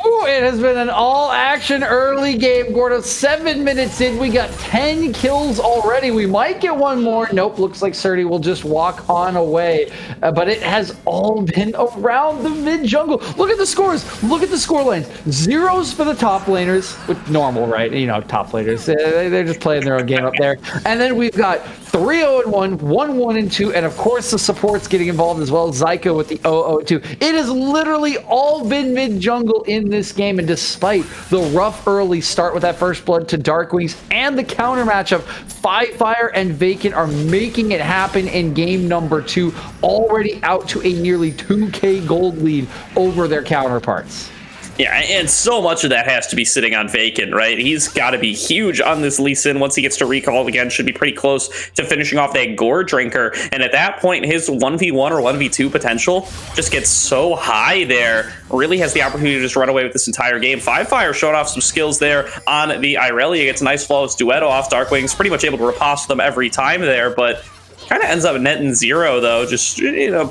Ooh, it has been an all-action early game, Gordo. 7 minutes in, we got 10 kills already. We might get one more. Nope, looks like Srtty will just walk on away. But it has all been around the mid-jungle. Look at the scores. Look at the score lines. 0s for the top laners, with normal, right? You know, top laners. They're just playing their own game up there. And then we've got 3-0-1, 1-1-2, and of course the support's getting involved as well. Zyko with the 0-0-2. It has literally all been mid-jungle in this game, and despite the rough early start with that first blood to DarkWings and the counter matchup, Fire and Vakin are making it happen in game number 2, already out to a nearly 2k gold lead over their counterparts. Yeah, and so much of that has to be sitting on Vakin, right? He's got to be huge on this Lee Sin. Once he gets to recall again, should be pretty close to finishing off that Gore Drinker. And at that point, his 1v1 or 1v2 potential just gets so high there. Really has the opportunity to just run away with this entire game. Fire showed off some skills there on the Irelia. Gets a nice flawless duetto off DarkWings. Pretty much able to riposte them every time there, but kind of ends up netting 0, though. Just,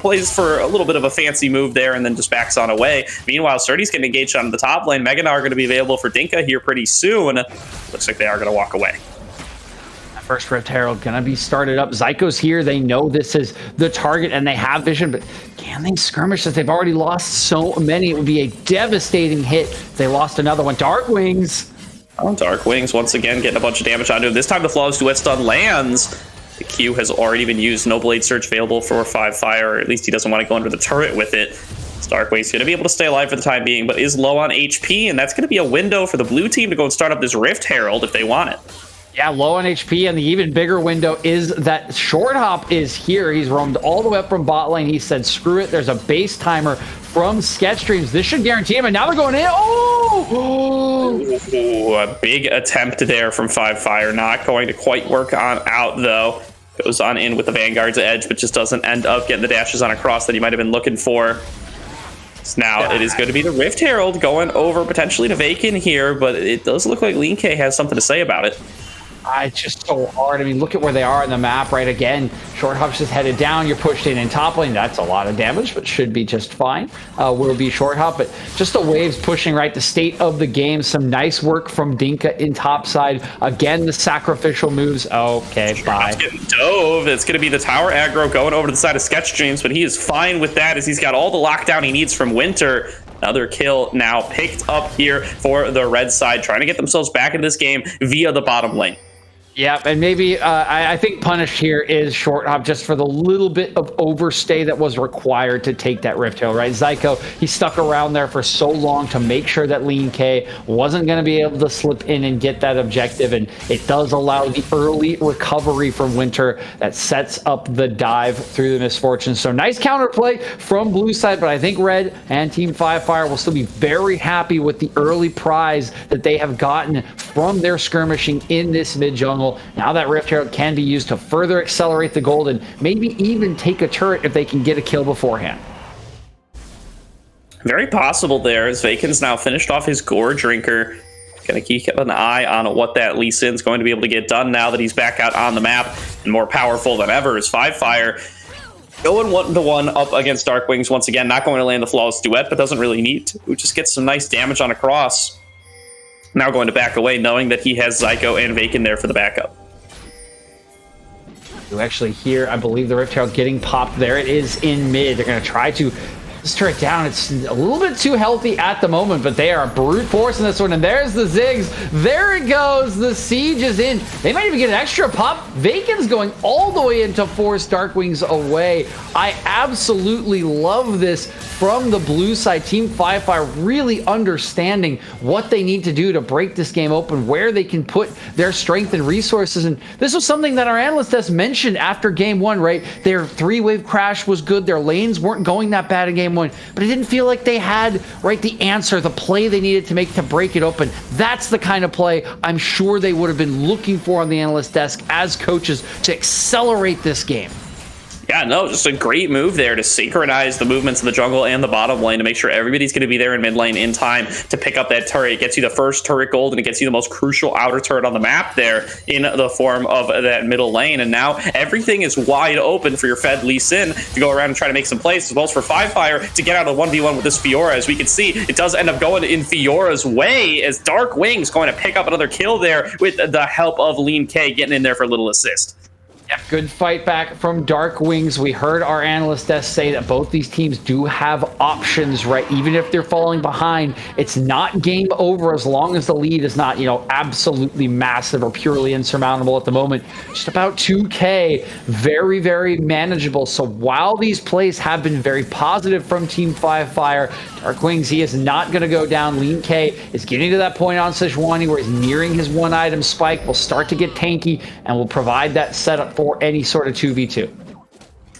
plays for a little bit of a fancy move there and then just backs on away. Meanwhile, Srtty's getting engaged on the top lane. Meganar are going to be available for Dinka here pretty soon. Looks like they are going to walk away. First Rift Herald gonna be started up. Zyko's here. They know this is the target and they have vision, but can they skirmish as they've already lost so many? It would be a devastating hit if they lost another one. DarkWings. Oh, DarkWings once again getting a bunch of damage onto him. This time the flawless duet stun lands. The Q has already been used. No Blade Search available for Fire, or at least he doesn't want to go under the turret with it. DarkWings going to be able to stay alive for the time being, but is low on HP, and that's going to be a window for the blue team to go and start up this Rift Herald if they want it. Yeah, low on HP, and the even bigger window is that Shorthop is here. He's roamed all the way up from bot lane. He said, screw it. There's a base timer from Sketchdreams. This should guarantee him, and now they're going in. Ooh, a big attempt there from Fire. Not going to quite work on out, though. Goes on in with the Vanguard's edge, but just doesn't end up getting the dashes on across that he might have been looking for. So now it is going to be the Rift Herald going over potentially to Vakin here, but it does look like LeenK has something to say about it. It's just so hard. I mean, look at where they are on the map, right? Again, Shorthop's just headed down. You're pushed in top lane. That's a lot of damage, but should be just fine. Will be Shorthop, but just the waves pushing, right? The state of the game. Some nice work from Dinka in top side. Again, the sacrificial moves. Okay, bye. It's getting dove. It's going to be the tower aggro going over to the side of Sketchdreams, but he is fine with that as he's got all the lockdown he needs from Winter. Another kill now picked up here for the red side, trying to get themselves back in this game via the bottom lane. Yeah, and maybe I think punished here is Shorthop just for the little bit of overstay that was required to take that Rift Hill, right? Zyko, he stuck around there for so long to make sure that LeenK wasn't going to be able to slip in and get that objective, and it does allow the early recovery from Winter that sets up the dive through the misfortunes. So nice counterplay from blue side, but I think Red and Team 5fire will still be very happy with the early prize that they have gotten from their skirmishing in this mid-jungle. Now that Rift Herald can be used to further accelerate the gold and maybe even take a turret if they can get a kill beforehand. Very possible there, as Vakin's now finished off his Gore Drinker. Gonna keep an eye on what that Lee Sin's going to be able to get done now that he's back out on the map and more powerful than ever. As 5fire going 1-1 up against DarkWings once again, not going to land the flawless duet, but doesn't really need to. Just get some nice damage on a cross. Now going to back away, knowing that he has Zyko and Vakin there for the backup. You actually hear, I believe, the Rift Herald getting popped there. It is in mid. They're going to try to turn it down. It's a little bit too healthy at the moment, but they are brute force in this one. And there's the Ziggs. There it goes. The siege is in. They might even get an extra pop. Vakin's going all the way in to force DarkWings away. I absolutely love this from the blue side. Team 5fire really understanding what they need to do to break this game open, where they can put their strength and resources. And this was something that our analyst desk mentioned after game one, right? Their 3-wave crash was good. Their lanes weren't going that bad in game one, but it didn't feel like they had, right, the answer, the play they needed to make to break it open. That's the kind of play I'm sure they would have been looking for on the analyst desk as coaches to accelerate this game. Yeah, no, just a great move there to synchronize the movements in the jungle and the bottom lane to make sure everybody's going to be there in mid lane in time to pick up that turret. It gets you the first turret gold, and it gets you the most crucial outer turret on the map there in the form of that middle lane. And now everything is wide open for your Fed Lee Sin to go around and try to make some plays, as well as for 5fire to get out of 1v1 with this Fiora. As we can see, it does end up going in Fiora's way, as DarkWings going to pick up another kill there with the help of LeenK getting in there for a little assist. Yep, good fight back from DarkWings. We heard our analyst desk say that both these teams do have options, right? Even if they're falling behind, it's not game over as long as the lead is not, absolutely massive or purely insurmountable at the moment. Just about 2K, very, very manageable. So while these plays have been very positive from Team 5fire, DarkWings, he is not going to go down. LeenK is getting to that point on Sejuani where he's nearing his one-item spike, will start to get tanky, and will provide that setup for any sort of 2v2.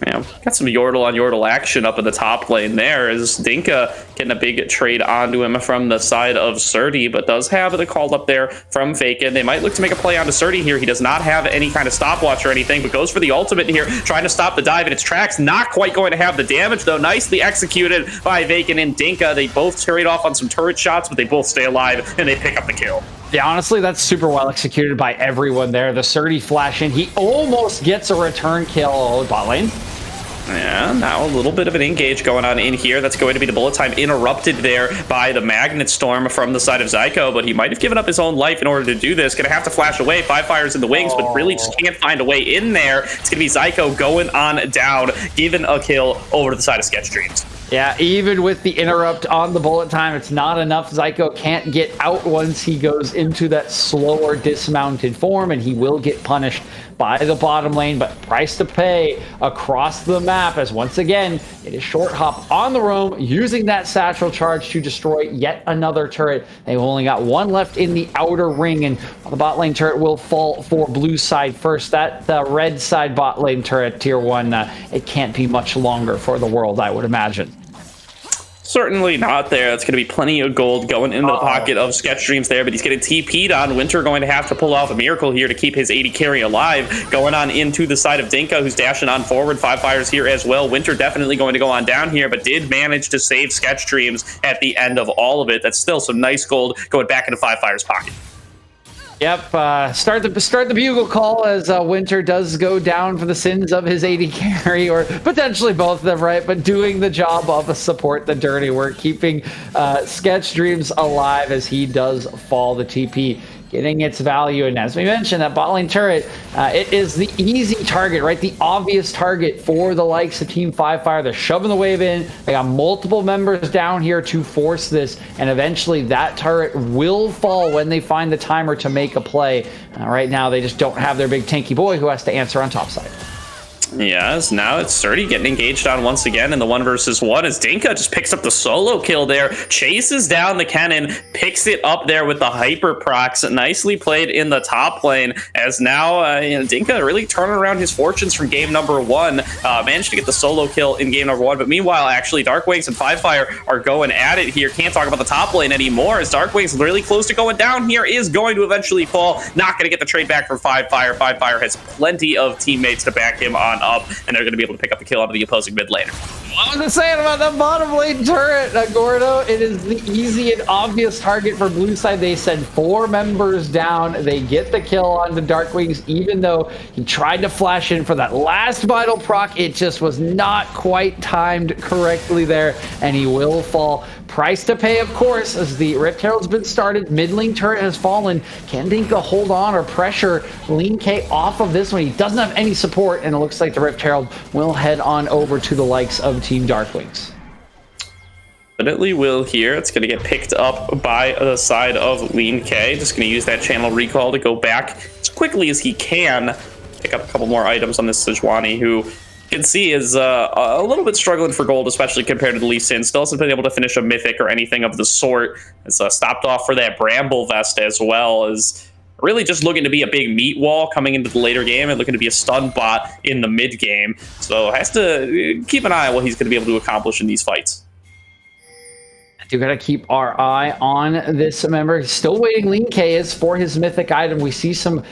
Yeah, got some Yordle on Yordle action up in the top lane there, as Dinka getting a big trade onto him from the side of Srtty, but does have the call up there from Vakin. They might look to make a play onto Srtty here. He does not have any kind of stopwatch or anything, but goes for the ultimate here, trying to stop the dive in its tracks. Not quite going to have the damage, though. Nicely executed by Vakin and Dinka. They both trade off on some turret shots, but they both stay alive, and they pick up the kill. Yeah, honestly, that's super well executed by everyone there. The Srtty flash in. He almost gets a return kill bot lane. Yeah, now a little bit of an engage going on in here. That's going to be the bullet time interrupted there by the Magnet Storm from the side of Zyko, but he might have given up his own life in order to do this. Going to have to flash away. 5fire's in the wings, but really just can't find a way in there. It's going to be Zyko going on down, giving a kill over to the side of Sketchdreams. Yeah, even with the interrupt on the bullet time, it's not enough. Zyko can't get out once he goes into that slower dismounted form, and he will get punished by the bottom lane, but price to pay across the map, as once again, it is Shorthop on the roam, using that satchel charge to destroy yet another turret. They've only got one left in the outer ring, and the bot lane turret will fall for blue side first. That red side bot lane turret, tier 1, it can't be much longer for the world, I would imagine. Certainly not there. That's going to be plenty of gold going into the pocket of Sketchdreams there, but he's getting TP'd on. Winter going to have to pull off a miracle here to keep his 80 carry alive. Going on into the side of Dinka, who's dashing on forward. 5fire's here as well. Winter definitely going to go on down here, but did manage to save Sketchdreams at the end of all of it. That's still some nice gold going back into 5fire's pocket. Yep, start the bugle call as Winter does go down for the sins of his 80 carry, or potentially both of them, right? But doing the job of a support, the dirty work, keeping Sketchdreams alive as he does fall. The TP getting its value. And as we mentioned, that bot lane turret, it is the easy target, right? The obvious target for the likes of Team 5fire. They're shoving the wave in. They got multiple members down here to force this, and eventually that turret will fall when they find the timer to make a play. Right now, they just don't have their big tanky boy who has to answer on top side. Yes, now it's Srtty getting engaged on once again in the 1v1 as Dinka just picks up the solo kill there, chases down the cannon, picks it up there with the hyper procs. Nicely played in the top lane as now Dinka really turning around his fortunes from game number 1. Managed to get the solo kill in game number 1, but meanwhile, actually, DarkWings and 5fire are going at it here. Can't talk about the top lane anymore as DarkWings really close to going down here, is going to eventually fall. Not going to get the trade back from 5fire. 5fire has plenty of teammates to back him on up, and they're going to be able to pick up the kill out of the opposing mid laner. What was I saying about that bottom lane turret, Gordo? It is the easy and obvious target for blue side. They send 4 members down. They get the kill onto DarkWings, even though he tried to flash in for that last vital proc. It just was not quite timed correctly there, and he will fall. Price to pay, of course, as the Rift Herald's been started. Mid lane turret has fallen. Can Dinka hold on or pressure LeenK off of this one? He doesn't have any support, and it looks like the Rift Herald will head on over to the likes of Team DarkWings. Definitely will here. It's going to get picked up by the side of LeenK. Just going to use that channel recall to go back as quickly as he can. Pick up a couple more items on this Sejuani, who you can see is a little bit struggling for gold, especially compared to the Lee Sin. Still hasn't been able to finish a mythic or anything of the sort. It's stopped off for that Bramble Vest as well. Is really just looking to be a big meat wall coming into the later game and looking to be a stun bot in the mid game. So has to keep an eye on what he's going to be able to accomplish in these fights. Do got to keep our eye on this member. Still waiting. LeenK is for his mythic item. We see some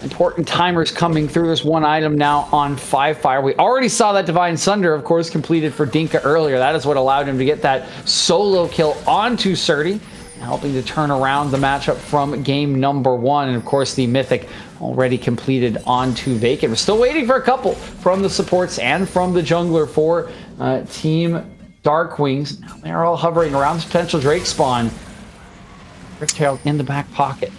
important timers coming through this one item now on 5fire. We already saw that Divine Sunder, of course, completed for Dinka earlier. That is what allowed him to get that solo kill onto Srtty, helping to turn around the matchup from game number 1. And of course, the mythic already completed onto Vakin. We're still waiting for a couple from the supports and from the jungler for Team DarkWings. Now they're all hovering around this potential Drake spawn. Rift Herald in the back pocket.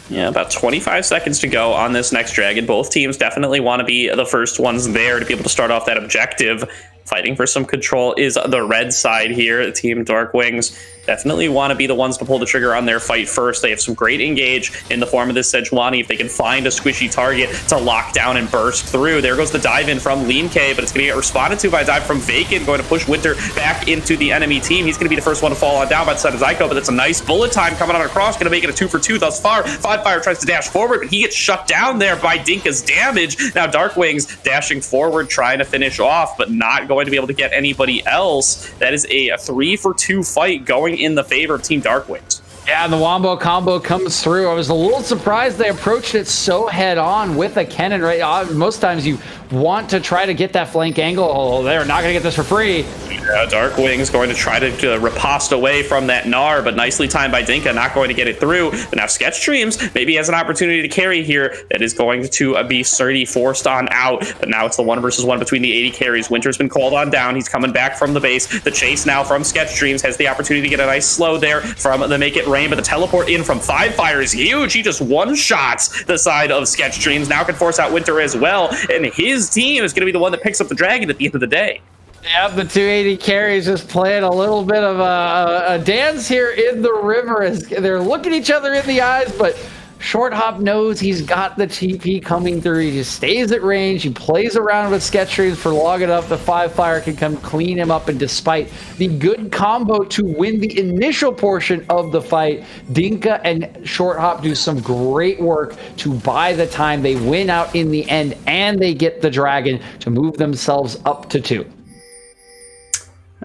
Yeah, about 25 seconds to go on this next dragon. Both teams definitely want to be the first ones there to be able to start off that objective. Fighting for some control is the red side here. Team DarkWings definitely want to be the ones to pull the trigger on their fight first. They have some great engage in the form of this Sejuani. If they can find a squishy target to lock down and burst through. There goes the dive in from LeenK, but it's going to get responded to by a dive from Vakin, going to push Winter back into the enemy team. He's going to be the first one to fall on down by the side of Zyko, but that's a nice bullet time coming on across. Going to make it a 2 for 2 thus far. 5fire tries to dash forward, but he gets shut down there by Dinka's damage. Now DarkWings dashing forward, trying to finish off, but not going to be able to get anybody else. That is a 3 for 2 fight going in the favor of Team DarkWings. Yeah, and the Wombo combo comes through. I was a little surprised they approached it so head on with a cannon, right? Most times you want to try to get that flank angle. Oh, they're not going to get this for free. Yeah, DarkWings going to try to riposte away from that Gnar, but nicely timed by Dinka, not going to get it through. But now Sketchdreams maybe has an opportunity to carry here. That is going to be Srtty forced on out. But now it's the 1v1 between the 80 carries. Winter's been called on down. He's coming back from the base. The chase now from Sketchdreams has the opportunity to get a nice slow there from the Make It Rain, but the teleport in from 5fire is huge. He just one-shots the side of Sketchdreams. Now can force out Winter as well, and his team is going to be the one that picks up the dragon at the end of the day. Yep, the 280 carries just playing a little bit of a dance here in the river as they're looking each other in the eyes, but Shorthop knows he's got the TP coming through. He just stays at range. He plays around with Sketchdreams for long enough. The 5fire can come clean him up, and despite the good combo to win the initial portion of the fight, Dinka and Shorthop do some great work to buy the time. They win out in the end, and they get the dragon to move themselves up to 2.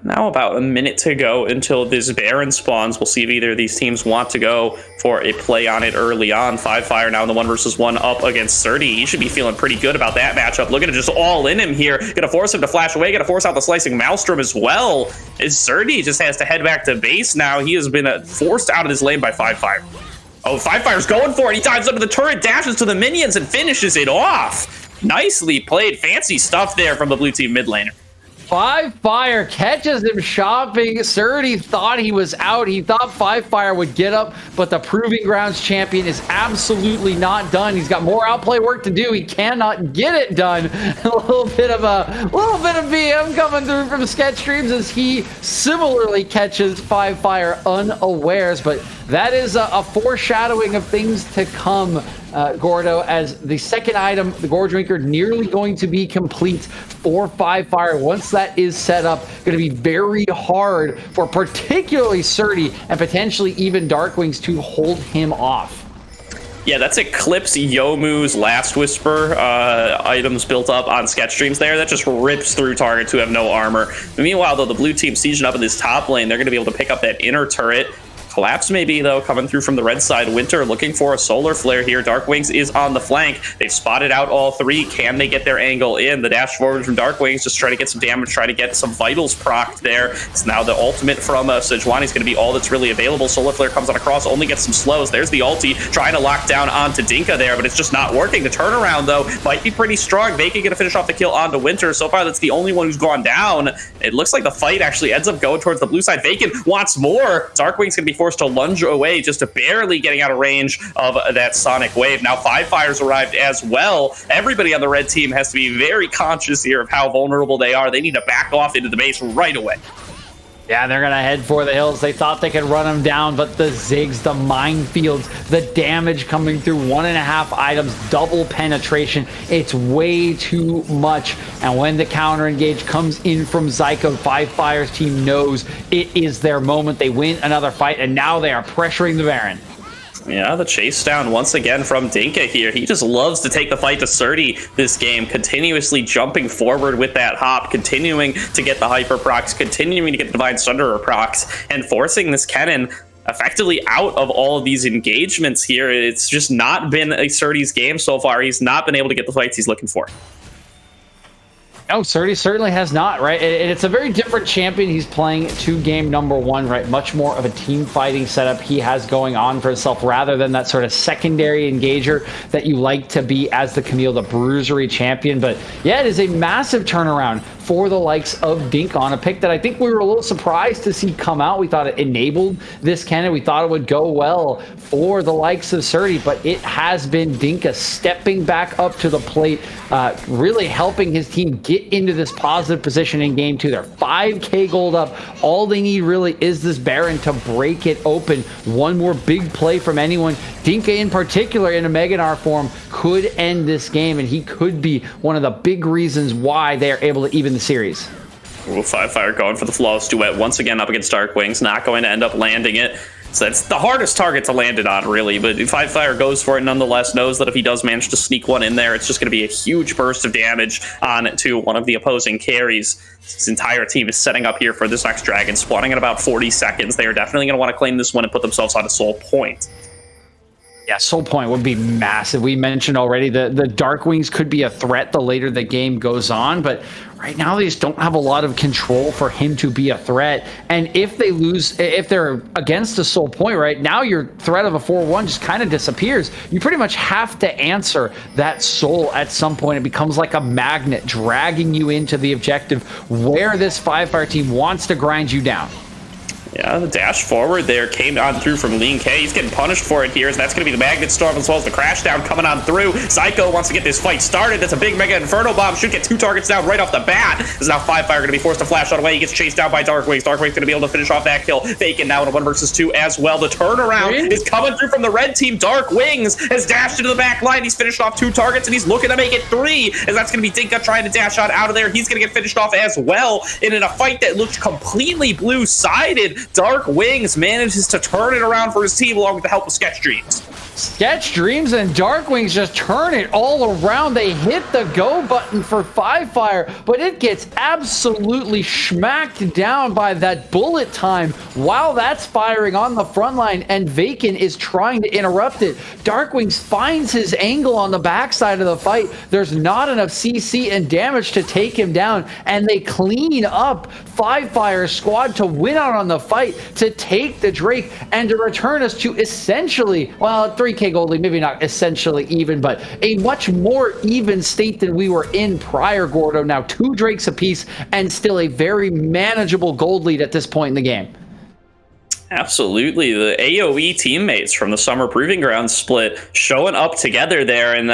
Now about a minute to go until this Baron spawns. We'll see if either of these teams want to go for a play on it early on. 5fire now in the 1v1 up against Srtty. He should be feeling pretty good about that matchup. Looking to just all in him here. Gonna force him to flash away. Gonna force out the slicing Maelstrom as well. As Srtty just has to head back to base now. He has been forced out of this lane by 5fire. Oh, 5fire's going for it. He dives under the turret, dashes to the minions, and finishes it off. Nicely played. Fancy stuff there from the blue team mid laner. Five Fire catches him shopping. Srtty thought he was out. He thought Five Fire would get up, but the Proving Grounds champion is absolutely not done. He's got more outplay work to do. He cannot get it done. A little bit of BM coming through from Sketchdreams as he similarly catches Five Fire unawares, but that is a foreshadowing of things to come, Gordo, as the second item, the Gore Drinker, nearly going to be complete for Five Fire. Once that is set up, going to be very hard for particularly Srtty and potentially even DarkWings to hold him off. Yeah, that's Eclipse Yomu's Last Whisper items built up on Sketchdreams there. That just rips through targets who have no armor. Meanwhile, though, the blue team sieging up in this top lane, they're going to be able to pick up that inner turret. Collapse maybe, though, coming through from the red side. Winter looking for a solar flare here. DarkWings is on the flank. They've spotted out all three. Can they get their angle in? The dash forward from DarkWings, just try to get some damage, try to get some vitals procced there. It's now the ultimate from Sejuani is going to be all that's really available. Solar flare comes on across, only gets some slows. There's the ulti, trying to lock down onto Dinka there, but it's just not working. The turnaround, though, might be pretty strong. Vakin going to finish off the kill onto Winter. So far, that's the only one who's gone down. It looks like the fight actually ends up going towards the blue side. Vakin wants more. DarkWings going to be forced to lunge away, just barely getting out of range of that sonic wave. Now Five Fire's arrived as well. Everybody on the red team has to be very conscious here of how vulnerable they are. They need to back off into the base right away. Yeah, they're going to head for the hills. They thought they could run them down, but the zigs, the minefields, the damage coming through 1.5 items, double penetration, it's way too much. And when the counter engage comes in from Zyko, Five Fire's team knows it is their moment. They win another fight, and now they are pressuring the Baron. Yeah, the chase down once again from Dinka here. He just loves to take the fight to Srtty this game, continuously jumping forward with that hop, continuing to get the hyper procs, continuing to get the Divine Sunderer procs, and forcing this Kennen effectively out of all of these engagements here. It's just not been a Srtty's game so far. He's not been able to get the fights he's looking for. Oh, Srtty certainly has not, right? And it's a very different champion he's playing to game number one, right? Much more of a team fighting setup he has going on for himself rather than that sort of secondary engager that you like to be as the Camille, the bruisery champion. But yeah, it is a massive turnaround for the likes of Dinka on a pick that I think we were a little surprised to see come out. We thought it enabled this Kennen. We thought it would go well for the likes of Srtty, but it has been Dinka stepping back up to the plate, really helping his team get into this positive position in game two. They're 5k gold up. All they need really is this Baron to break it open. One more big play from anyone. Dinka in particular in a Meganar form could end this game, and he could be one of the big reasons why they are able to even the series. Ooh, Five Fire going for the flawless duet once again up against DarkWings, not going to end up landing it. So that's the hardest target to land it on, really, but Five Fire goes for it nonetheless, knows that if he does manage to sneak one in there, it's just going to be a huge burst of damage on to one of the opposing carries. His entire team is setting up here for this next dragon, spawning in about 40 seconds. They are definitely going to want to claim this one and put themselves on a soul point. Yeah, soul point would be massive. We mentioned already the DarkWings could be a threat the later the game goes on, but right now they just don't have a lot of control for him to be a threat. And if they lose, if they're against a soul point, right now your threat of a 4-1 just kind of disappears. You pretty much have to answer that soul at some point. It becomes like a magnet dragging you into the objective where this Five Fire team wants to grind you down. Yeah, the dash forward there came on through from LeenK. He's getting punished for it here, so that's going to be the Magnet Storm as well as the Crash Down coming on through. Zyko wants to get this fight started. That's a big Mega Inferno Bomb. Should get 2 targets down right off the bat. This is now Five Fire going to be forced to flash out away. He gets chased down by DarkWings. DarkWings going to be able to finish off that kill. Vakin now in a 1 versus 2 as well. The turnaround is coming through from the red team. DarkWings has dashed into the back line. He's finished off 2 targets, and he's looking to make it 3, as that's going to be Dinka trying to dash out of there. He's going to get finished off as well. And in a fight that looked completely blue-sided, DarkWings manages to turn it around for his team along with the help of Sketchdreams. Sketchdreams and DarkWings just turn it all around. They hit the go button for Five Fire, but it gets absolutely smacked down by that bullet time while that's firing on the front line, and Vakin is trying to interrupt it. DarkWings finds his angle on the backside of the fight. There's not enough CC and damage to take him down, and they clean up Five Fire's squad to win out on the fight, to take the Drake, and to return us to essentially, well, 3K gold lead, maybe not essentially even, but a much more even state than we were in prior, Gordo. Now 2 Drakes apiece and still a very manageable gold lead at this point in the game. Absolutely. The AoE teammates from the Summer Proving Grounds split showing up together there, and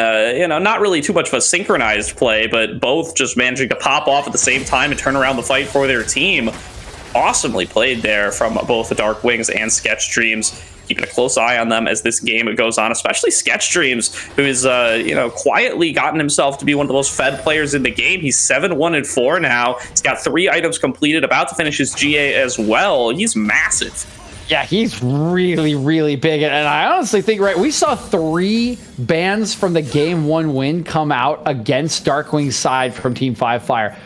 not really too much of a synchronized play, but both just managing to pop off at the same time and turn around the fight for their team. Awesomely played there from both the DarkWings and Sketchdreams. Keeping a close eye on them as this game goes on, especially Sketchdreams, who is quietly gotten himself to be one of the most fed players in the game. He's 7-1-4 now. He's got 3 items completed, about to finish his GA as well. He's massive. Yeah, he's really, really big. And I honestly think, right, we saw 3 bans from the Game 1 win come out against DarkWings side from Team 5 Fire.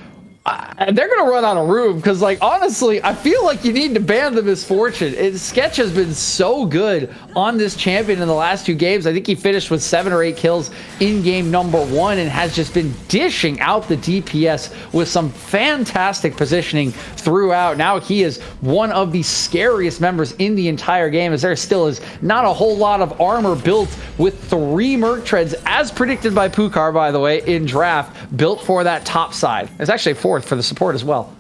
They're going to run out of room because, like, honestly, I feel like you need to ban the Misfortune. Sketch has been so good on this champion in the last 2 games. I think he finished with 7 or 8 kills in game number 1 and has just been dishing out the DPS with some fantastic positioning throughout. Now he is one of the scariest members in the entire game, as there still is not a whole lot of armor built with 3 Merc Treads, as predicted by Pukar, by the way, in draft, built for that top side. It's actually 4th for the support as well.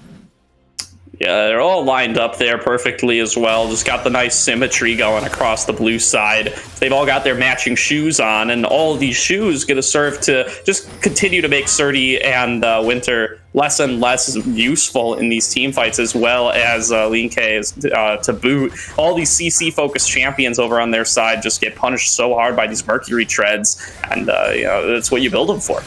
Yeah, they're all lined up there perfectly as well. Just got the nice symmetry going across the blue side. They've all got their matching shoes on, and all of these shoes going to serve to just continue to make Srtty and Winter less and less useful in these team fights, as well as LeenK is to boot. All these CC-focused champions over on their side just get punished so hard by these Mercury Treads, and that's what you build them for.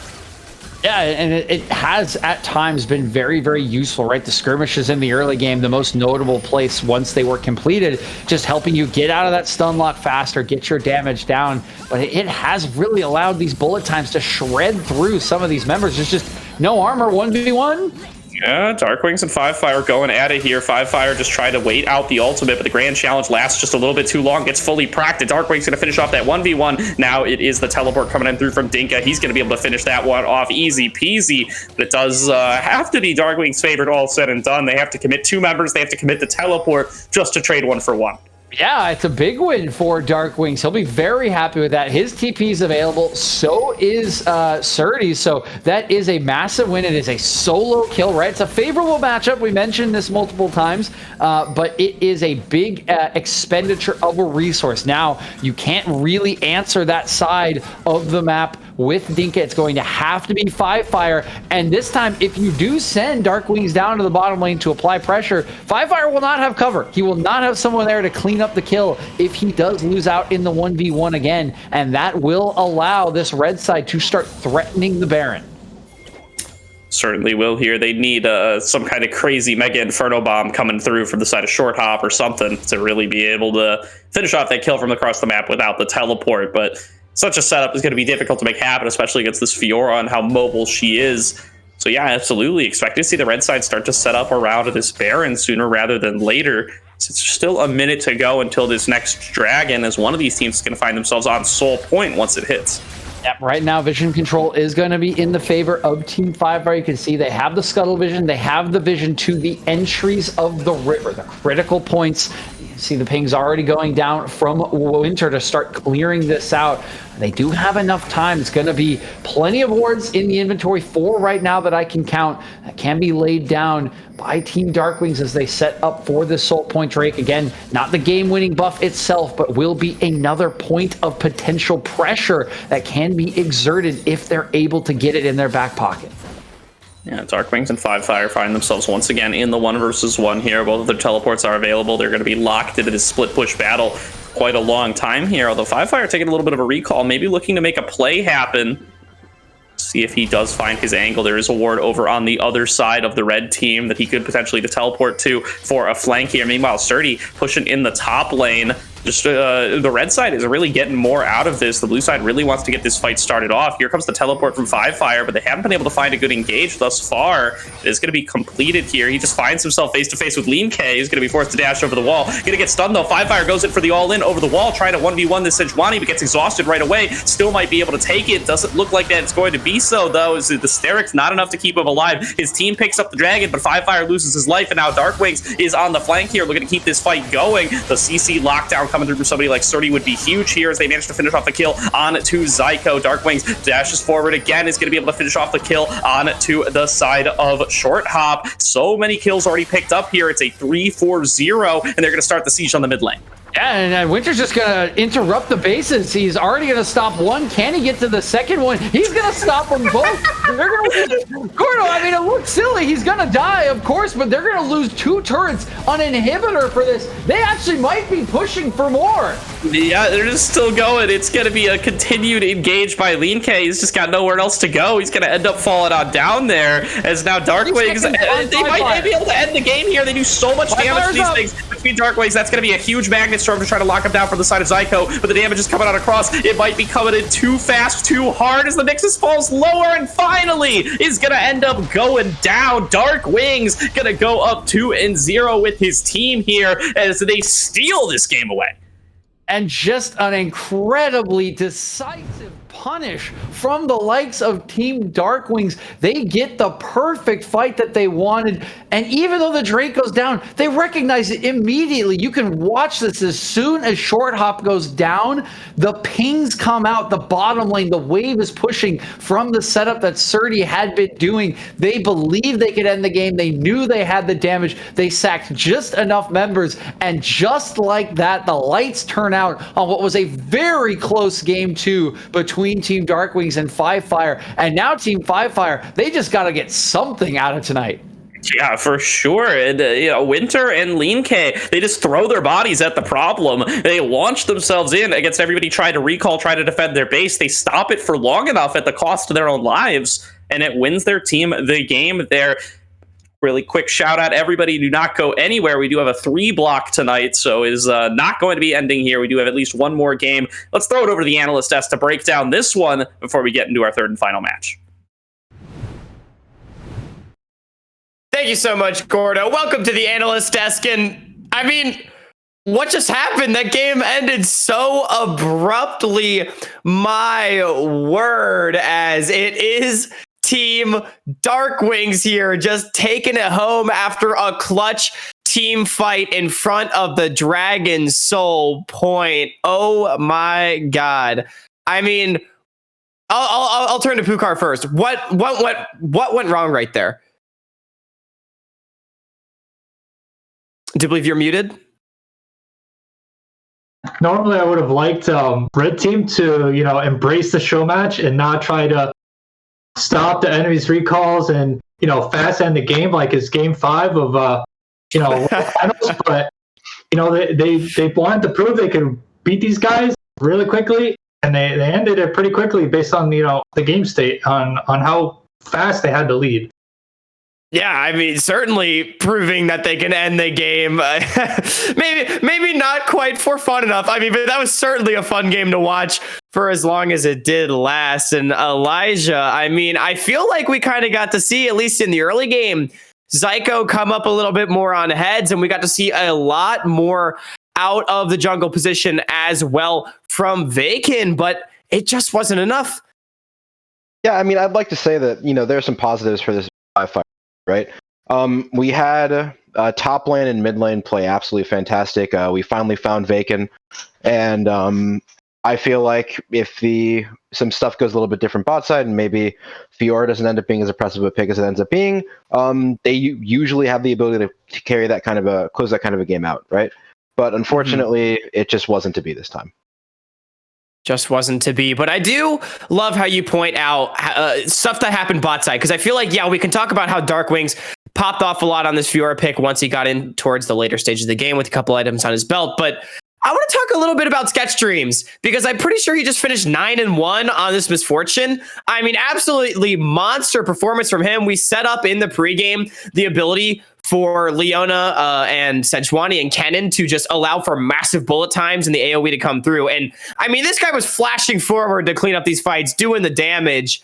Yeah, and it has at times been very, very useful, right? The skirmishes in the early game, the most notable place once they were completed, just helping you get out of that stun lock faster, get your damage down. But it has really allowed these bullet times to shred through some of these members. There's just no armor, 1v1. Yeah, DarkWings and 5 Fire going at it here. 5 Fire just trying to wait out the ultimate, but the Grand Challenge lasts just a little bit too long. Gets fully pracked. DarkWings going to finish off that 1v1. Now it is the teleport coming in through from Dinka. He's going to be able to finish that one off easy peasy. But it does have to be DarkWings' favorite all said and done. They have to commit 2 members. They have to commit the teleport just to trade 1 for 1. Yeah, it's a big win for DarkWings. He'll be very happy with that. His TP is available. So is Srtty. So that is a massive win. It is a solo kill, right? It's a favorable matchup. We mentioned this multiple times, but it is a big expenditure of a resource. Now, you can't really answer that side of the map with Dinka. It's going to have to be 5 Fire. And this time, if you do send DarkWings down to the bottom lane to apply pressure, 5 Fire will not have cover. He will not have someone there to clean up the kill if he does lose out in the 1v1 again. And that will allow this red side to start threatening the Baron. Certainly will here. They need some kind of crazy Mega Inferno Bomb coming through from the side of Shorthop or something to really be able to finish off that kill from across the map without the teleport. But such a setup is going to be difficult to make happen, especially against this Fiora and how mobile she is. So yeah, absolutely. Expect to see the red side start to set up around this Baron sooner rather than later. So it's still a minute to go until this next Dragon, as one of these teams is going to find themselves on Soul Point once it hits. Yep, right now vision control is going to be in the favor of Team 5 Fire. You can see they have the scuttle vision. They have the vision to the entries of the river, the critical points. You see the pings already going down from Winter to start clearing this out. They do have enough time. It's going to be plenty of wards in the inventory, 4 right now that I can count, that can be laid down by Team DarkWings as they set up for this Soul Point Drake. Again, not the game-winning buff itself, but will be another point of potential pressure that can be exerted if they're able to get it in their back pocket. Yeah, DarkWings and 5 Fire find themselves once again in the 1 versus 1 here. Both of their teleports are available. They're going to be locked into this split push battle quite a long time here, although 5 Fire taking a little bit of a recall, maybe looking to make a play happen. See if he does find his angle. There is a ward over on the other side of the red team that he could potentially teleport to for a flank here. Meanwhile, Srtty pushing in the top lane. Just the red side is really getting more out of this. The blue side really wants to get this fight started off. Here comes the teleport from 5 Fire, but they haven't been able to find a good engage thus far. It is going to be completed here. He just finds himself face to face with LeenK. He's going to be forced to dash over the wall. Going to get stunned though. 5 Fire goes in for the all-in over the wall, trying to 1v1 this Sejuani, but gets exhausted right away. Still might be able to take it. Doesn't look like that it's going to be so though. Is the Steric's not enough to keep him alive. His team picks up the dragon, but 5 Fire loses his life, and now DarkWings is on the flank here, looking to keep this fight going. The CC lockdown coming through from somebody like Srtty would be huge here as they manage to finish off the kill on to Zyko. DarkWings dashes forward again, is going to be able to finish off the kill on to the side of Shorthop. So many kills already picked up here. It's a 3-4-0, and they're going to start the siege on the mid lane. Yeah, and Winter's just going to interrupt the bases. He's already going to stop one. Can he get to the second one? He's going to stop them both. They're going to Gordo, I mean, it looks silly. He's going to die, of course, but they're going to lose 2 turrets on inhibitor for this. They actually might be pushing for more. Yeah, they're just still going. It's going to be a continued engage by LeenK. He's just got nowhere else to go. He's going to end up falling on down there as now DarkWings, they might be able to end the game here. They do so much damage to these things between DarkWings. That's going to be a huge magnet storm to try to lock him down from the side of Zyko, but the damage is coming out across. It might be coming in too fast, too hard as the Nexus falls lower and finally is going to end up going down. DarkWings going to go up 2-0 with his team here as they steal this game away. And just an incredibly decisive punish from the likes of Team DarkWings. They get the perfect fight that they wanted. And even though the Drake goes down, they recognize it immediately. You can watch this as soon as Shorthop goes down, the pings come out, the bottom lane, the wave is pushing from the setup that Srtty had been doing. They believed they could end the game. They knew they had the damage. They sacked just enough members. And just like that, the lights turn out on what was a very close game 2 between Team DarkWings and Fivefire. And now Team Fivefire, they just got to get something out of tonight. Yeah, for sure. And, Winter and LeenK, they just throw their bodies at the problem. They launch themselves in against everybody trying to recall, try to defend their base. They stop it for long enough at the cost of their own lives, and it wins their team the game there. Really quick shout out, everybody, do not go anywhere. We do have a 3 block tonight, so is not going to be ending here. We do have at least one more game. Let's throw it over to the analyst desk to break down this one before we get into our 3rd and final match. Thank you so much, Gordo. Welcome to the analyst desk. And I mean, what just happened? That game ended so abruptly. My word, as it is Team DarkWings here, just taking it home after a clutch team fight in front of the Dragon Soul point. Oh my God. I mean, I'll turn to Pukar first. What went wrong right there? Do you believe you're muted? Normally, I would have liked Red Team to, embrace the show match and not try to stop the enemy's recalls and, fast end the game like it's game 5 of, finals. But, they wanted to prove they could beat these guys really quickly, and they ended it pretty quickly based on, the game state on how fast they had to lead. Yeah, I mean, certainly proving that they can end the game. Maybe not quite for fun enough. I mean, but that was certainly a fun game to watch for as long as it did last. And Elijah, I mean, I feel like we kind of got to see, at least in the early game, Zyko come up a little bit more on heads, and we got to see a lot more out of the jungle position as well from Vakin, but it just wasn't enough. Yeah, I mean, I'd like to say that, there are some positives for this fight. Right. We had top lane and mid lane play absolutely fantastic. We finally found Vakin, and I feel like if some stuff goes a little bit different bot side, and maybe Fiora doesn't end up being as impressive a pick as it ends up being, they usually have the ability to carry that kind of close that kind of a game out, right? But unfortunately, it just wasn't to be this time. Just wasn't to be. But I do love how you point out stuff that happened bot side, because I feel like, yeah, we can talk about how DarkWings popped off a lot on this Fiora pick once he got in towards the later stages of the game with a couple items on his belt. But I want to talk a little bit about Sketchdreams, because I'm pretty sure he just finished 9-1 on this Misfortune. I mean, absolutely monster performance from him. We set up in the pregame the ability for Leona and Sejuani and Kennen to just allow for massive bullet times and the AoE to come through. And I mean, this guy was flashing forward to clean up these fights, doing the damage.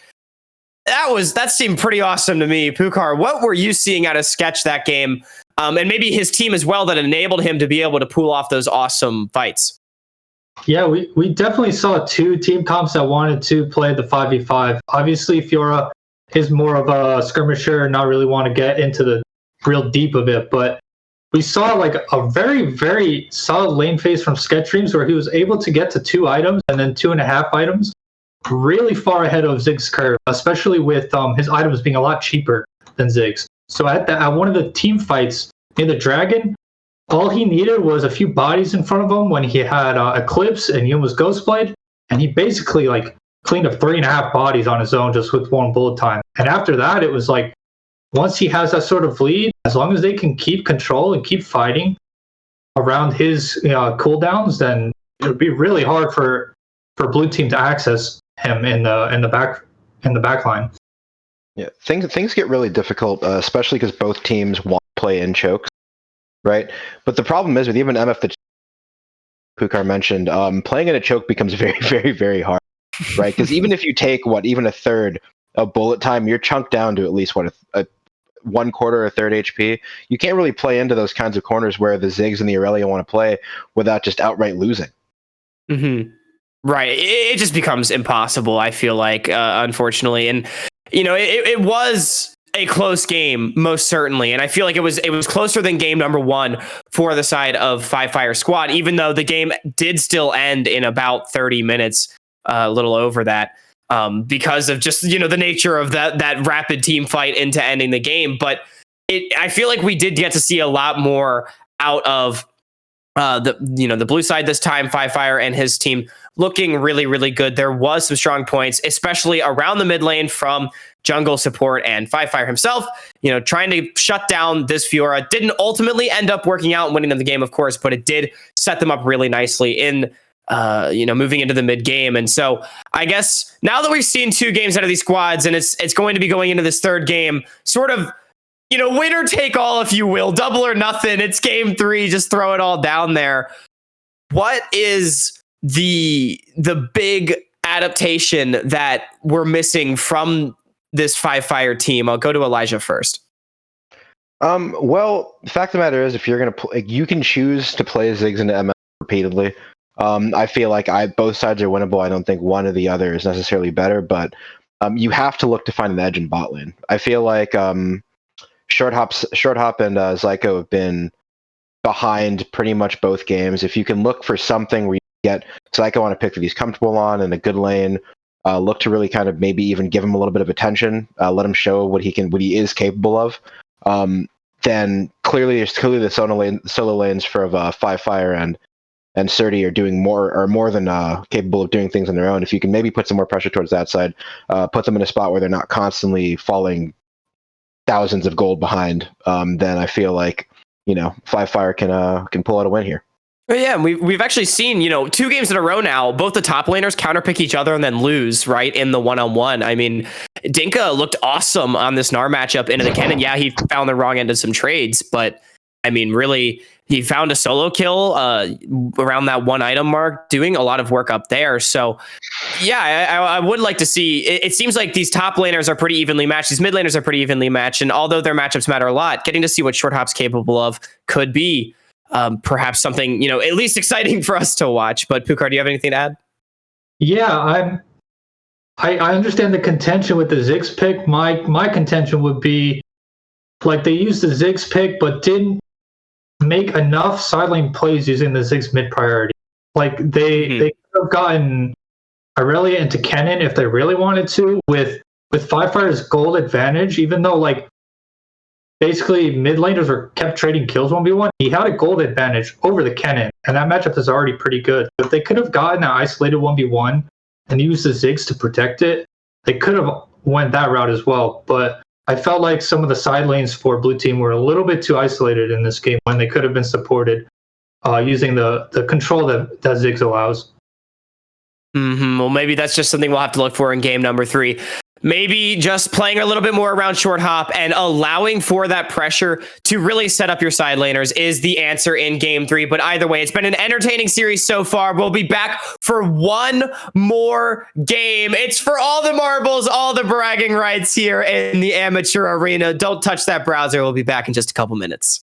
That seemed pretty awesome to me. Pukar, what were you seeing out of Sketch that game? And maybe his team as well, that enabled him to be able to pull off those awesome fights. Yeah, we definitely saw 2 team comps that wanted to play the 5v5. Obviously, Fiora is more of a skirmisher, not really want to get into the real deep of it, but we saw like a very, very solid lane phase from Sketchdreams where he was able to get to 2 items and then 2.5 items really far ahead of Zig's curve, especially with his items being a lot cheaper than Zig's. So at one of the team fights in the Dragon, all he needed was a few bodies in front of him when he had Eclipse and he was Ghostblade, and he basically like cleaned up 3.5 bodies on his own just with 1 bullet time. And after that, it was like, once he has that sort of lead, as long as they can keep control and keep fighting around his cooldowns, then it would be really hard for blue team to access him in the back line. Yeah, things get really difficult, especially because both teams want to play in chokes, right? But the problem is with even MF that Pukar mentioned, playing in a choke becomes very, very, very hard, right? Because even if you take even a third of bullet time, you're chunked down to at least a 1/4 or 1/3 HP. You can't really play into those kinds of corners where the Ziggs and the Aurelia want to play without just outright losing. Mm-hmm. Right. It just becomes impossible, I feel like, unfortunately. And, it was a close game, most certainly. And I feel like it was closer than game number 1 for the side of Five Fire Squad, even though the game did still end in about 30 minutes, a little over that. Because of just, the nature of that rapid team fight into ending the game. But I feel like we did get to see a lot more out of the blue side this time. Five Fire and his team looking really, really good. There was some strong points, especially around the mid lane from jungle support and Five Fire himself, trying to shut down this Fiora. Didn't ultimately end up working out and winning them the game, of course, but it did set them up really nicely in moving into the mid game. And so I guess now that we've seen 2 games out of these squads and it's going to be going into this 3rd game, sort of, winner take all, if you will, double or nothing. It's game 3. Just throw it all down there. What is the big adaptation that we're missing from this Five Fire team? I'll go to Elijah first. Well, the fact of the matter is, if you're going to play, you can choose to play Ziggs into MF repeatedly. I feel like both sides are winnable. I don't think one or the other is necessarily better, but you have to look to find an edge in bot lane. I feel like Shorthop and Zyko have been behind pretty much both games. If you can look for something where you get Zyko on a pick that he's comfortable on in a good lane, look to really kind of maybe even give him a little bit of attention, let him show what he is capable of. Then clearly the solo lanes for Five Fire and Srtty are doing more than capable of doing things on their own. If you can maybe put some more pressure towards that side, put them in a spot where they're not constantly falling thousands of gold behind, then I feel like Five Fire can pull out a win here. But yeah, we've actually seen 2 games in a row now. Both the top laners counterpick each other and then lose right in the 1-on-1. I mean, Dinka looked awesome on this Gnar matchup into the cannon. Yeah, he found the wrong end of some trades, but I mean, really, he found a solo kill around that 1 item mark, doing a lot of work up there. So, yeah, I would like to see. It seems like these top laners are pretty evenly matched. These mid laners are pretty evenly matched. And although their matchups matter a lot, getting to see what Shorthop's capable of could be perhaps something, at least exciting for us to watch. But Pukar, do you have anything to add? Yeah, I understand the contention with the Ziggs pick. My contention would be, like, they used the Ziggs pick, but didn't make enough side lane plays using the Ziggs mid priority. Like they could have gotten Aurelia into Kennen if they really wanted to with Five Fire's gold advantage, even though like basically mid laners were kept trading kills 1v1. He had a gold advantage over the Kennen, and that matchup is already pretty good. If they could have gotten that isolated 1v1 and used the Ziggs to protect it, they could have went that route as well. But I felt like some of the side lanes for blue team were a little bit too isolated in this game when they could have been supported using the control that Ziggs allows. Well, maybe that's just something we'll have to look for in game number 3. Maybe just playing a little bit more around Shorthop and allowing for that pressure to really set up your side laners is the answer in game 3. But either way, it's been an entertaining series so far. We'll be back for one more game. It's for all the marbles, all the bragging rights here in the amateur arena. Don't touch that browser. We'll be back in just a couple minutes.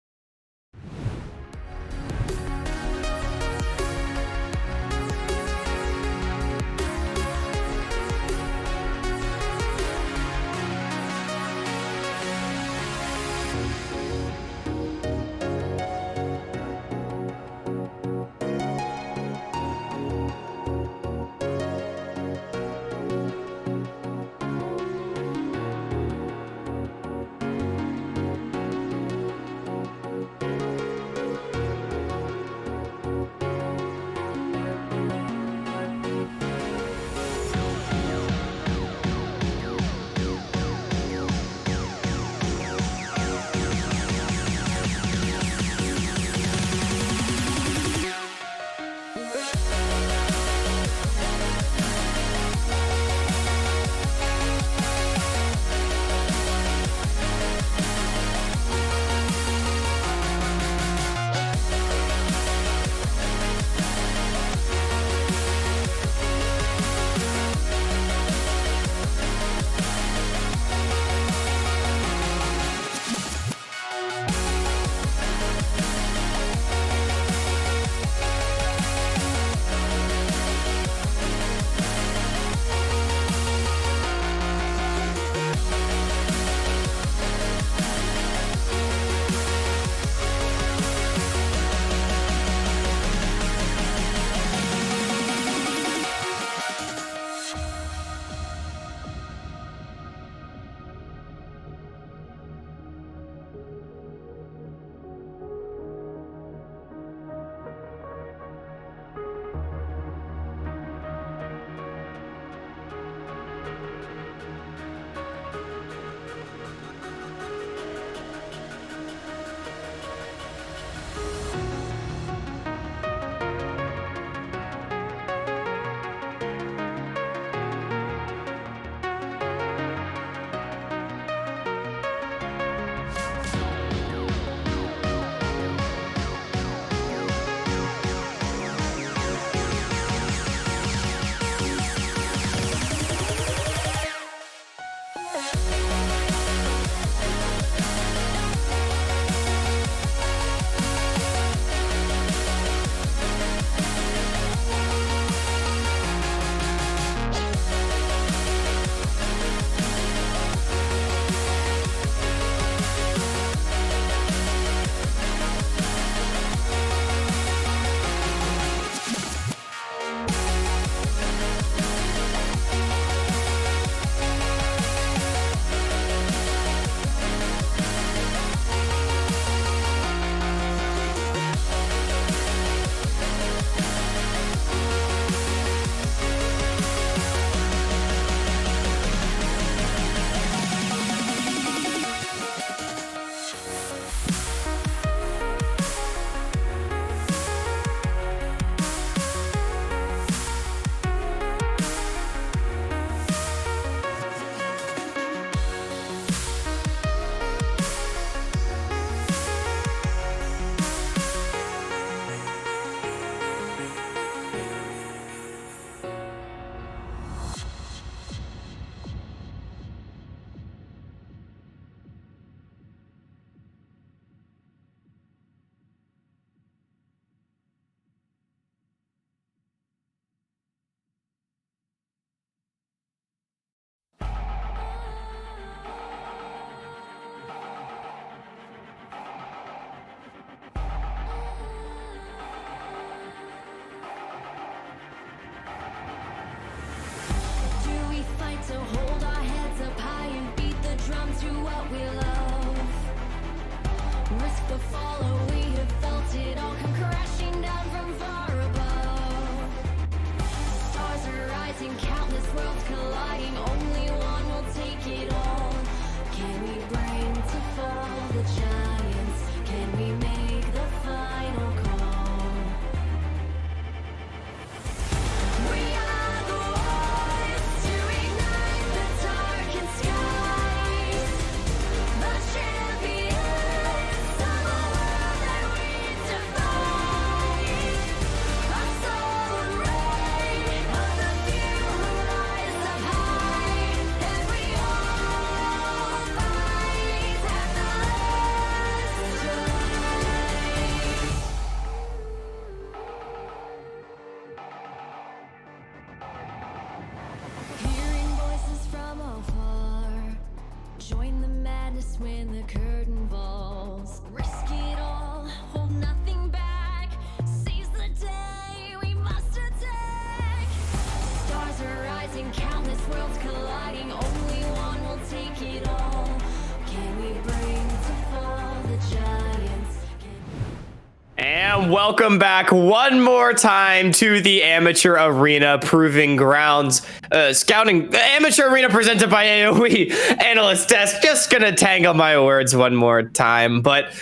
And welcome back one more time to the Amateur Arena Proving Grounds Scouting Amateur Arena presented by AOE Analyst Desk. Just gonna tangle my words one more time, but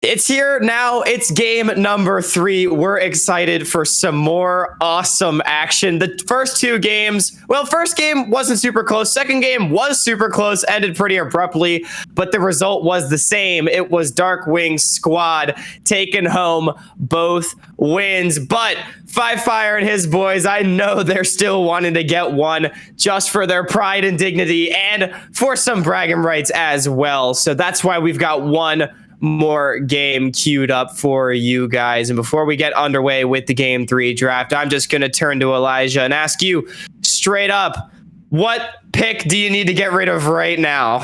it's here now. It's game number 3. We're excited for some more awesome action. The first 2 games, well, first game wasn't super close. Second game was super close, ended pretty abruptly, but the result was the same. It was DarkWings squad taking home both wins. But Five Fire and his boys, I know they're still wanting to get one just for their pride and dignity and for some bragging rights as well. So that's why we've got one more game queued up for you guys. And before we get underway with the game 3 draft, I'm just going to turn to Elijah and ask you straight up, what pick do you need to get rid of right now?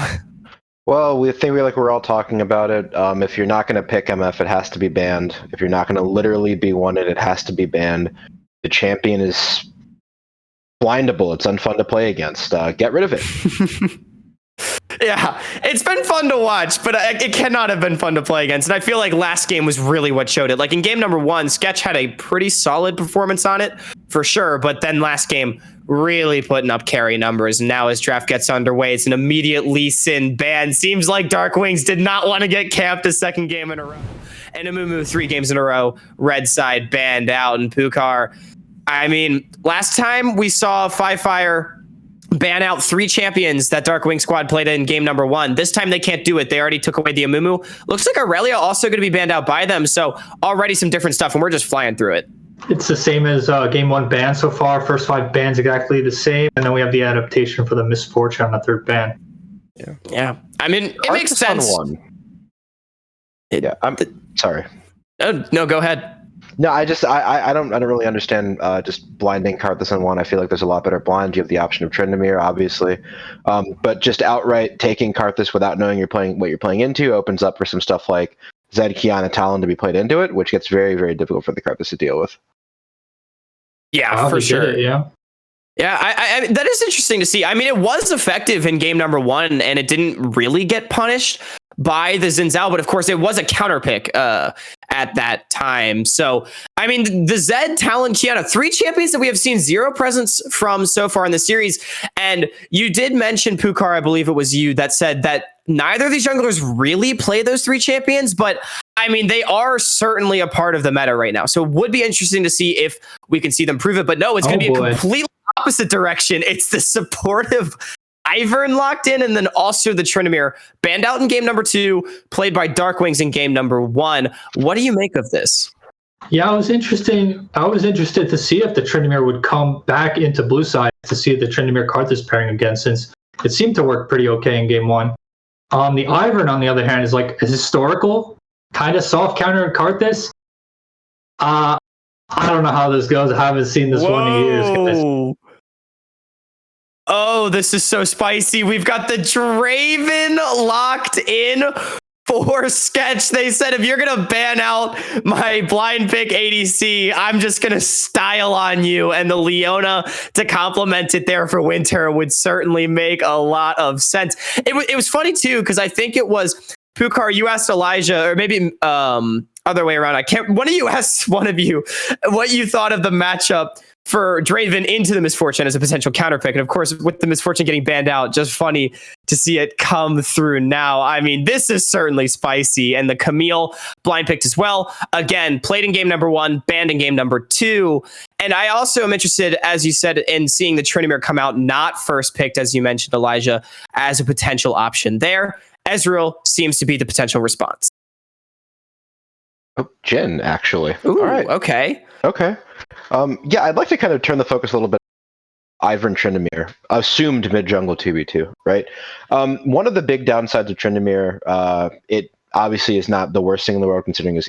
Well, we're all talking about it. If you're not going to pick MF, it has to be banned. If you're not going to literally be wanted, it has to be banned. The champion is blindable. It's unfun to play against. Get rid of it. Yeah, it's been fun to watch, but it cannot have been fun to play against. And I feel like last game was really what showed it. Like in game number 1, Sketch had a pretty solid performance on it, for sure. But then last game, really putting up carry numbers. And now as draft gets underway, it's an immediate Lee Sin ban. Seems like DarkWings did not want to get camped a second game in a row. And Amumu 3 games in a row, red side banned out. And Pukar, I mean, last time we saw Five Fire ban out 3 champions that DarkWing squad played in game number 1. This time they can't do it. They already took away the Amumu. Looks like Aurelia also going to be banned out by them. So already some different stuff, and we're just flying through it. It's the same as game 1 ban so far. First 5 bans exactly the same, and then we have the adaptation for the Misfortune on the 3rd ban. Yeah. I mean, it makes sense. I'm sorry. Oh, no, go ahead. No, I don't really understand just blinding Karthus on 1. I feel like there's a lot better blind. You have the option of Tryndamere, obviously, but just outright taking Karthus without knowing what you're playing into opens up for some stuff like Zed, Kiana, Talon to be played into it, which gets very, very difficult for the Karthus to deal with. Yeah, for sure. Yeah. Yeah, I that is interesting to see. I mean, it was effective in game number 1, and it didn't really get punished by the Zinzao, but of course it was a counter pick at that time. So, I mean, the Zed, Talon, Kiana, 3 champions that we have seen 0 presence from so far in the series. And you did mention, Pukar, I believe it was you, that said that neither of these junglers really play those 3 champions, but I mean, they are certainly a part of the meta right now. So it would be interesting to see if we can see them prove it. But no, it's going to be a completely opposite direction. It's the supportive Ivern locked in, and then also the Tryndamere banned out in game number 2, played by DarkWings in game number 1. What do you make of this? Yeah, I was interested to see if the Tryndamere would come back into blue side to see the Tryndamere Karthus pairing again, since it seemed to work pretty okay in game 1. The Ivern, on the other hand, is like a historical kind of soft counter in Karthus. I don't know how this goes. I haven't seen this one in years, guys. Oh, this is so spicy. We've got the Draven locked in for Sketch. They said, if you're going to ban out my blind pick ADC, I'm just going to style on you. And the Leona to complement it there for Winter would certainly make a lot of sense. It was funny, too, because I think it was Pukar, you asked Elijah, or maybe other way around. One of you asked one of you what you thought of the matchup for Draven into the Misfortune as a potential counterpick. And of course, with the Misfortune getting banned out, just funny to see it come through now. I mean, this is certainly spicy. And the Camille blind picked as well. Again, played in game number 1, banned in game number 2. And I also am interested, as you said, in seeing the Tryndamere come out not first picked, as you mentioned, Elijah, as a potential option there. Ezreal seems to be the potential response. Oh, Jhin, actually. Ooh, all right. Okay. Yeah, I'd like to kind of turn the focus a little bit on Ivern Tryndamere, assumed mid-jungle 2v2, right? One of the big downsides of Tryndamere, it obviously is not the worst thing in the world considering his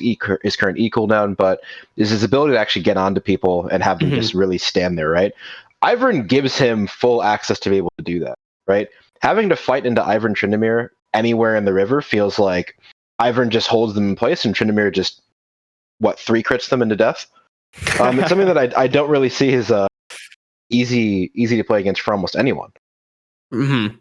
current E cooldown, but is his ability to actually get onto people and have them just really stand there, right? Ivern gives him full access to be able to do that, right? Having to fight into Ivern Tryndamere anywhere in the river feels like Ivern just holds them in place and Tryndamere just, 3 crits them into death? It's something that I don't really see as easy to play against for almost anyone. Mm-hmm.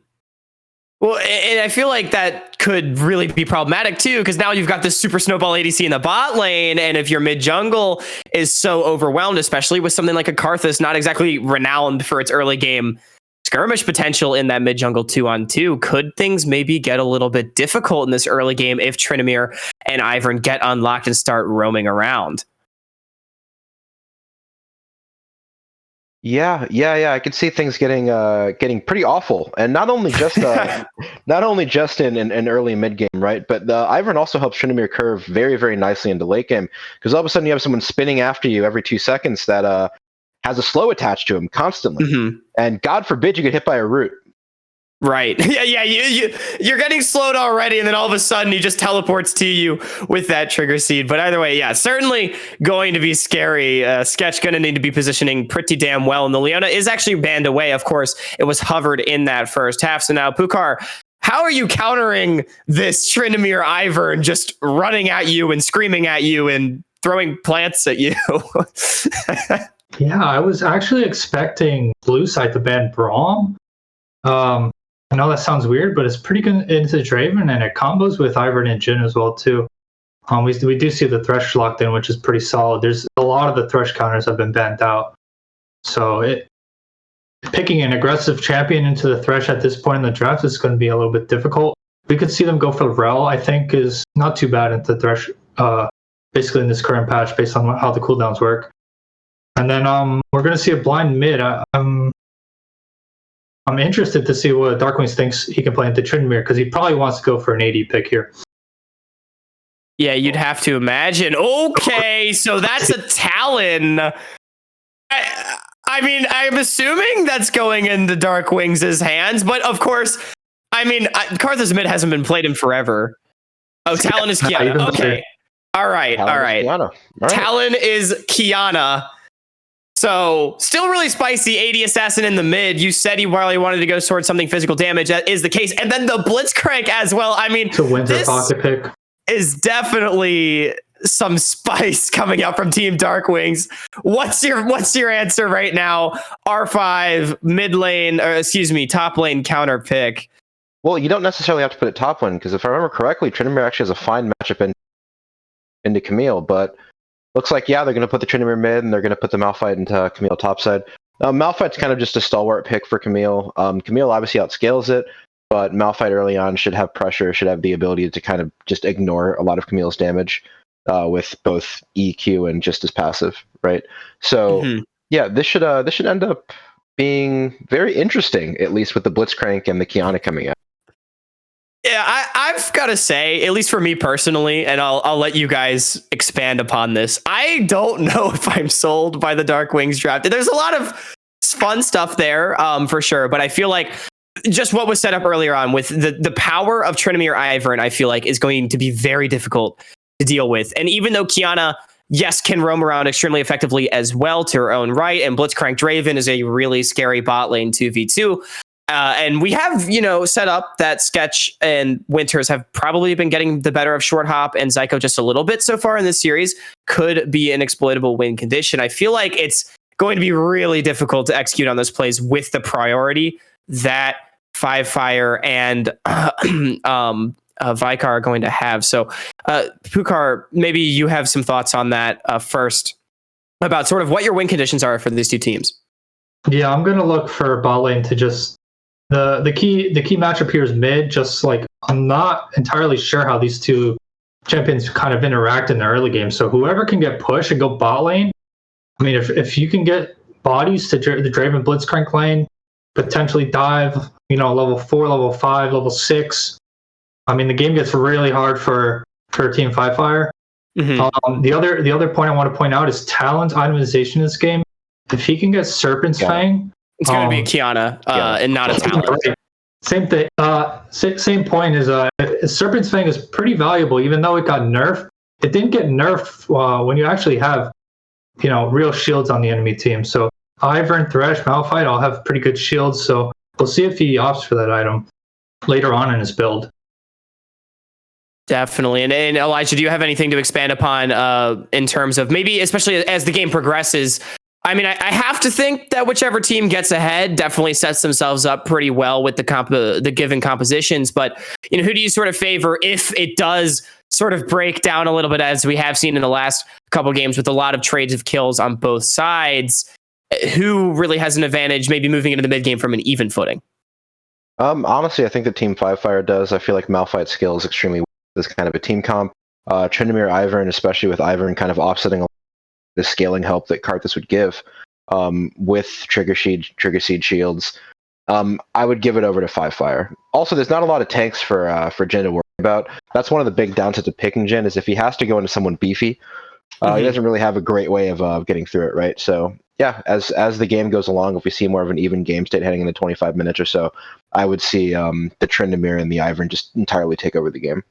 Well, and I feel like that could really be problematic too, because now you've got this super snowball ADC in the bot lane, and if your mid jungle is so overwhelmed, especially with something like a Karthus, not exactly renowned for its early game skirmish potential in that mid jungle 2-on-2, could things maybe get a little bit difficult in this early game if Tryndamere and Ivern get unlocked and start roaming around? Yeah. I could see things getting pretty awful, and not only just in early mid game, right? But the Ivern also helps Tryndamere curve very, very nicely into late game, because all of a sudden you have someone spinning after you every 2 seconds that has a slow attached to him constantly, and God forbid you get hit by a root. Right. Yeah. You're getting slowed already, and then all of a sudden he just teleports to you with that trigger seed. But either way, yeah, certainly going to be scary. Sketch going to need to be positioning pretty damn well. And the Leona is actually banned away. Of course, it was hovered in that first half. So now, Pukkar, how are you countering this Tryndamere Ivern just running at you and screaming at you and throwing plants at you? Yeah, I was actually expecting blue side to ban Braum. I know that sounds weird, but it's pretty good into Draven, and it combos with Ivern and Jhin as well too. We do see the Thresh locked in, which is pretty solid. There's a lot of the Thresh counters have been banned out, so picking an aggressive champion into the Thresh at this point in the draft is going to be a little bit difficult. We could see them go for Rel. I think is not too bad into Thresh, basically in this current patch, based on how the cooldowns work. And then we're going to see a blind mid. I'm interested to see what DarkWings thinks he can play into Tryndamere, because he probably wants to go for an AD pick here. Yeah, you'd have to imagine. Okay, so that's a Talon. I mean, I'm assuming that's going into DarkWings' hands, but of course, I mean, Karthus mid hasn't been played in forever. Oh, Talon is Kiana. Okay. All right. Talon is Kiana. So, still really spicy. AD assassin in the mid. You said he really wanted to go towards something physical damage. That is the case. And then the Blitzcrank as well. I mean, to winter pocket pick is definitely some spice coming out from Team DarkWings. What's your answer right now? R5 mid lane, or excuse me, top lane counter pick. Well, you don't necessarily have to put it top lane, because if I remember correctly, Tryndamere actually has a fine matchup into Camille, but looks like, yeah, they're going to put the Tryndamere mid, and they're going to put the Malphite into Camille topside. Malphite's kind of just a stalwart pick for Camille. Camille obviously outscales it, but Malphite early on should have pressure, should have the ability to kind of just ignore a lot of Camille's damage with both EQ and just as passive, right? So, yeah, this should end up being very interesting, at least with the Blitzcrank and the Kiana coming out. Yeah, I've got to say, at least for me personally, and I'll let you guys expand upon this, I don't know if I'm sold by the DarkWings draft. There's a lot of fun stuff there, for sure, but I feel like just what was set up earlier on with the power of Tryndamere Ivern, I feel like is going to be very difficult to deal with. And even though Kiana, yes, can roam around extremely effectively as well to her own right, and Blitzcrank Draven is a really scary bot lane 2v2, and we have, set up that Sketch and Winters have probably been getting the better of Shorthop and Zyko just a little bit so far in this series. Could be an exploitable win condition. I feel like it's going to be really difficult to execute on those plays with the priority that Five Fire and Vikar are going to have. So, Pukkar, maybe you have some thoughts on that first, about sort of what your win conditions are for these two teams. Yeah, I'm going to look for bot lane to just the key matchup here is mid. Just like, I'm not entirely sure how these two champions kind of interact in the early game. So whoever can get push and go bot lane, I mean, if you can get bodies to the Draven Blitzcrank lane, potentially dive, level 4, level 5, level 6. I mean, the game gets really hard for Team Five Fire. The other point I want to point out is Talon's itemization in this game. If he can get Serpent's Fang, it's going to be a Kiana and not a Talon. Right. Same thing. Same point is Serpent's Fang is pretty valuable, even though it got nerfed. It didn't get nerfed when you actually have, real shields on the enemy team. So Ivern, Thresh, Malphite all have pretty good shields. So we'll see if he opts for that item later on in his build. Definitely. And Elijah, do you have anything to expand upon in terms of maybe, especially as the game progresses, I mean, I have to think that whichever team gets ahead definitely sets themselves up pretty well with the given compositions. But, you know, who do you sort of favor if it does sort of break down a little bit, as we have seen in the last couple games with a lot of trades of kills on both sides? Who really has an advantage, maybe moving into the mid game from an even footing? Honestly, I think that Team Five Fire does. I feel like Malphite's skill is extremely weak. This kind of a team comp. Tryndamere, Ivern, especially with Ivern kind of offsetting the scaling help that Karthus would give with Trigger Seed shields. I would give it over to Five Fire. Also, there's not a lot of tanks for Jhin to worry about. That's one of the big downsides of picking Jhin, is if he has to go into someone beefy, he doesn't really have a great way of getting through it, right? So yeah, as the game goes along, if we see more of an even game state heading into 25 minutes or so, I would see the Tryndamere and the Ivern just entirely take over the game.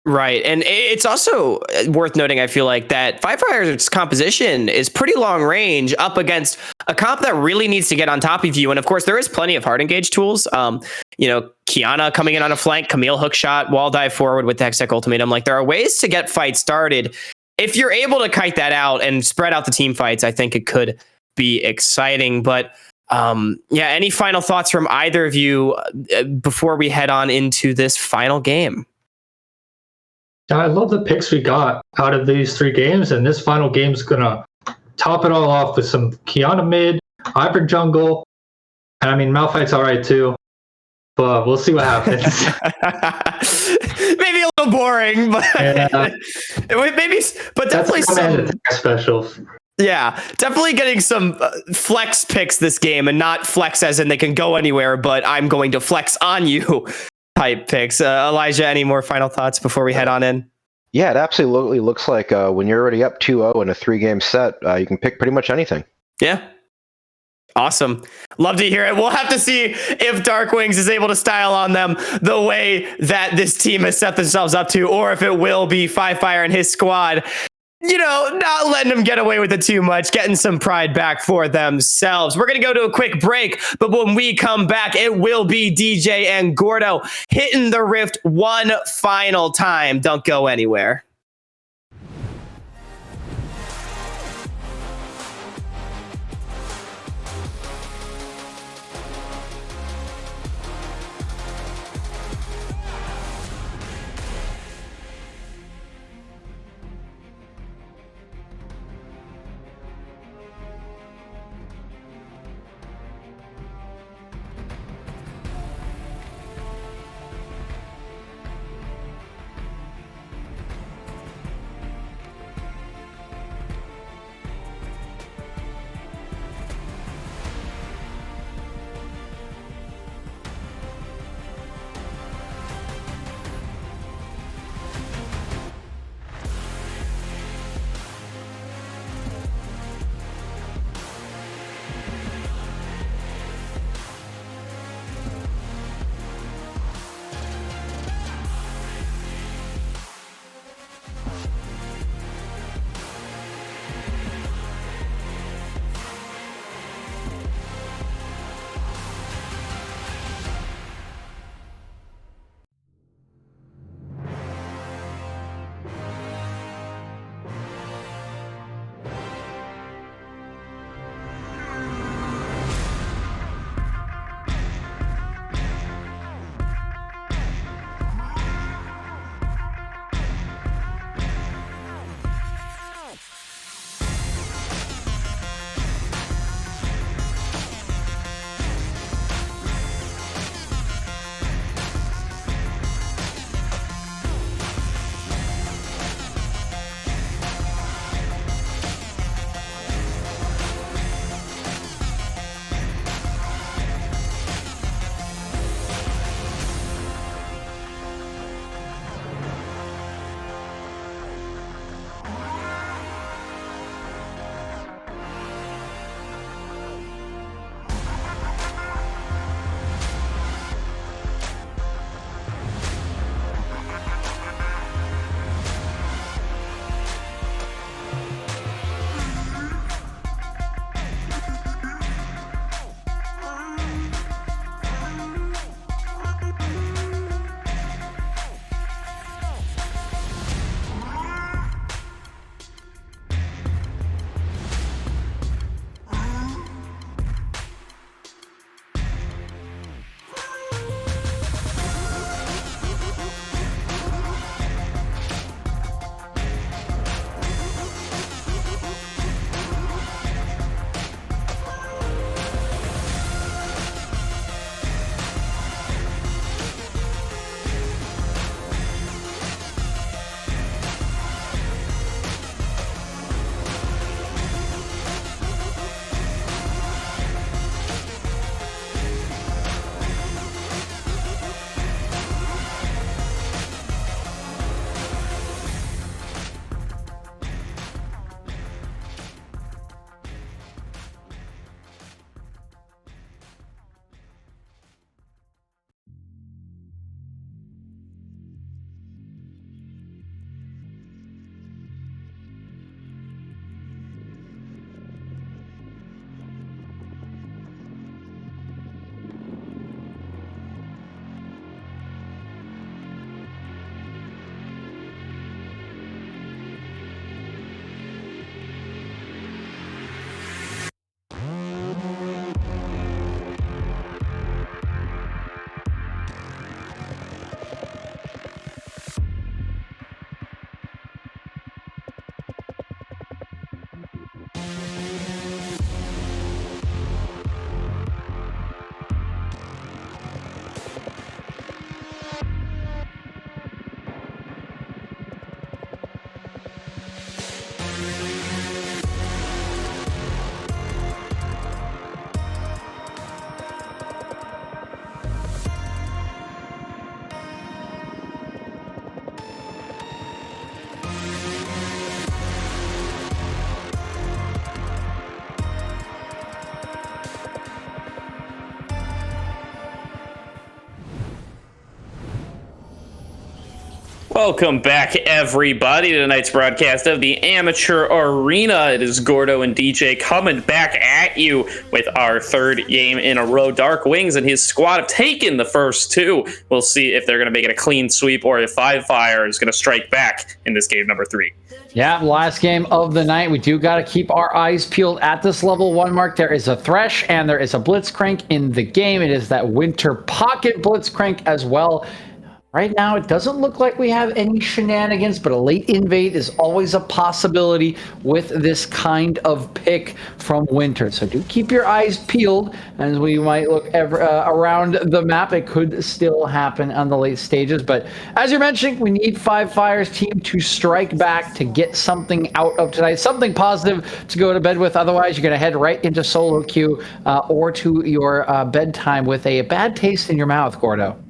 Right. And it's also worth noting, I feel like, that Five Fire's composition is pretty long range up against a comp that really needs to get on top of you. And of course, there is plenty of hard engage tools. You know, Kiana coming in on a flank, Camille hookshot, wall dive forward with the Hextech Ultimatum. Like, there are ways to get fights started. If you're able to kite that out and spread out the team fights, I think it could be exciting. But yeah, any final thoughts from either of you before we head on into this final game? I love the picks we got out of these 3 games, and this final game is gonna top it all off with some Kiana mid, Ivern jungle, and I mean Malphite's alright too, but we'll see what happens. Maybe a little boring, but maybe, but definitely some special. Yeah, definitely getting some flex picks this game, and not flex as in they can go anywhere, but I'm going to flex on you type picks. Elijah, any more final thoughts before we head on in? Yeah, it absolutely looks like when you're already up 2-0 in a 3-game set, you can pick pretty much anything. Yeah. Awesome. Love to hear it. We'll have to see if DarkWings is able to style on them the way that this team has set themselves up to, or if it will be Five Fire and his squad, you know, not letting them get away with it too much, getting some pride back for themselves. We're going to go to a quick break, but when we come back, it will be DJ and Gordo hitting the rift one final time. Don't go anywhere. Welcome back, everybody, to tonight's broadcast of the Amateur Arena. It is Gordo and DJ coming back at you with our third game in a row. DarkWings and his squad have taken the first two. We'll see if they're going to make it a clean sweep or if Fire is going to strike back in this game number 3. Yeah, last game of the night. We do got to keep our eyes peeled at this level 1 mark. There is a Thresh and there is a Blitzcrank in the game. It is that Winter Pocket Blitzcrank as well. Right now, it doesn't look like we have any shenanigans, but a late invade is always a possibility with this kind of pick from Winter. So do keep your eyes peeled as we might look around the map. It could still happen on the late stages. But as you're mentioning, we need Fire's team to strike back to get something out of tonight, something positive to go to bed with. Otherwise, you're going to head right into solo queue or to your bedtime with a bad taste in your mouth, Gordo.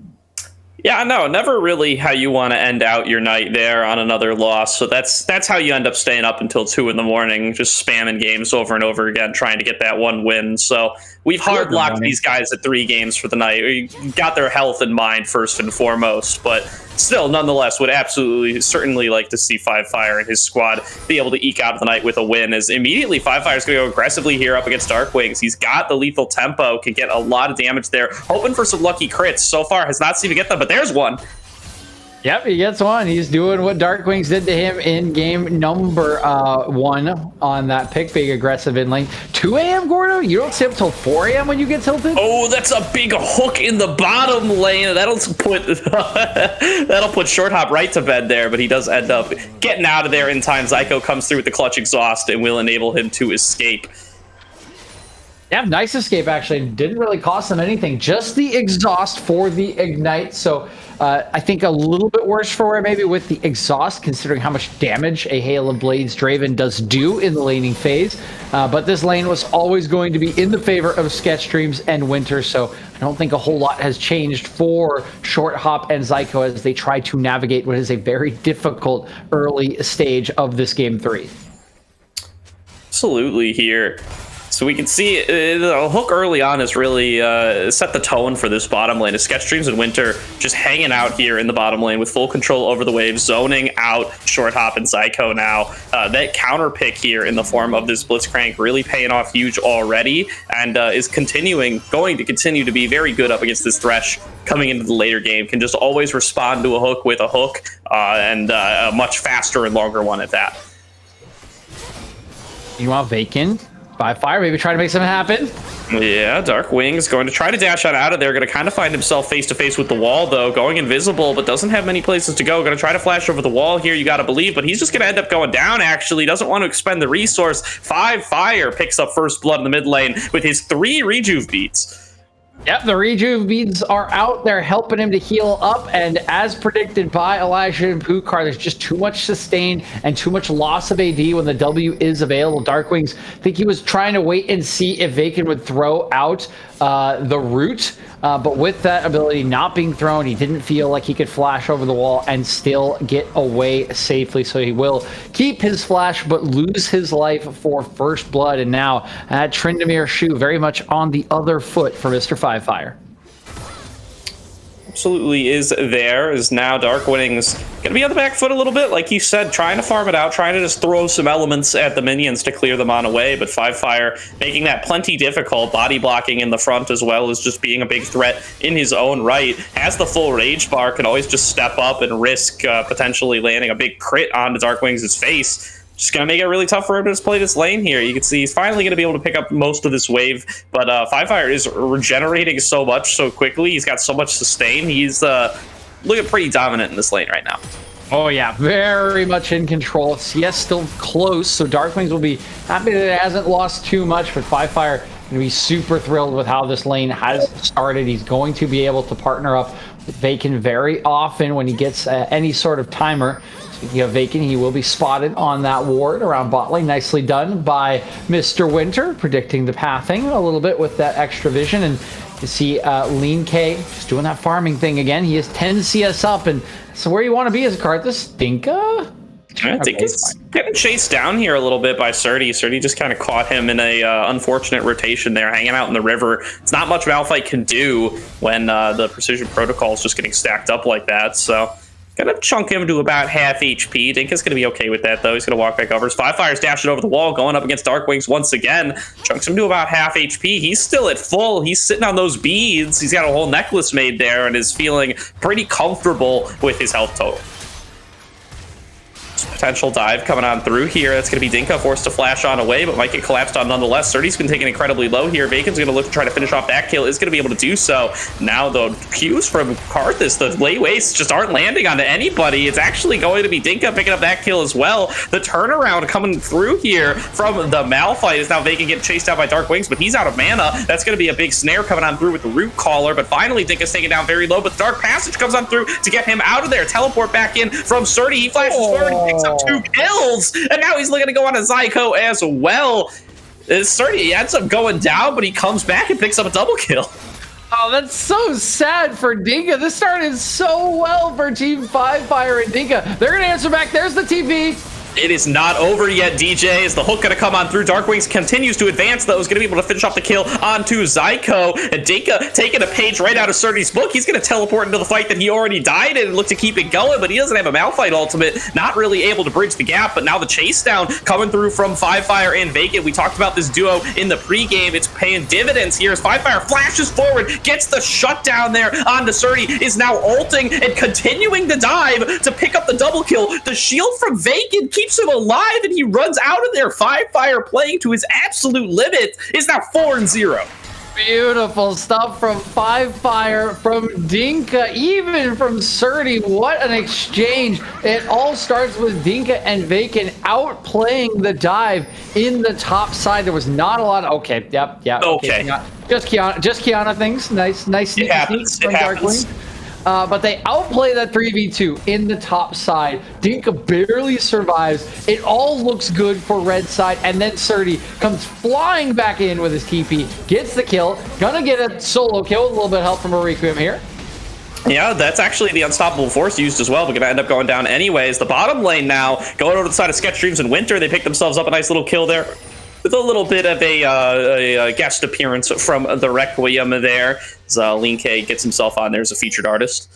Yeah, no, never really how you want to end out your night there on another loss. So that's how you end up staying up until 2 in the morning, just spamming games over and over again, trying to get that one win. So we've hard locked these guys at 3 games for the night. We got their health in mind first and foremost, but still, nonetheless, would absolutely certainly like to see Fire and his squad be able to eke out of the night with a win. As immediately Fire is going to go aggressively here up against DarkWings. He's got the lethal tempo, can get a lot of damage there, hoping for some lucky crits. So far, has not seemed to get them, but there's one. Yep, he gets one. He's doing what DarkWings did to him in game number 1 on that pick, being aggressive in lane. 2 a.m., Gordo? You don't stay up till 4 a.m. when you get tilted? Oh, that's a big hook in the bottom lane. That'll put Shorthop right to bed there, but he does end up getting out of there in time. Zyko comes through with the clutch exhaust and will enable him to escape. Yeah, nice escape, actually. Didn't really cost them anything. Just the exhaust for the ignite. So I think a little bit worse for it maybe with the exhaust, considering how much damage a Hail of Blades Draven does do in the laning phase. But this lane was always going to be in the favor of Sketchdreams and Winter, so I don't think a whole lot has changed for Shorthop and Zyko as they try to navigate what is a very difficult early stage of this game 3. Absolutely here. So we can see the hook early on has really set the tone for this bottom lane. As Sketchdreams and Winter just hanging out here in the bottom lane with full control over the wave, zoning out Shorthop and Zyko now. That counter pick here in the form of this Blitzcrank really paying off huge already, and is going to continue to be very good up against this Thresh coming into the later game. Can just always respond to a hook with a hook, and a much faster and longer one at that. You want Vakin? By Fire, maybe try to make something happen. Yeah, DarkWings going to try to dash on out of there. Going to kind of find himself face to face with the wall, though. Going invisible, but doesn't have many places to go. Going to try to flash over the wall here, you got to believe, but he's just going to end up going down, actually. Doesn't want to expend the resource. Fire picks up first blood in the mid lane with his 3 rejuve beats. Yep, the rejuve beads are out there helping him to heal up, and as predicted by Elijah and Pukar, there's just too much sustain and too much loss of AD when the W is available. DarkWings, I think he was trying to wait and see if Vakin would throw out the root, but with that ability not being thrown, he didn't feel like he could flash over the wall and still get away safely, so he will keep his flash but lose his life for first blood. And now Tryndamere Shu very much on the other foot for Mr. Fire. Absolutely is now DarkWings gonna be on the back foot a little bit, like you said, trying to farm it out, trying to just throw some elements at the minions to clear them on away, but Fire making that plenty difficult, body blocking in the front as well as just being a big threat in his own right. Has the full rage bar, can always just step up and risk potentially landing a big crit onto DarkWings' face. Just going to make it really tough for him to just play this lane here. You can see he's finally going to be able to pick up most of this wave, but Fire is regenerating so much so quickly. He's got so much sustain. He's looking pretty dominant in this lane right now. Oh yeah, very much in control. CS still close, so DarkWings will be happy that it hasn't lost too much, but Fire going to be super thrilled with how this lane has started. He's going to be able to partner up with Vakin very often when he gets any sort of timer. Speaking of Vakin, he will be spotted on that ward around bot lane. Nicely done by Mr. Winter, predicting the pathing a little bit with that extra vision. And you see LeenK just doing that farming thing again. He is 10 CS up, and so where you want to be as a card, this Dinka? I think it's getting chased down here a little bit by Srtty. Srtty just kind of caught him in a unfortunate rotation there, hanging out in the river. It's not much Malphite can do when the precision protocol is just getting stacked up like that. So Gonna chunk him to about half HP. Dinka's gonna be okay with that, though. He's gonna walk back over. Fire's dashing over the wall, going up against DarkWings once again. Chunks him to about half HP. He's still at full. He's sitting on those beads. He's got a whole necklace made there and is feeling pretty comfortable with his health total. Potential dive coming on through here. That's going to be Dinka forced to flash on away, but might get collapsed on nonetheless. Srtty's been taken incredibly low here. Vakin's going to look to try to finish off that kill. Is going to be able to do so. Now the cues from Karthus, the late wastes just aren't landing onto anybody. It's actually going to be Dinka picking up that kill as well. The turnaround coming through here from the Malphite is now Vakin getting chased out by DarkWings, but he's out of mana. That's going to be a big snare coming on through with the Root Caller, but finally Dinka's taken down very low, but the Dark Passage comes on through to get him out of there. Teleport back in from Srtty. He flashes forward and picks up 2 kills, and now he's looking to go on a Zyko as well. Srtty ends up going down, but he comes back and picks up a double kill. Oh, that's so sad for Dinka. This started so well for Team 5Fire and Dinka. They're going to answer back. There's the TP. It is not over yet, DJ. Is the hook going to come on through? DarkWings continues to advance, though. Is going to be able to finish off the kill onto Zyko. And Dinka taking a page right out of Srtty's book. He's going to teleport into the fight that he already died in and look to keep it going, but he doesn't have a Malphite ultimate. Not really able to bridge the gap, but now the chase down coming through from 5Fire and Vakin. We talked about this duo in the pregame. It's paying dividends here as 5Fire flashes forward, gets the shutdown there onto Srtty, is now ulting and continuing to dive to pick up the double kill. The shield from Vakin keeps him alive, and he runs out of there. 5Fire playing to his absolute limit is now 4-0. Beautiful stuff from 5Fire, from Dinka, even from Srtty. What an exchange. It all starts with Dinka and Vakin outplaying the dive in the top side. There was not a lot of... Okay, yep. Okay. Just Kiana things. Nice sneaky happens. from DarkWings. But they outplay that 3v2 in the top side. Dinka barely survives. It all looks good for red side, and then Srtty comes flying back in with his TP, gets the kill, gonna get a solo kill with a little bit of help from a Requiem here. Yeah, that's actually the unstoppable force used as well, but gonna end up going down anyways. The bottom lane now, going over to the side of Sketchdreams in Winter, they pick themselves up a nice little kill there, with a little bit of a guest appearance from the Requiem there. As LeenK gets himself on there as a featured artist.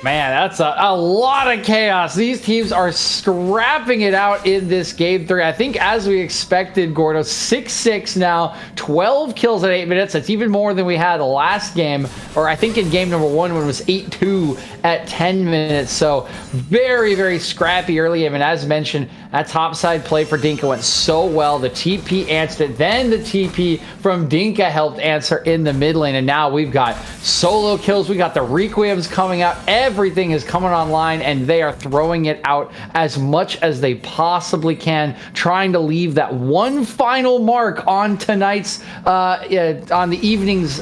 Man, that's a lot of chaos. These teams are scrapping it out in this game 3. I think as we expected, Gordo, 6-6 now, 12 kills at 8 minutes. That's even more than we had last game, or I think in game number 1 when it was 8-2 at 10 minutes. So very, very scrappy early game. And as mentioned, that topside play for Dinka went so well. The TP answered it. Then the TP from Dinka helped answer in the mid lane. And now we've got solo kills. We got the Requiems coming out. Everything is coming online, and they are throwing it out as much as they possibly can, trying to leave that one final mark on tonight's on the evening's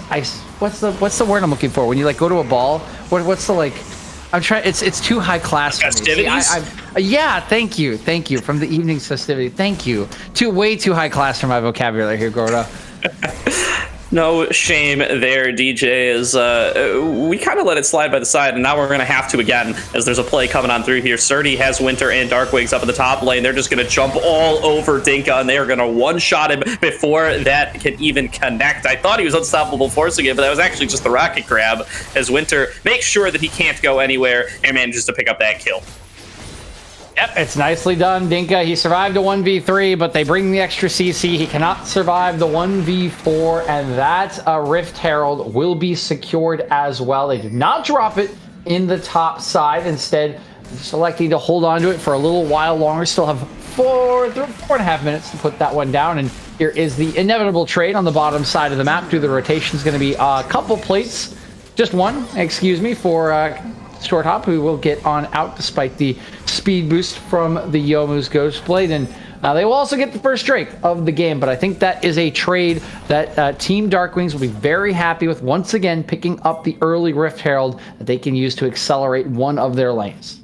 what's the word I'm looking for when you like go to a ball? What's the like? I'm trying. It's too high class for me. Festivities? Yeah, thank you from the evening's festivity. Thank you. Way too high class for my vocabulary here, Gordo. No shame there, DJ, as we kind of let it slide by the side, and now we're going to have to again, as there's a play coming on through here. Srtty has Winter and DarkWings up in the top lane. They're just going to jump all over Dinka, and they are going to one-shot him before that can even connect. I thought he was unstoppable forcing it, but that was actually just the rocket grab, as Winter makes sure that he can't go anywhere and manages to pick up that kill. Yep, it's nicely done. Dinka, he survived a 1v3, but they bring the extra CC. He cannot survive the 1v4, and that Rift Herald will be secured as well. They did not drop it in the top side. Instead, selecting to hold on to it for a little while longer. Still have 4.5 minutes to put that one down, and here is the inevitable trade on the bottom side of the map. Through the rotation is going to be a couple plates. Just one, excuse me, for Shorthop, who will get on out despite the speed boost from the Youmuu's Ghostblade, and they will also get the first Drake of the game. But I think that is a trade that Team DarkWings will be very happy with, once again picking up the early Rift Herald that they can use to accelerate one of their lanes.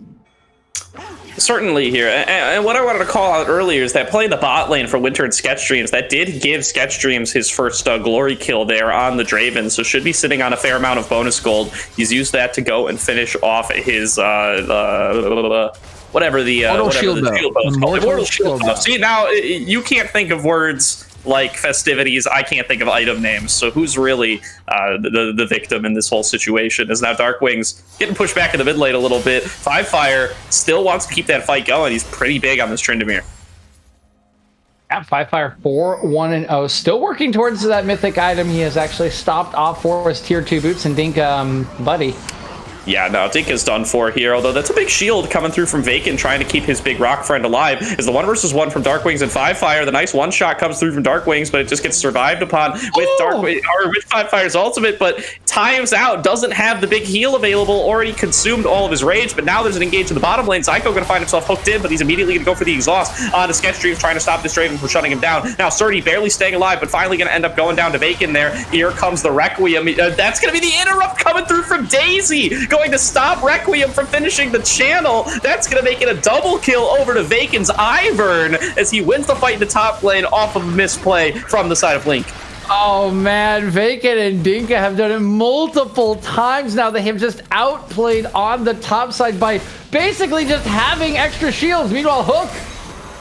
Certainly here, and what I wanted to call out earlier is that playing the bot lane for Winter and Sketchdreams, that did give Sketchdreams his first glory kill there on the Draven, so should be sitting on a fair amount of bonus gold. He's used that to go and finish off his whatever the shield buff. Immortal shield buff. See, now you can't think of words like festivities. I can't think of item names. So who's really the victim in this whole situation? Is now DarkWings getting pushed back in the mid lane a little bit. FiveFire still wants to keep that fight going. He's pretty big on this Tryndamere. Yeah, FiveFire 4-1-0, still working towards that mythic item. He has actually stopped off for his tier 2 boots, and Dinka, buddy. Yeah, no, Dinka's done for here, although that's a big shield coming through from Vakin, trying to keep his big rock friend alive. Is the 1-versus-1 from DarkWings and FiveFire. The nice one-shot comes through from DarkWings, but it just gets survived upon with with FiveFire's ultimate, but times out, doesn't have the big heal available, already consumed all of his rage, but now there's an engage in the bottom lane. Zyko going to find himself hooked in, but he's immediately going to go for the exhaust on the Sketchdreams, trying to stop this Draven from shutting him down. Now, Srtty barely staying alive, but finally going to end up going down to Vakin there. Here comes the Requiem. That's going to be the interrupt coming through from Daisy, going to stop Requiem from finishing the channel. That's going to make it a double kill over to Vakin's Ivern as he wins the fight in the top lane off of a misplay from the side of LeenK. Oh man, Vakin and Dinka have done it multiple times now. They have just outplayed on the top side by basically just having extra shields. Meanwhile, Hook.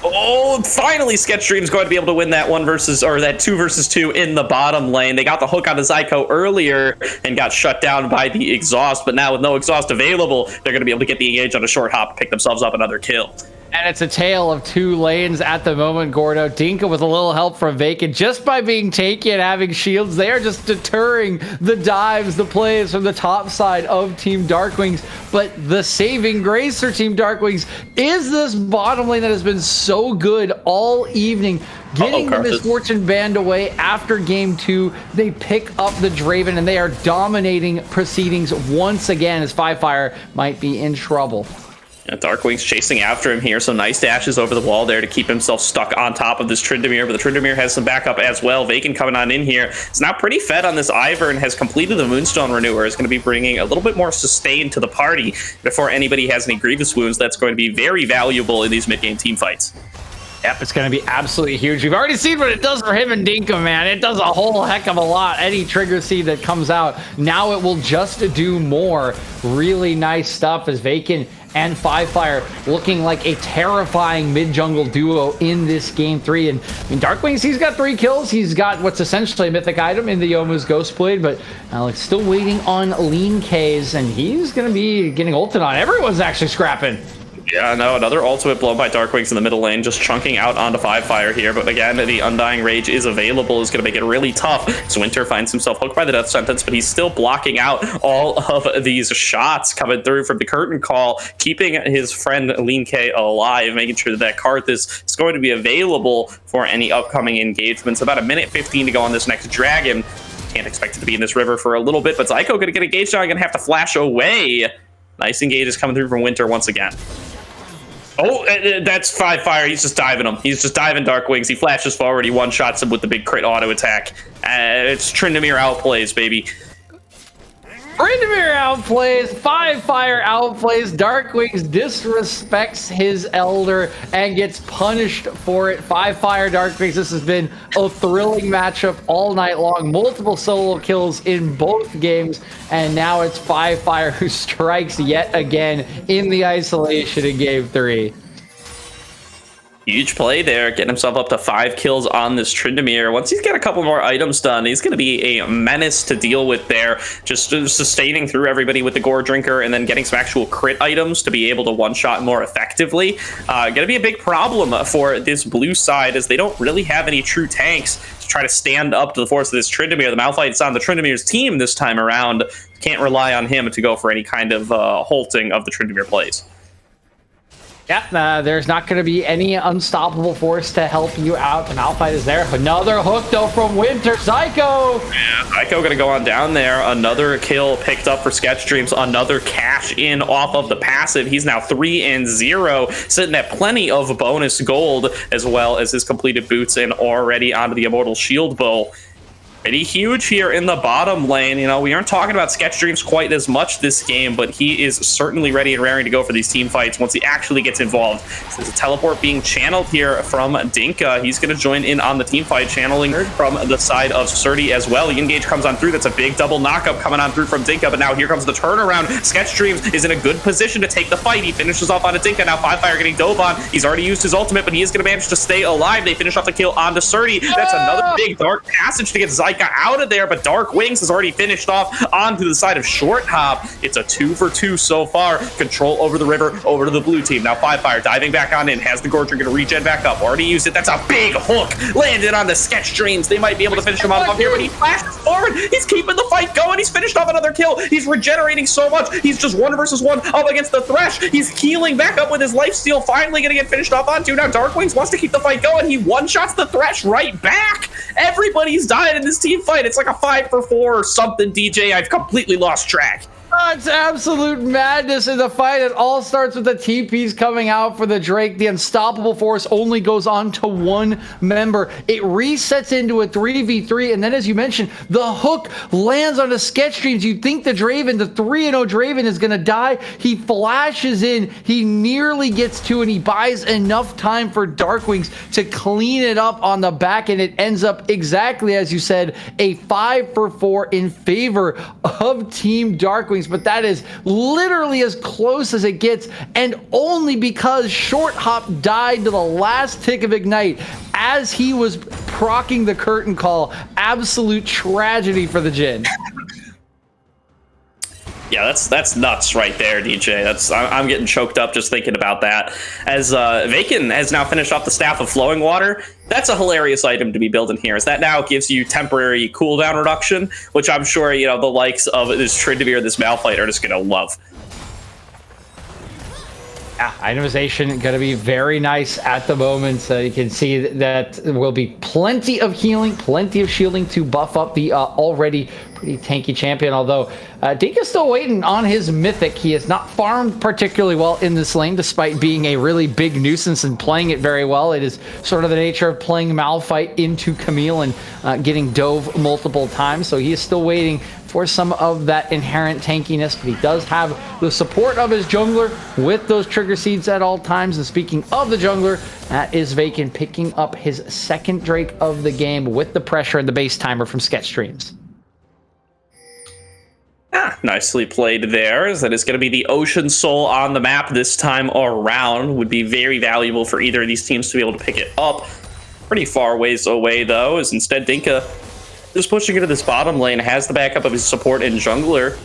Oh, finally Sketchdreams going to be able to win that 2-versus-2 in the bottom lane. They got the hook on the Zyko earlier and got shut down by the exhaust, but now with no exhaust available, they're going to be able to get the engage on a Shorthop and pick themselves up another kill. And it's a tale of two lanes at the moment, Gordo. Dinka with a little help from Vakin. Just by being taken, having shields, they are just deterring the dives, the plays from the top side of Team DarkWings. But the saving grace for Team DarkWings is this bottom lane that has been so good all evening. Getting the Misfortune band away after game 2, they pick up the Draven, and they are dominating proceedings once again as FiveFire might be in trouble. Yeah, DarkWings chasing after him here. Some nice dashes over the wall there to keep himself stuck on top of this Tryndamere, but the Tryndamere has some backup as well. Vakin coming on in here. It's now pretty fed on this Ivern, has completed the Moonstone Renewer. Is going to be bringing a little bit more sustain to the party before anybody has any Grievous Wounds. That's going to be very valuable in these mid-game team fights. Yep, it's going to be absolutely huge. We've already seen what it does for him and Dinka, man. It does a whole heck of a lot. Any trigger seed that comes out, now it will just do more. Really nice stuff as Vakin and FiveFire looking like a terrifying mid-jungle duo in this game 3. And I mean, DarkWings, he's got 3 kills. He's got what's essentially a mythic item in the Youmuu's Ghostblade, but still waiting on LeenK's, and he's going to be getting ulted on. Everyone's actually scrapping. Yeah, no, another ultimate blown by DarkWings in the middle lane, just chunking out onto FiveFire here. But again, the Undying Rage is available, is going to make it really tough. So Winter finds himself hooked by the death sentence, but he's still blocking out all of these shots coming through from the curtain call, keeping his friend LeenK alive, making sure that Karthus is going to be available for any upcoming engagements. About 1:15 to go on this next dragon. Can't expect it to be in this river for a little bit, but Zyko going to get engaged now, going to have to flash away. Nice engages coming through from Winter once again. Oh, that's FiveFire. He's just diving him. He's just diving DarkWings. He flashes forward. He one-shots him with the big crit auto attack. It's Tryndamere outplays, baby. Tryndamere outplays, FiveFire outplays, DarkWings disrespects his elder and gets punished for it. FiveFire, DarkWings, this has been a thrilling matchup all night long. Multiple solo kills in both games, and now it's FiveFire who strikes yet again in the isolation in game 3. Huge play there, getting himself up to 5 kills on this Tryndamere. Once he's got a couple more items done, he's going to be a menace to deal with there. Just sustaining through everybody with the Gore Drinker and then getting some actual crit items to be able to one-shot more effectively. Going to be a big problem for this blue side as they don't really have any true tanks to try to stand up to the force of this Tryndamere. The Malphite's on the Tryndamere's team this time around. Can't rely on him to go for any kind of halting of the Tryndamere plays. Yeah, there's not going to be any unstoppable force to help you out. The Malphite is there. Another hook, though, from Winter. Zyko! Yeah, Zyko going to go on down there. Another kill picked up for Sketchdreams. Another cash in off of the passive. He's now 3-0, sitting at plenty of bonus gold, as well as his completed boots and already onto the Immortal Shield Bow. pretty huge here in the bottom lane. You know, we aren't talking about Sketchdreams quite as much this game, but he is certainly ready and raring to go for these team fights once he actually gets involved. So there's a teleport being channeled here from Dinka. He's going to join in on the team fight, channeling from the side of Srtty as well. The engage comes on through. That's a big double knockup coming on through from Dinka, but now here comes the turnaround. Sketchdreams is in a good position to take the fight. He finishes off on a Dinka. Now Firefire getting dove on. He's already used his ultimate, but he is going to manage to stay alive. They finish off the kill onto Srtty. That's another big dark passage to get Zyko out of there, but DarkWings has already finished off onto the side of Shorthop. It's a 2-for-2 so far. Control over the river, over to the blue team. Now Firefire diving back on in, has the Gorger going to regen back up. Already used it. That's a big hook. Landed on the Sketchdreams. They might be able to finish him off up here, but he flashes forward. He's keeping the fight going. He's finished off another kill. He's regenerating so much. He's just 1 versus 1 up against the Thresh. He's healing back up with his lifesteal. Finally going to get finished off onto. Now DarkWings wants to keep the fight going. He one-shots the Thresh right back. Everybody's dying in this team fight. It's like a 5-for-4 or something, DJ. I've completely lost track. It's absolute madness in the fight. It all starts with the TPs coming out for the Drake. The unstoppable force only goes on to 1 member. It resets into a 3v3, and then as you mentioned, the hook lands on the Sketchdreams. You'd think the Draven, the 3-0 Draven, is going to die. He flashes in. He nearly gets 2, and he buys enough time for DarkWings to clean it up on the back, and it ends up exactly as you said, a 5-for-4 in favor of Team DarkWings. But that is literally as close as it gets, and only because Shorthop died to the last tick of Ignite as he was proccing the curtain call. Absolute tragedy for the Jhin. Yeah, that's nuts right there, DJ. I'm getting choked up just thinking about that. As Vakin has now finished off the Staff of Flowing Water, that's a hilarious item to be building here. As that now gives you temporary cooldown reduction, which I'm sure the likes of this Tryndamere, this Malphite, are just gonna love. Yeah, itemization going to be very nice at the moment. So you can see that there will be plenty of healing, plenty of shielding to buff up the already pretty tanky champion. Although Dinka's still waiting on his mythic. He has not farmed particularly well in this lane, despite being a really big nuisance and playing it very well. It is sort of the nature of playing Malphite into Camille and getting dove multiple times. So he is still waiting for some of that inherent tankiness, but he does have the support of his jungler with those trigger seeds at all times. And speaking of the jungler, that is Vakin picking up his 2nd Drake of the game with the pressure and the base timer from Sketchdreams. Nicely played there. As that is going to be the Ocean Soul on the map this time around. Would be very valuable for either of these teams to be able to pick it up. Pretty far ways away, though, as instead Dinka just pushing into this bottom lane, has the backup of his support and jungler.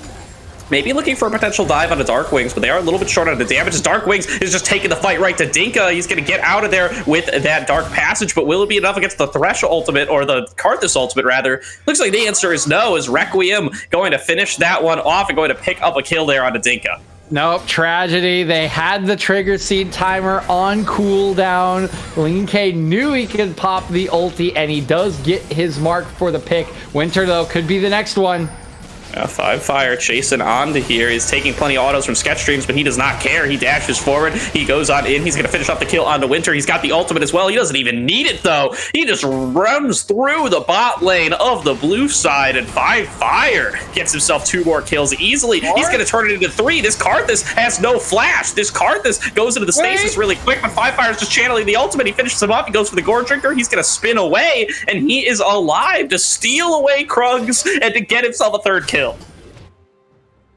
Maybe looking for a potential dive onto DarkWings, but they are a little bit short on the damage. As DarkWings is just taking the fight right to Dinka. He's going to get out of there with that Dark Passage, but will it be enough against the Thresh ultimate, or the Karthus ultimate, rather? Looks like the answer is no, as Requiem going to finish that one off and going to pick up a kill there onto Dinka. Nope, tragedy. They had the trigger seed timer on cooldown. LeenK knew he could pop the ulti, and he does get his mark for the pick. Winter, though, could be the next one. 5Fire chasing on to here. He's taking plenty of autos from Sketchdreams, but he does not care. He dashes forward. He goes on in. He's going to finish off the kill onto Winter. He's got the ultimate as well. He doesn't even need it, though. He just runs through the bot lane of the blue side, and 5Fire gets himself 2 more kills easily. He's going to turn it into 3. This Karthus has no flash. This Karthus goes into the stasis really quick, but 5Fire is just channeling the ultimate. He finishes him up. He goes for the Gore Drinker. He's going to spin away, and he is alive to steal away Krugs and to get himself a 3rd kill.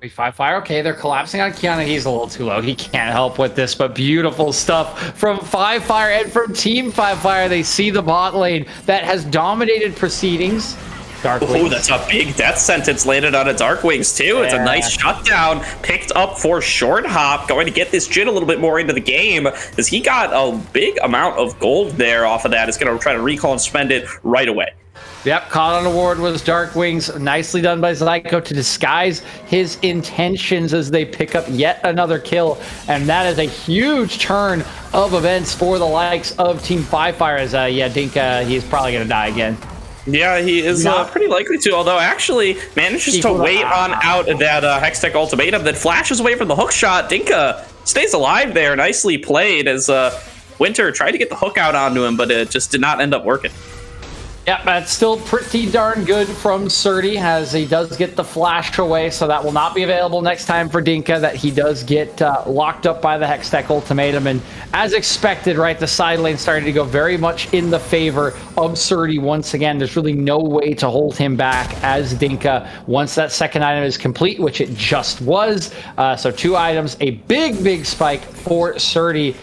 5Fire, okay, they're collapsing on Kiana. He's a little too low. He can't help with this, but beautiful stuff from 5Fire and from Team 5Fire. They see the bot lane that has dominated proceedings. DarkWings. Oh, that's a big death sentence landed on a DarkWings, too. Yeah. It's a nice shutdown picked up for Shorthop, going to get this Jhin a little bit more into the game, because he got a big amount of gold there off of that. He's going to try to recall and spend it right away. Yep, caught on a ward was DarkWings. Nicely done by Zyko to disguise his intentions as they pick up yet another kill. And that is a huge turn of events for the likes of Team 5Fire. As, yeah, Dinka, he's probably going to die again. Yeah, he is pretty likely to, although actually manages to wait on out that Hextech ultimatum, then flashes away from the hook shot. Dinka stays alive there. Nicely played as Winter tried to get the hook out onto him, but it just did not end up working. Yeah, but it's still pretty darn good from Srtty, as he does get the flash away, so that will not be available next time for Dinka, that he does get locked up by the Hextech ultimatum. And as expected, right, the side lane started to go very much in the favor of Srtty once again. There's really no way to hold him back as Dinka, once that second item is complete, which it just was. So 2 items, a big spike for Srtty.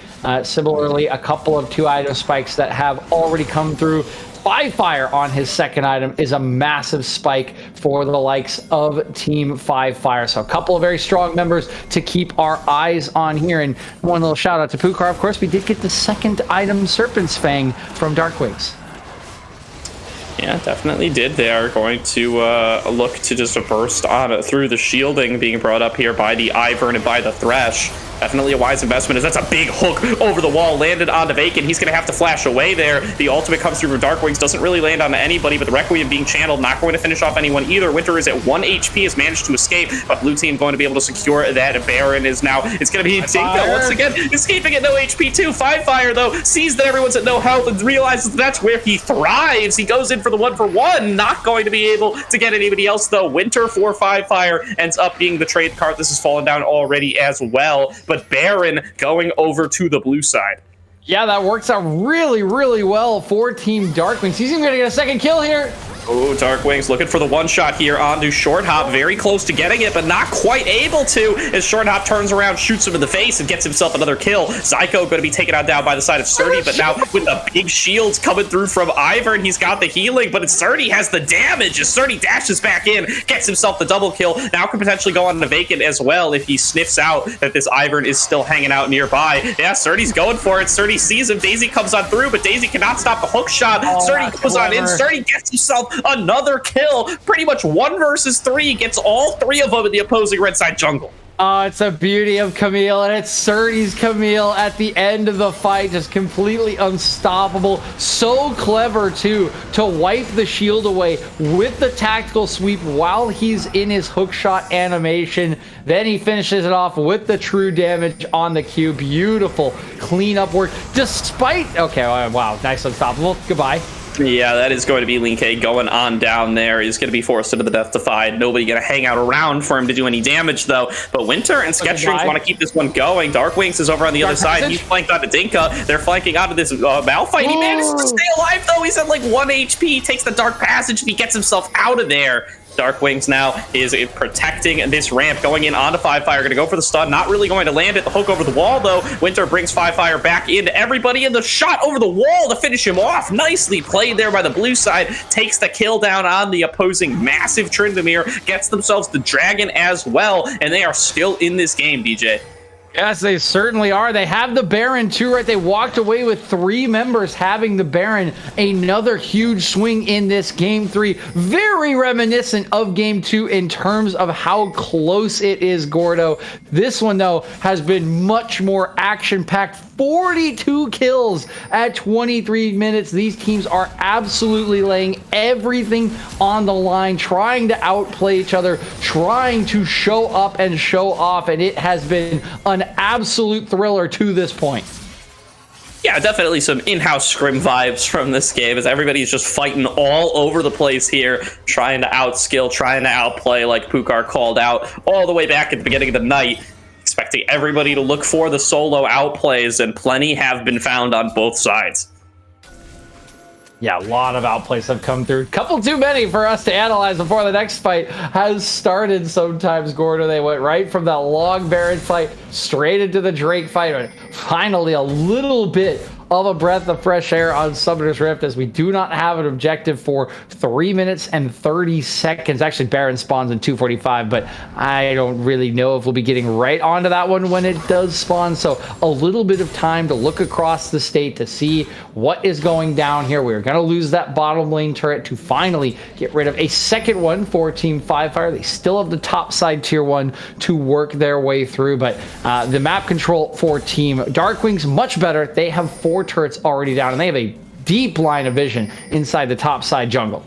Similarly, a couple of 2-item spikes that have already come through. 5 fire on his second item is a massive spike for the likes of Team 5 Fire. So a couple of very strong members to keep our eyes on here. And one little shout out to Pukar. Of course, we did get the second item, Serpent's Fang, from DarkWings. Yeah, definitely did. They are going to look to just burst on through the shielding being brought up here by the Ivern and by the Thresh. Definitely a wise investment, as that's a big hook over the wall, landed onto Vakin. He's going to have to flash away there. The ultimate comes through from DarkWings, doesn't really land on anybody, but the Requiem being channeled, not going to finish off anyone either. Winter is at 1 HP, has managed to escape, but blue team going to be able to secure that. Baron is now, it's going to be Dinka once again, escaping at no HP too. 5 fire, though, sees that everyone's at no health and realizes that's where he thrives. He goes in for the 1-for-1, not going to be able to get anybody else, though. Winter for 5 fire ends up being the trade card. This has fallen down already as well, but Baron going over to the blue side. Yeah, that works out really well for Team DarkWings. He's even going to get a second kill here. Oh, DarkWings looking for the one-shot here onto Shorthop. Very close to getting it, but not quite able to, as Shorthop turns around, shoots him in the face, and gets himself another kill. Zyko going to be taken out down by the side of Srtty, but now with the big shields coming through from Ivern, he's got the healing, but Srtty has the damage as Srtty dashes back in, gets himself the double kill. Now can potentially go on to Vakin as well if he sniffs out that this Ivern is still hanging out nearby. Yeah, Srtty's going for it. Srtty sees him. Daisy comes on through, but Daisy cannot stop the hook shot. Srtty goes on in. Srtty gets himself another kill. Pretty much 1 versus 3, gets all 3 of them in the opposing red side jungle. Oh, it's a beauty of Camille, and it's Srtty's Camille at the end of the fight, just completely unstoppable. So clever, too, to wipe the shield away with the tactical sweep while he's in his hookshot animation. Then he finishes it off with the true damage on the Q. Beautiful cleanup work, despite... Okay, wow, nice unstoppable. Goodbye. Yeah, that is going to be LeenK going on down there. He's going to be forced into the Death Defied. Nobody going to hang out around for him to do any damage, though. But Winter and Sketchdreams want to keep this one going. DarkWings is over on the other side. He's flanked onto Dinka. They're flanking onto this Malphite. He manages to stay alive, though. He's at like 1 HP. Takes the Dark Passage, and he gets himself out of there. DarkWings now is protecting this ramp, going in onto 5 fire, going to go for the stun, not really going to land it. The hook over the wall, though. Winter brings 5 fire back into everybody, and the shot over the wall to finish him off. Nicely played there by the blue side. Takes the kill down on the opposing massive Tryndamere, gets themselves the dragon as well, and they are still in this game, DJ. Yes, they certainly are. They have the Baron too, right? They walked away with 3 members having the Baron. Another huge swing in this game 3. Very reminiscent of game 2 in terms of how close it is, Gordo. This one, though, has been much more action-packed. 42 kills at 23 minutes. These teams are absolutely laying everything on the line, trying to outplay each other, trying to show up and show off, and it has been an absolute thriller to this point. Yeah, definitely some in-house scrim vibes from this game, as everybody's just fighting all over the place here, trying to outskill, trying to outplay, like Pukar called out all the way back at the beginning of the night. Expecting everybody to look for the solo outplays, and plenty have been found on both sides. Yeah, a lot of outplays have come through. Couple too many for us to analyze before the next fight has started sometimes, Gordo. They went right from that long Baron fight straight into the Drake fight. And finally, a little bit of a breath of fresh air on Summoner's Rift, as we do not have an objective for 3 minutes and 30 seconds. Actually, Baron spawns in 2:45, but I don't really know if we'll be getting right onto that one when it does spawn. So a little bit of time to look across the state to see what is going down here. We're going to lose that bottom lane turret to finally get rid of a second one for Team 5 Fire. They still have the top side tier 1 to work their way through, but the map control for Team DarkWings, much better. They have 4 turrets already down, and they have a deep line of vision inside the top side jungle.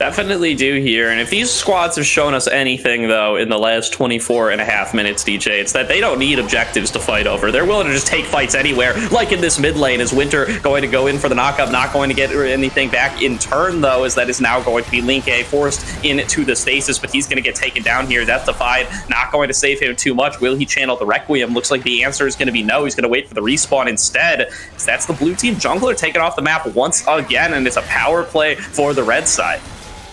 Definitely do here. And if these squads have shown us anything, though, in the last 24.5 minutes, DJ, it's that they don't need objectives to fight over. They're willing to just take fights anywhere, like in this mid lane. Is Winter going to go in for the knockup, not going to get anything back in turn, though, as that is now going to be LeenK forced into the stasis, but he's going to get taken down here. Death Defied, not going to save him too much. Will he channel the Requiem? Looks like the answer is going to be no. He's going to wait for the respawn instead. So that's the blue team jungler taken off the map once again, and it's a power play for the red side.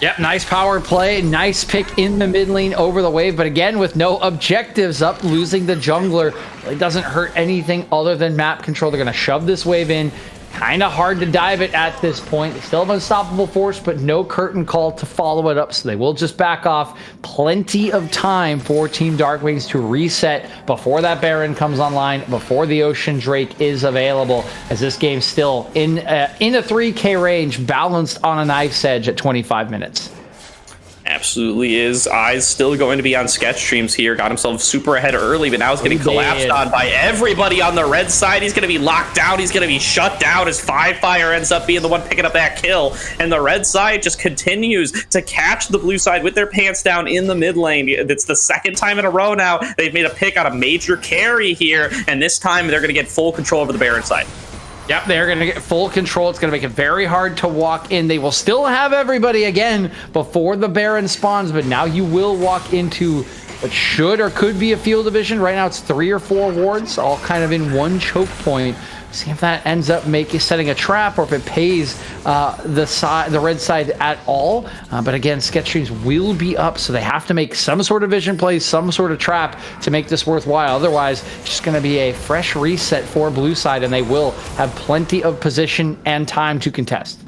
Yep, nice power play, nice pick in the mid lane over the wave, but again with no objectives up, losing the jungler really doesn't hurt anything other than map control. They're going to shove this wave in. Kind of hard to dive it at this point. They still have unstoppable force, but no curtain call to follow it up, so they will just back off. Plenty of time for Team DarkWings to reset before that Baron comes online, before the Ocean Drake is available, as this game's still in a 3K range, balanced on a knife's edge at 25 minutes. Absolutely is. Eyes still going to be on Sketchdreams here. Got himself super ahead early, but now he's getting collapsed on by everybody on the red side. He's going to be locked down. He's going to be shut down as Fire ends up being the one picking up that kill. And the red side just continues to catch the blue side with their pants down in the mid lane. It's the second time in a row now they've made a pick on a major carry here, and this time they're going to get full control over the Baron side. Yep, they're going to get full control. It's going to make it very hard to walk in. They will still have everybody again before the Baron spawns, but now you will walk into what should or could be a field division. Right now it's 3 or 4 wards, all kind of in one choke point. See if that ends up setting a trap, or if it pays the red side at all. But again, Sketchdreams will be up, so they have to make some sort of vision play, some sort of trap to make this worthwhile. Otherwise, it's just going to be a fresh reset for blue side, and they will have plenty of position and time to contest.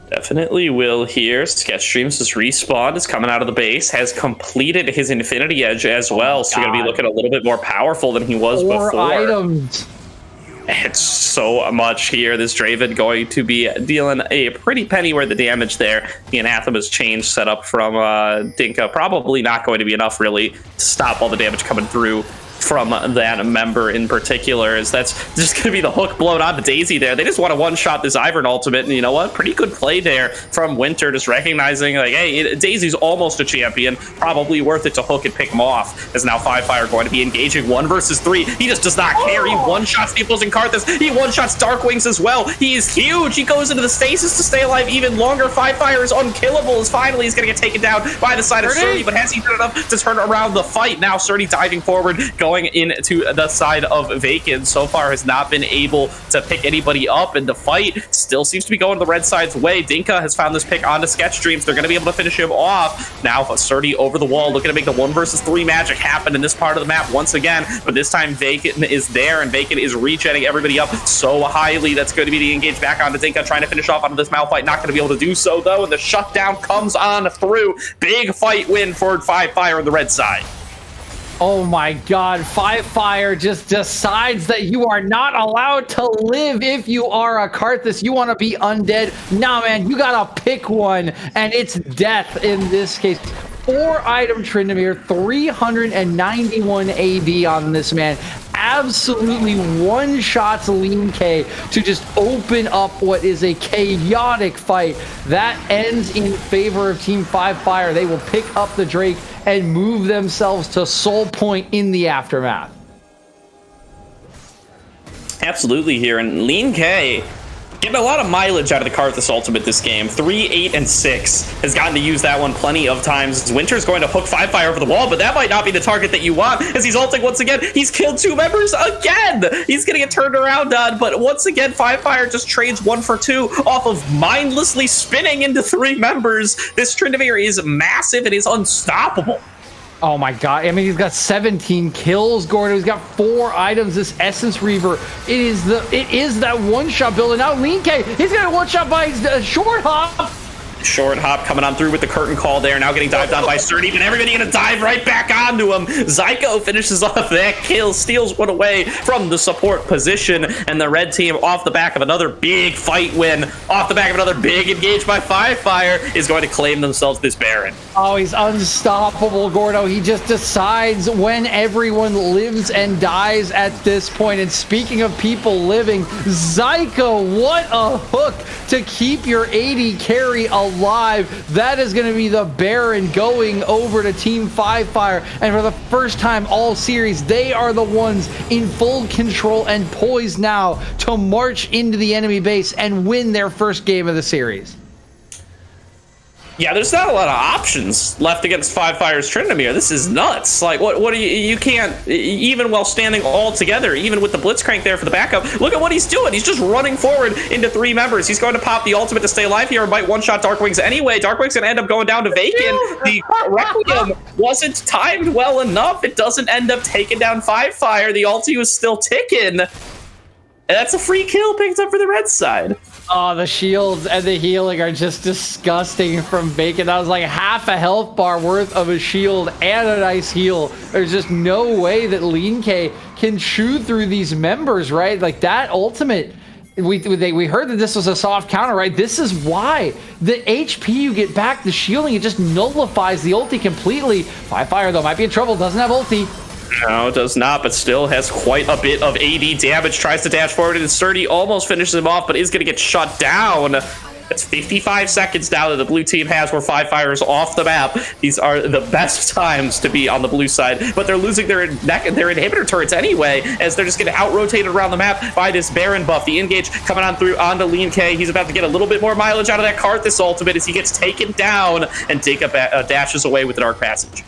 Definitely will here. Sketchdreams is respawned, is coming out of the base, has completed his Infinity Edge as well, so going to be looking a little bit more powerful than he was before. 4 items. It's so much here. This Draven going to be dealing a pretty penny worth of damage there. The Anathema's change set up from Dinka. Probably not going to be enough, really, to stop all the damage coming through from that member in particular, as that's just going to be the hook blown onto Daisy there. They just want to one-shot this Ivern ultimate, and you know what? Pretty good play there from Winter, just recognizing, like, hey, Daisy's almost a champion. Probably worth it to hook and pick him off, as now Fire going to be engaging 1 versus 3. He just does not care. He one-shots the opposing Karthus. He one-shots DarkWings as well. He is huge. He goes into the stasis to stay alive even longer. Fire is unkillable, as finally he's going to get taken down by the side of Srtty, but has he done enough to turn around the fight? Now Srtty diving forward, going into the side of Vakin. So far has not been able to pick anybody up, and the fight still seems to be going the red side's way. Dinka has found this pick onto Sketchdreams. They're going to be able to finish him off. Now Srtty over the wall, looking to make the 1 versus 3 magic happen in this part of the map once again, but this time Vakin is there, and Vakin is regenning everybody up so highly. That's going to be the engage back onto Dinka, trying to finish off onto this Malphite. Not going to be able to do so, though, and the shutdown comes on through. Big fight win for Fire on the red side. Oh my god, Fire just decides that you are not allowed to live if you are a Karthus. You want to be undead. Nah, man, you gotta pick one, and it's death in this case. 4-item Tryndamere, 391 AV on this man. Absolutely one-shots LeenK to just open up what is a chaotic fight. That ends in favor of Team Fire. They will pick up the Drake and move themselves to Soul Point in the aftermath. Absolutely here, and LeenK getting a lot of mileage out of the Karthus ultimate this game. 3, 8, and 6 has gotten to use that one plenty of times. Winter's going to hook Fire over the wall, but that might not be the target that you want, as he's ulting once again. He's killed 2 members again. He's going to get turned around on, but once again, Fire just trades 1 for 2 off of mindlessly spinning into 3 members. This Tryndamere is massive and is unstoppable. Oh my god, I mean, he's got 17 kills, Gordon. He's got 4 items, this Essence Reaver. It is that one-shot build, and now LeenK, he's gonna one-shot by Shorthop. Shorthop coming on through with the curtain call there, now getting dived on by Srtty, but everybody gonna dive right back onto him. Zyko finishes off that kill, steals one away from the support position, and the red team off the back of another big fight win, off the back of another big engage by Fire, is going to claim themselves this Baron. Oh, he's unstoppable, Gordo. He just decides when everyone lives and dies at this point. And speaking of people living, Zyko, what a hook to keep your AD carry alive. That is going to be the Baron going over to Team Fire. And for the first time all series, they are the ones in full control and poised now to march into the enemy base and win their first game of the series. Yeah, there's not a lot of options left against Fire's Tryndamere. This is nuts. Like, what do you can't, even while standing all together, even with the Blitzcrank there for the backup, look at what he's doing. He's just running forward into 3 members. He's going to pop the ultimate to stay alive here and might one-shot DarkWings anyway. DarkWings going to end up going down to Vakin. The Requiem wasn't timed well enough. It doesn't end up taking down Fire. The ulti was still ticking. And that's a free kill picked up for the red side. Oh, the shields and the healing are just disgusting from Vakin. That was like half a health bar worth of a shield and a nice heal. There's just no way that LeenK can chew through these members, right? Like that ultimate, we heard that this was a soft counter, right? This is why the HP you get back, the shielding, it just nullifies the ulti completely. Fire though might be in trouble, doesn't have ulti. No, it does not, but still has quite a bit of AD damage. Tries to dash forward, and Srtty almost finishes him off, but is going to get shut down. It's 55 seconds now that the blue team has where Fire is off the map. These are the best times to be on the blue side, but they're losing their inhibitor turrets anyway, as they're just getting out-rotated around the map by this Baron buff. The engage coming on through onto LeenK. He's about to get a little bit more mileage out of that Karthus ultimate as he gets taken down, and Dinka dashes away with the Dark Passage.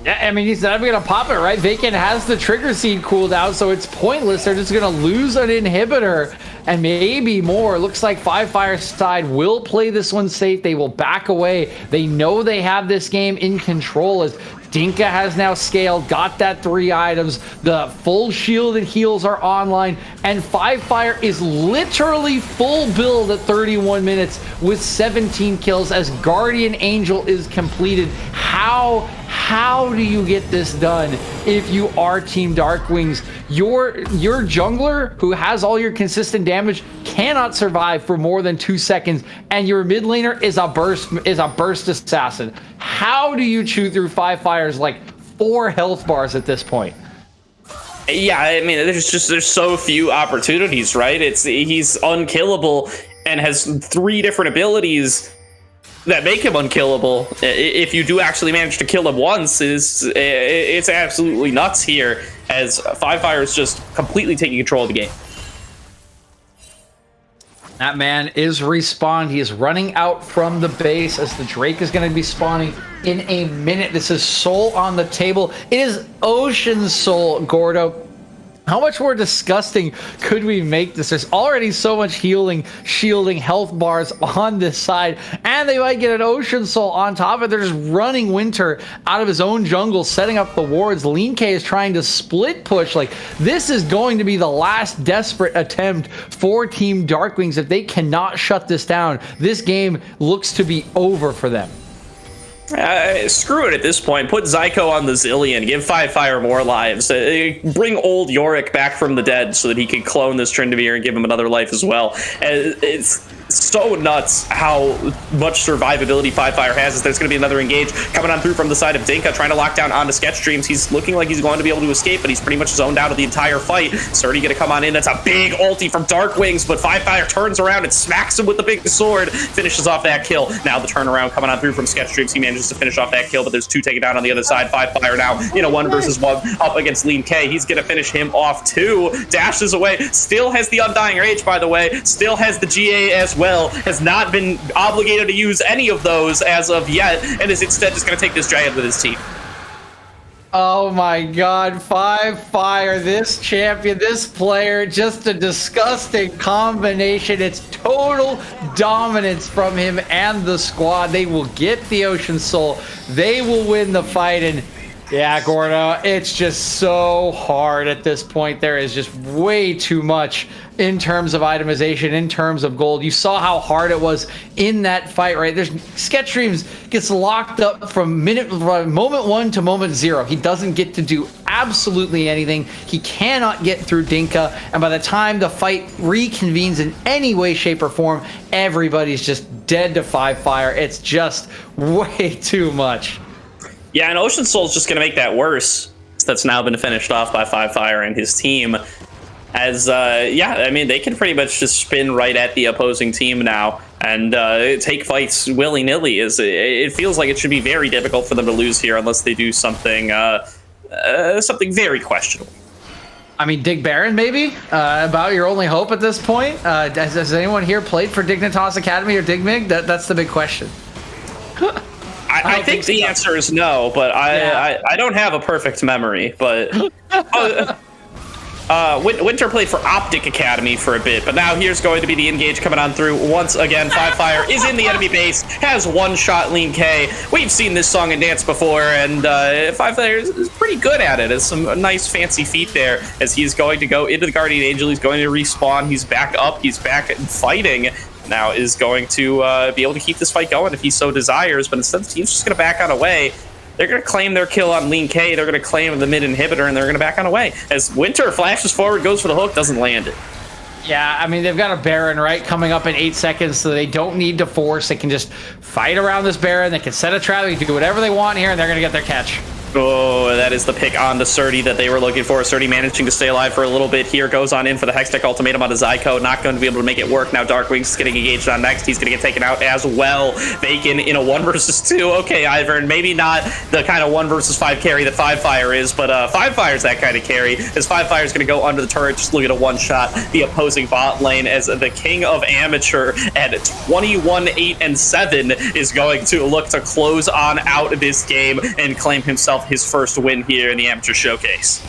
Yeah, I mean, he's not even going to pop it, right? Vakin has the trigger seed cooldown, so it's pointless. They're just going to lose an inhibitor and maybe more. Looks like Fire's side will play this one safe. They will back away. They know they have this game in control as Dinka has now scaled, got that 3 items. The full shield and heals are online, and Fire is literally full build at 31 minutes with 17 kills as Guardian Angel is completed. How do you get this done if you are Team DarkWings? Your jungler, who has all your consistent damage, cannot survive for more than 2 seconds, and your mid laner is a burst assassin. How do you chew through Fire's like 4 health bars at this point? Yeah, I mean, there's so few opportunities, right? He's unkillable and has 3 different abilities that make him unkillable. If you do actually manage to kill him once, it's absolutely nuts here, as Fire is just completely taking control of the game. That man is respawned. He is running out from the base as the Drake is going to be spawning in a minute. This is Soul on the table. It is Ocean Soul, Gordo. How much more disgusting could we make this? There's already so much healing, shielding, health bars on this side, and they might get an Ocean Soul on top of it. They're just running Winter out of his own jungle, setting up the wards. LeenK is trying to split push. Like, this is going to be the last desperate attempt for Team DarkWings. If they cannot shut this down, this game looks to be over for them. Screw it at this point. Put Zyko on the Zillion. Give Fire more lives. Bring old Yorick back from the dead so that he can clone this Tryndamere and give him another life as well. It's so nuts how much survivability Fire has. As there's going to be another engage coming on through from the side of Dinka, trying to lock down onto Sketchdreams. He's looking like he's going to be able to escape, but he's pretty much zoned out of the entire fight. Srtty going to come on in. That's a big ulti from DarkWings, but Fire turns around and smacks him with the big sword, finishes off that kill. Now the turnaround coming on through from Sketchdreams. He manages to finish off that kill, but there's 2 taken down on the other side. Fire now in a 1 versus 1 up against LeenK. He's going to finish him off too. Dashes away. Still has the Undying Rage, by the way. Still has the GA as well. Has not been obligated to use any of those as of yet, and is instead just going to take this giant with his team. Oh my god, Fire, this champion, this player, just a disgusting combination. It's total dominance from him and the squad. They will get the Ocean Soul. They will win the fight, and Yeah, Gordo, it's just so hard at this point. There is just way too much in terms of itemization, in terms of gold. You saw how hard it was in that fight, right? There's Sketchdreams gets locked up from moment 1 to moment 0. He doesn't get to do absolutely anything. He cannot get through Dinka, and by the time the fight reconvenes in any way, shape, or form, everybody's just dead to Five Fire. It's just way too much. Yeah, and Ocean Soul's just going to make that worse. That's now been finished off by Five Fire and his team. As, yeah, I mean, they can pretty much just spin right at the opposing team now and take fights willy-nilly. It feels like it should be very difficult for them to lose here unless they do something, something very questionable. I mean, Dig Baron, maybe? About your only hope at this point? Has anyone here played for Dignitas Academy or Digmig? That's the big question. I think the answer is no, but I don't have a perfect memory. But Winter played for Optic Academy for a bit, but now here's going to be the engage coming on through once again. Five Fire is in the enemy base, has one-shot LeenK. We've seen this song and dance before, and Five Fire is pretty good at it. It's some nice fancy feet there as he's going to go into the Guardian Angel. He's going to respawn. He's back up. He's back and fighting. Now is going to be able to keep this fight going if he so desires, but instead the team's just going to back on away. They're going to claim their kill on LeenK, they're going to claim the mid inhibitor, and they're going to back on away. As Winter flashes forward, goes for the hook, doesn't land it. Yeah, I mean, they've got a Baron, right, coming up in 8 seconds, so they don't need to force. They can just fight around this Baron, they can set a trap, they can do whatever they want here, and they're going to get their catch. Oh, that is the pick on the Srtty that they were looking for. Srtty managing to stay alive for a little bit here. Goes on in for the Hextech ultimatum on a Zyko. Not going to be able to make it work. Now DarkWings is getting engaged on next. He's going to get taken out as well. Vakin in a 1 versus 2. Okay, Ivern, maybe not the kind of 1 versus 5 carry that Five Fire is, but Five Fire's that kind of carry. As Five Fire's going to go under the turret, just look at a one-shot. The opposing bot lane as the king of amateur at 21-8-7 is going to look to close on out this game and claim himself his first win here in the Amateur Showcase.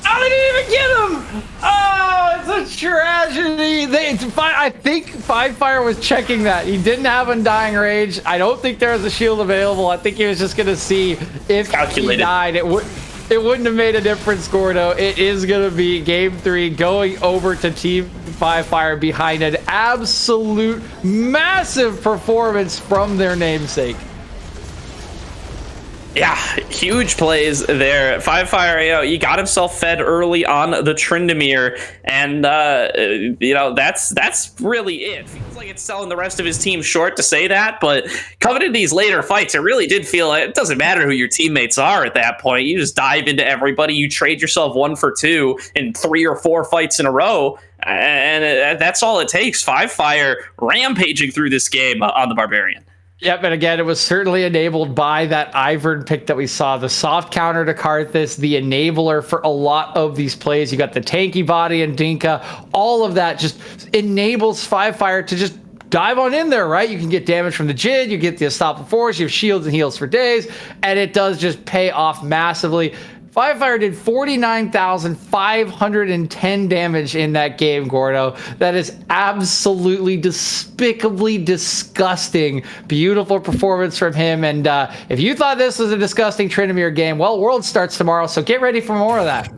Oh, they didn't even get him! Oh, it's a tragedy. I think Five Fire was checking that. He didn't have Undying Rage. I don't think there was a shield available. I think he was just going to see if he died. It wouldn't have made a difference, Gordo. It is going to be Game 3 going over to Team Five Fire behind an absolute massive performance from their namesake. Yeah, huge plays there. Five Fire, you know, he got himself fed early on the Tryndamere, and you know, that's really it. Feels like it's selling the rest of his team short to say that, but coming into these later fights, it really did feel like it doesn't matter who your teammates are at that point. You just dive into everybody. You trade yourself 1 for 2 in 3 or 4 fights in a row, and that's all it takes. Five Fire rampaging through this game on the Barbarian. Yep, and again, it was certainly enabled by that Ivern pick that we saw. The soft counter to Karthus, the enabler for a lot of these plays. You got the tanky body and Dinka. All of that just enables Five Fire to just dive on in there, right? You can get damage from the Jid, you get the Unstoppable Force, you have shields and heals for days, and it does just pay off massively. Five Fire did 49,510 damage in that game, Gordo. That is absolutely despicably disgusting. Beautiful performance from him. And if you thought this was a disgusting Tryndamere game, well, World starts tomorrow, so get ready for more of that.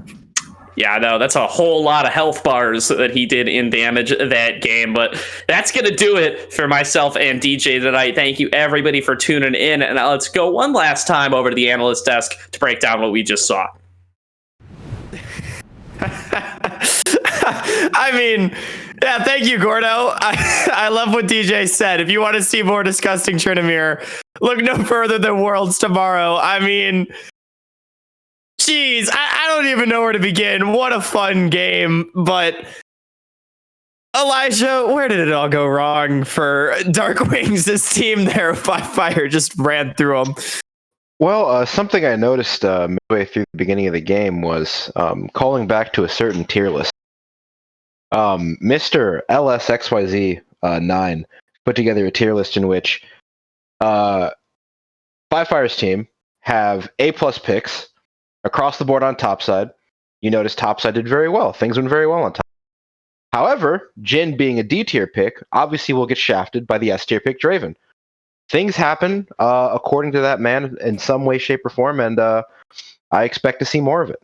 Yeah, no, that's a whole lot of health bars that he did in damage that game. But that's going to do it for myself and DJ tonight. Thank you, everybody, for tuning in. And let's go one last time over to the analyst desk to break down what we just saw. I mean, yeah, thank you, Gordo. I love what DJ said. If you want to see more disgusting Tryndamere, look no further than Worlds tomorrow. I mean... Jeez, I don't even know where to begin. What a fun game. But Elijah, where did it all go wrong for DarkWings? This team there, Five Fire just ran through them. Well, something I noticed midway through the beginning of the game was calling back to a certain tier list. Mr. LSXYZ9 put together a tier list in which Five Fire's team have A+ picks across the board on topside. You notice topside did very well. Things went very well on top. However, Jin being a D tier pick, obviously will get shafted by the S tier pick Draven. things happen according to that man in some way, shape, or form, and I expect to see more of it.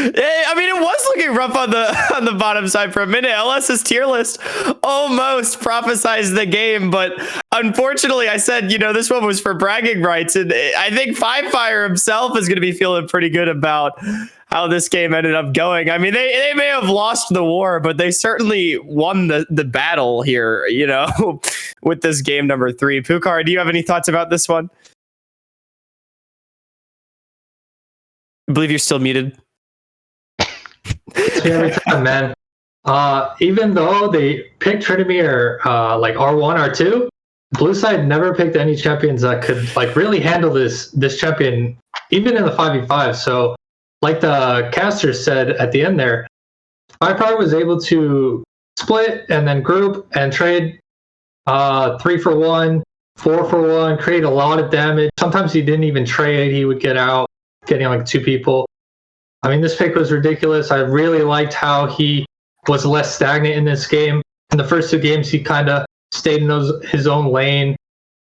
I mean, it was looking rough on the bottom side for a minute. LS's tier list almost prophesized the game, but unfortunately, I said, this one was for bragging rights, and I think Fire himself is going to be feeling pretty good about how this game ended up going. I mean, they may have lost the war, but they certainly won the battle here, with this game number 3. Pukar, do you have any thoughts about this one? I believe you're still muted. Every time, man. Even though they picked Tryndamere like R1, R2, blue side never picked any champions that could like really handle this champion, even in the 5v5. So, like the caster said at the end there, Fire was able to split and then group and trade 3 for 1, 4 for 1, create a lot of damage. Sometimes he didn't even trade; he would get out, getting like 2 people. I mean, this pick was ridiculous. I really liked how he was less stagnant in this game. In the first 2 games, he kind of stayed in his own lane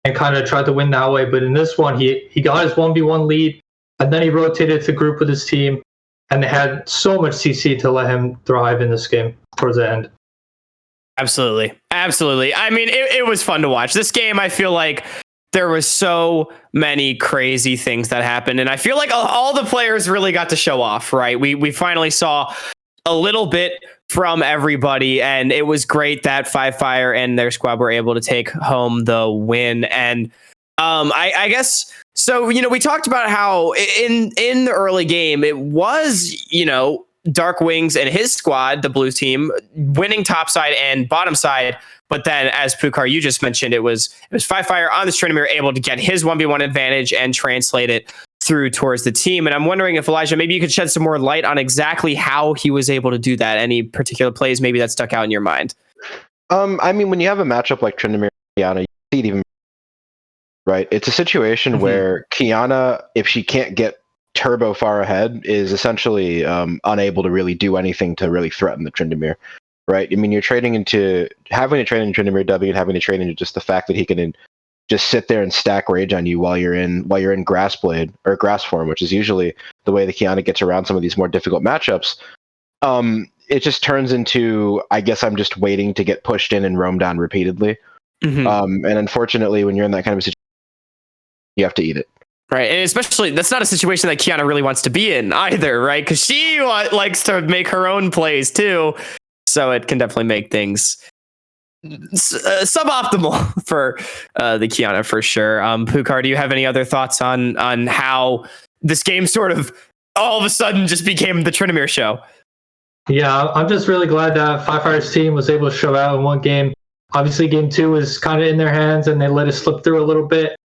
and kind of tried to win that way. But in this one, he got his 1v1 lead, and then he rotated to group with his team, and they had so much CC to let him thrive in this game towards the end. Absolutely. I mean, it was fun to watch. This game, I feel like there was so many crazy things that happened, and I feel like all the players really got to show off, right? We finally saw a little bit from everybody, and it was great that Fire and their squad were able to take home the win. And I guess so. We talked about how in the early game it was DarkWings and his squad, the blue team, winning top side and bottom side. But then, as Pukar, you just mentioned, it was Fire on the Tryndamere able to get his 1v1 advantage and translate it through towards the team. And I'm wondering if, Elijah, maybe you could shed some more light on exactly how he was able to do that. Any particular plays maybe that stuck out in your mind? I mean, when you have a matchup like Tryndamere and Kiana, you see it even, right? It's a situation where Kiana, if she can't get turbo far ahead, is essentially unable to really do anything to really threaten the Tryndamere. Right. I mean, you're trading into having to trade into Tryndamere W and having to trade into just the fact that he can just sit there and stack rage on you while you're in grass blade or grass form, which is usually the way the Kiana gets around some of these more difficult matchups. It just turns into, I guess I'm just waiting to get pushed in and roam down repeatedly. And unfortunately, when you're in that kind of a situation, you have to eat it. Right, and especially that's not a situation that Kiana really wants to be in either, right? Because she likes to make her own plays too. So it can definitely make things suboptimal for the Kiana for sure. Pukar, do you have any other thoughts on how this game sort of all of a sudden just became the Tryndamere show? Yeah, I'm just really glad that Fire's team was able to show out in one game. Obviously, game 2 was kind of in their hands, and they let it slip through a little bit.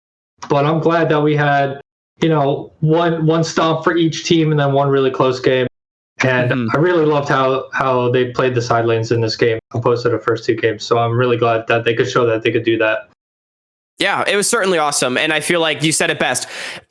But I'm glad that we had, one stomp for each team and then one really close game. And I really loved how they played the side lanes in this game opposed to the first 2 games. So I'm really glad that they could show that they could do that. Yeah, it was certainly awesome. And I feel like you said it best.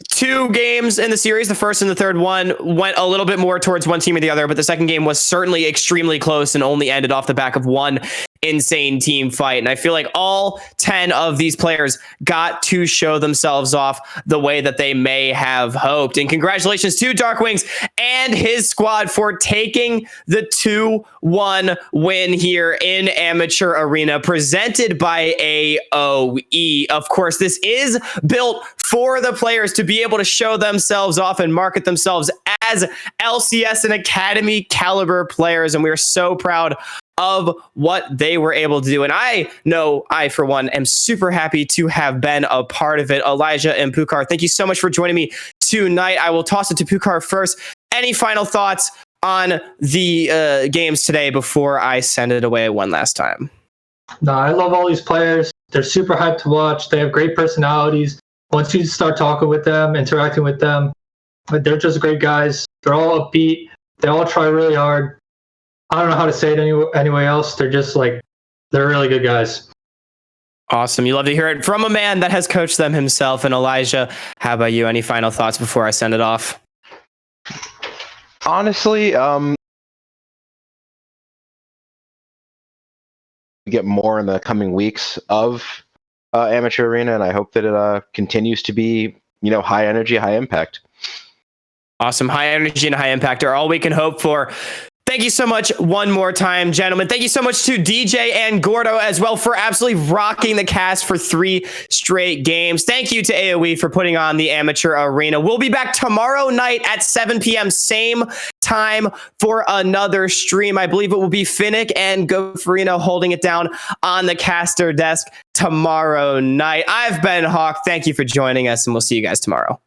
2 games in the series, the first and the third one went a little bit more towards one team or the other, but the second game was certainly extremely close and only ended off the back of one insane team fight. And I feel like all 10 of these players got to show themselves off the way that they may have hoped. And congratulations to DarkWings and his squad for taking the 2-1 win here in Amateur Arena, presented by AOE. Of course, this is built for the players to be able to show themselves off and market themselves as LCS and Academy caliber players. And we are so proud of what they were able to do. And I know I, for one, am super happy to have been a part of it. Elijah and Pukar, thank you so much for joining me tonight. I will toss it to Pukar first. Any final thoughts on the games today before I send it away one last time? No, I love all these players. They're super hyped to watch. They have great personalities. Once you start talking with them, interacting with them, they're just great guys. They're all upbeat. They all try really hard. I don't know how to say it anyway else. They're just they're really good guys. Awesome. You love to hear it from a man that has coached them himself. And Elijah, how about you? Any final thoughts before I send it off? Honestly, get more in the coming weeks of Amateur Arena, and I hope that it continues to be, high energy, high impact. Awesome. High energy and high impact are all we can hope for. Thank you so much one more time, gentlemen. Thank you so much to DJ and Gordo as well for absolutely rocking the cast for 3 straight games. Thank you to AoE for putting on the Amateur Arena. We'll be back tomorrow night at 7 p.m. same time for another stream. I believe it will be Finnick and Gofarino holding it down on the caster desk tomorrow night. I've been Hawk. Thank you for joining us, and we'll see you guys tomorrow.